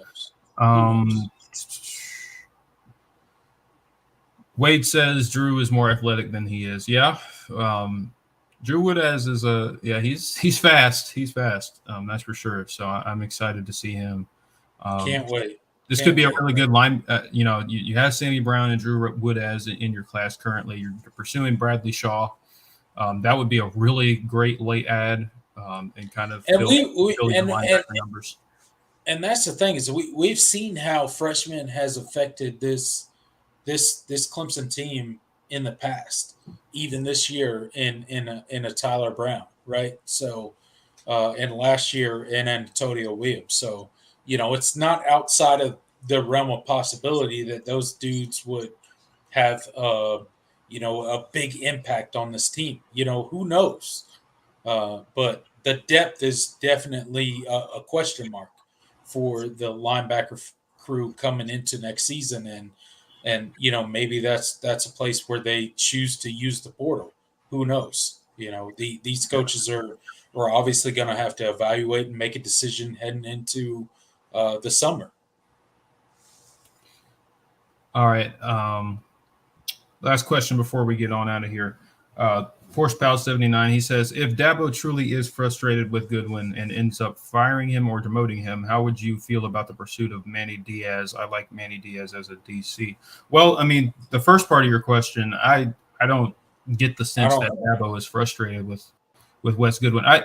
S1: Wade says Drew is more athletic than he is. Yeah. Drew Woodaz is he's fast. He's fast. That's for sure. So I'm excited to see him.
S2: Can't wait.
S1: This could be a really good line. You have Sammy Brown and Drew Woodaz in your class currently. You're pursuing Bradley Shaw. That would be a really great late add. And kind of fill your linebacker numbers.
S2: And that's the thing is we've seen how freshman has affected this Clemson team in the past, even this year in a Tyler Brown, right? So, and last year in Antonio Williams. So, it's not outside of the realm of possibility that those dudes would have, a big impact on this team. Who knows? But the depth is definitely a question mark for the linebacker crew coming into next season, and maybe that's a place where they choose to use the portal. Who knows? These coaches are obviously going to have to evaluate and make a decision heading into the summer.
S1: All right. Last question before we get on out of here. ForcePal79, he says, if Dabo truly is frustrated with Goodwin and ends up firing him or demoting him, how would you feel about the pursuit of Manny Diaz? I like Manny Diaz as a DC. Well, I mean, the first part of your question, I don't get the sense that Dabo is frustrated with Wes Goodwin. I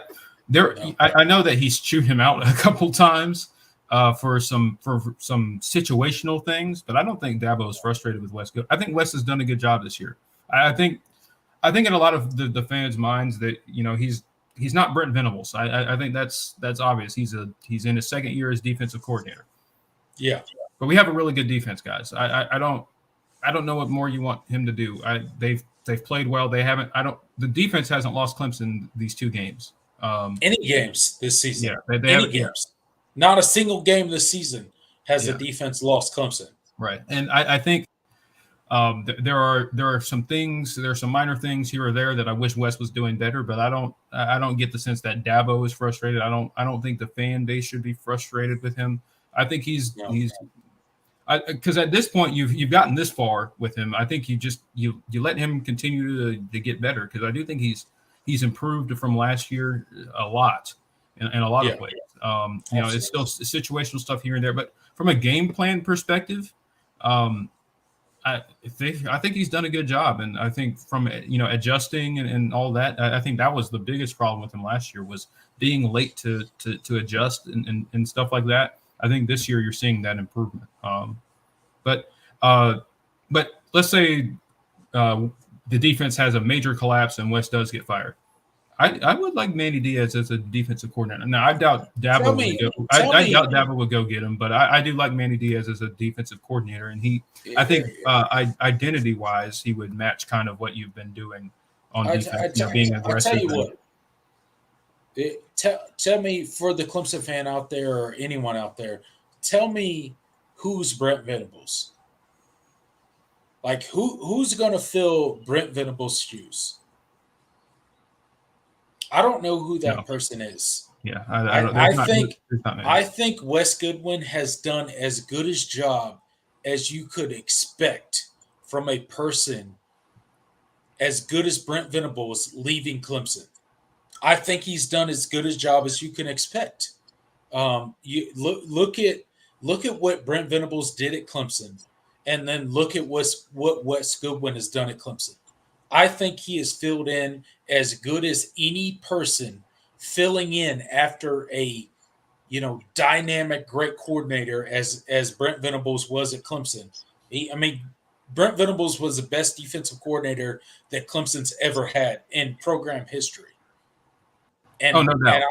S1: know that he's chewed him out a couple times for some situational things, but I don't think Dabo is frustrated with Wes Goodwin. I think Wes has done a good job this year. I think in a lot of the fans' minds that he's not Brent Venables. I think that's obvious. He's in his second year as defensive coordinator.
S2: Yeah,
S1: but we have a really good defense, guys. I don't know what more you want him to do. They've played well. They haven't. The defense hasn't lost Clemson these two games.
S2: Any games this season?
S1: Yeah, they
S2: any games. Yeah. Not a single game this season has the defense lost Clemson.
S1: Right, and I think. There are some things, there are some minor things here or there that I wish Wes was doing better, but I don't get the sense that Dabo is frustrated. I don't think the fan base should be frustrated with him. I think he's because at this point you've gotten this far with him. I think you let him continue to get better, because I do think he's improved from last year a lot in a lot of ways. It's still situational stuff here and there, but from a game plan perspective, I think he's done a good job, and I think from adjusting and all that, I think that was the biggest problem with him last year, was being late to adjust and stuff like that. I think this year you're seeing that improvement. But let's say the defense has a major collapse and Wes does get fired. I would like Manny Diaz as a defensive coordinator. Now, I doubt Dabo would go get him, but I do like Manny Diaz as a defensive coordinator, and I think identity-wise, he would match kind of what you've been doing on defense, being aggressive.
S2: I'll tell you what. Tell me, for the Clemson fan out there or anyone out there, tell me who's Brent Venables. Like, who's going to fill Brent Venables' shoes? I don't know who that person is.
S1: Yeah,
S2: I think Wes Goodwin has done as good a job as you could expect from a person as good as Brent Venables leaving Clemson. I think he's done as good a job as you can expect. You look at what Brent Venables did at Clemson, and then look at what Wes Goodwin has done at Clemson. I think he is filled in as good as any person filling in after a dynamic, great coordinator as Brent Venables was at Clemson. Brent Venables was the best defensive coordinator that Clemson's ever had in program history. And,
S1: no doubt.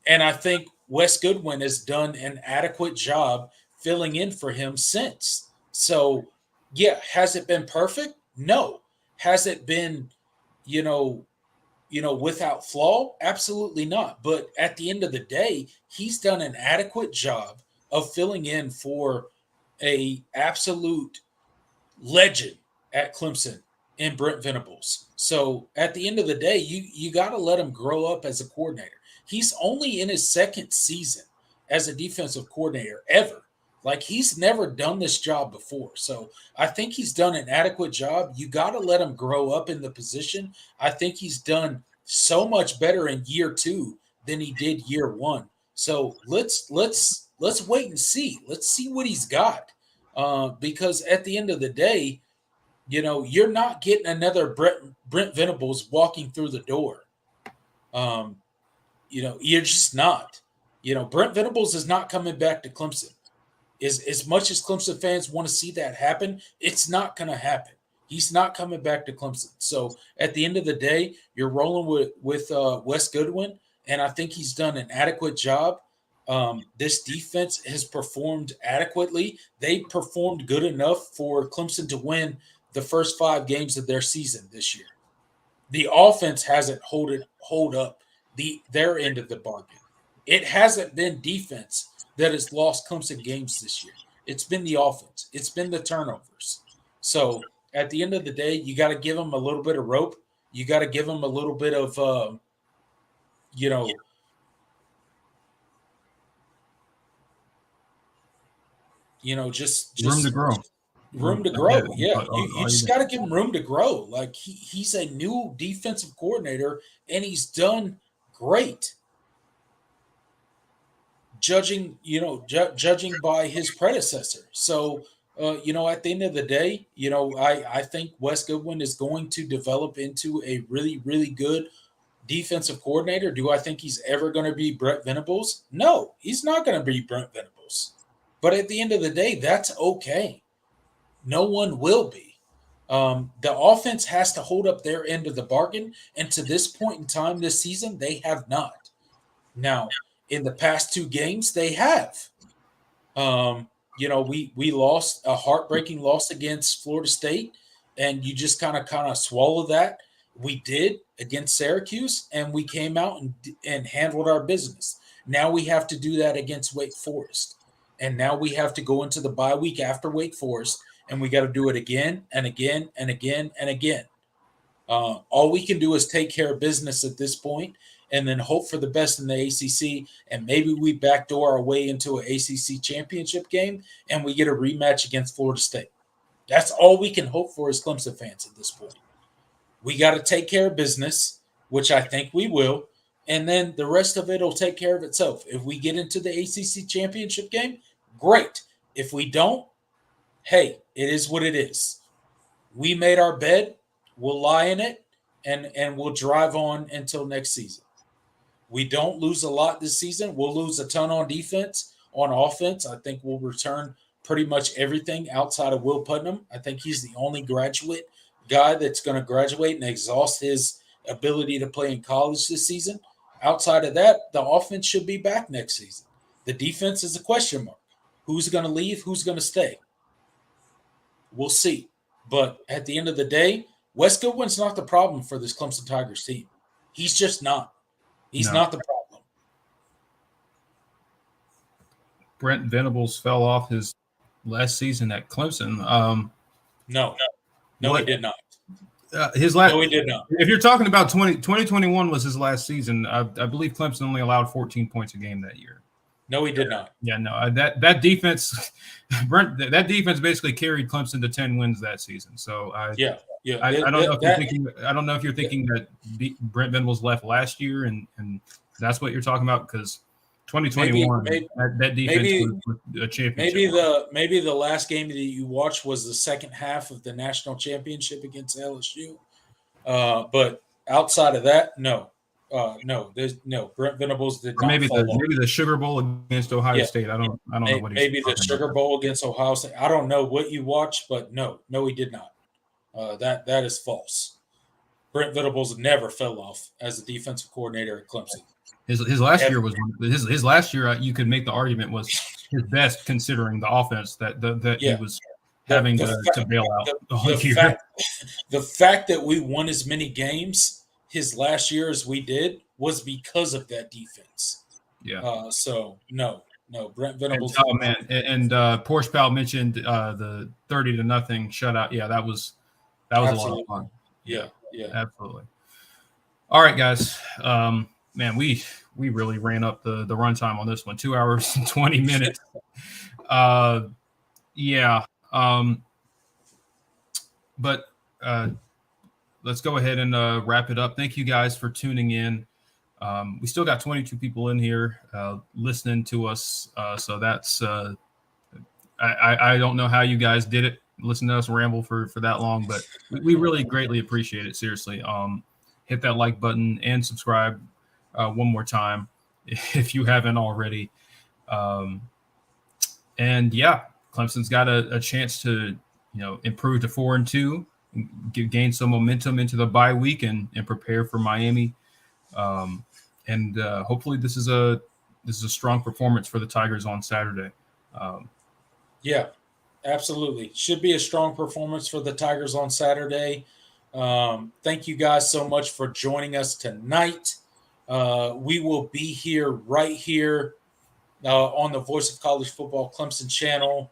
S2: And I think Wes Goodwin has done an adequate job filling in for him since. So, yeah, has it been perfect? No. Has it been, without flaw? Absolutely not. But at the end of the day, he's done an adequate job of filling in for a absolute legend at Clemson in Brent Venables. So at the end of the day, you got to let him grow up as a coordinator. He's only in his second season as a defensive coordinator ever. Like, he's never done this job before. So I think he's done an adequate job. You got to let him grow up in the position. I think he's done so much better in year 2 than he did year 1. So let's wait and see. Let's see what he's got. Because at the end of the day, you're not getting another Brent Venables walking through the door. You're just not. Brent Venables is not coming back to Clemson. As much as Clemson fans want to see that happen, it's not going to happen. He's not coming back to Clemson. So at the end of the day, you're rolling with Wes Goodwin, and I think he's done an adequate job. This defense has performed adequately. They performed good enough for Clemson to win the first 5 games of their season this year. The offense hasn't hold up their end of the bargain. It hasn't been defense that has lost Clemson games this year. It's been the offense. It's been the turnovers. So at the end of the day, you got to give them a little bit of rope. You got to give them a little bit of, just
S1: room to grow.
S2: room to grow. Yeah, you
S1: All
S2: just got to give him room to grow. Like he's a new defensive coordinator, and he's done great. Judging by his predecessor. So, at the end of the day, I think Wes Goodwin is going to develop into a really, really good defensive coordinator. Do I think he's ever going to be Brent Venables? No, he's not going to be Brent Venables. But at the end of the day, that's okay. No one will be. The offense has to hold up their end of the bargain. And to this point in time this season, they have not. Now, in the past 2 games, they have. We lost a heartbreaking loss against Florida State, and you just kind of swallow that. We did against Syracuse, and we came out and handled our business. Now we have to do that against Wake Forest, and now we have to go into the bye week after Wake Forest, and we got to do it again and again and again and again. All we can do is take care of business at this point, and then hope for the best in the ACC, and maybe we backdoor our way into an ACC championship game, and we get a rematch against Florida State. That's all we can hope for as Clemson fans at this point. We got to take care of business, which I think we will, and then the rest of it will take care of itself. If we get into the ACC championship game, great. If we don't, hey, it is what it is. We made our bed. We'll lie in it, and we'll drive on until next season. We don't lose a lot this season. We'll lose a ton on defense. On offense, I think we'll return pretty much everything outside of Will Putnam. I think he's the only graduate guy that's going to graduate and exhaust his ability to play in college this season. Outside of that, the offense should be back next season. The defense is a question mark. Who's going to leave? Who's going to stay? We'll see. But at the end of the day, Wes Goodwin's not the problem for this Clemson Tigers team. He's just not. He's not the problem.
S1: Brent Venables fell off his last season at Clemson.
S2: No, he did not.
S1: His last.
S2: No, he did not.
S1: If you're talking about 2021 was his last season, I believe Clemson only allowed 14 points a game that year.
S2: No, he did not.
S1: Yeah, no, that defense, Brent, that defense basically carried Clemson to 10 wins that season. So I don't know if you're thinking that Brent Venables left last year and that's what you're talking about, because 2021 that defense was a championship.
S2: Maybe the last game that you watched was the second half of the national championship against LSU. But outside of that, no. Brent Venables did not.
S1: Maybe the Sugar Bowl against Ohio State. I don't know what he's
S2: maybe the Sugar Bowl against Ohio State. I don't know what you watched, but no, he did not. That is false. Brent Venables never fell off as a defensive coordinator at Clemson.
S1: His last year was his last year. You could make the argument was his best, considering the offense that he was having to bail out the whole year.
S2: The fact that we won as many games his last year as we did was because of that defense.
S1: Yeah.
S2: So no, Brent Venables.
S1: And Porsche Pal mentioned the 30-0 shutout. Yeah, that was absolutely a lot of fun.
S2: Yeah,
S1: absolutely. All right, guys. Man, we really ran up the runtime on this one. 2 hours and 20 minutes. But let's go ahead and wrap it up. Thank you guys for tuning in. We still got 22 people in here listening to us. So that's I don't know how you guys did it, listen to us ramble for that long, but we really greatly appreciate it. Seriously. Hit that like button and subscribe one more time if you haven't already. And yeah, Clemson's got a chance to improve to 4-2. Gain some momentum into the bye week and prepare for Miami, and hopefully this is a strong performance for the Tigers on Saturday.
S2: Yeah, absolutely, should be a strong performance for the Tigers on Saturday. Thank you guys so much for joining us tonight. We will be here right here on the Voice of College Football Clemson channel,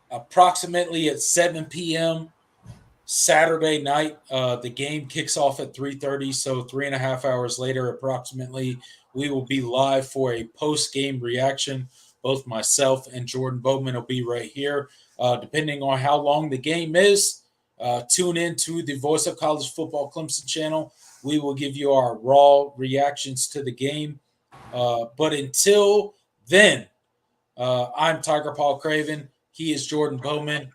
S2: approximately at 7 p.m. Saturday night. The game kicks off at 3:30, so 3.5 hours later approximately, we will be live for a post-game reaction Both myself and Jordan Bowman will be right here. Depending on how long the game is, tune in to the Voice of College Football Clemson channel. We will give you our raw reactions to the game. But until then, I'm Tiger Paul Craven. He is Jordan Bowman.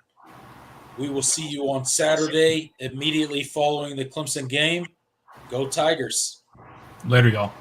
S2: We will see you on Saturday, immediately following the Clemson game. Go Tigers.
S1: Later, y'all.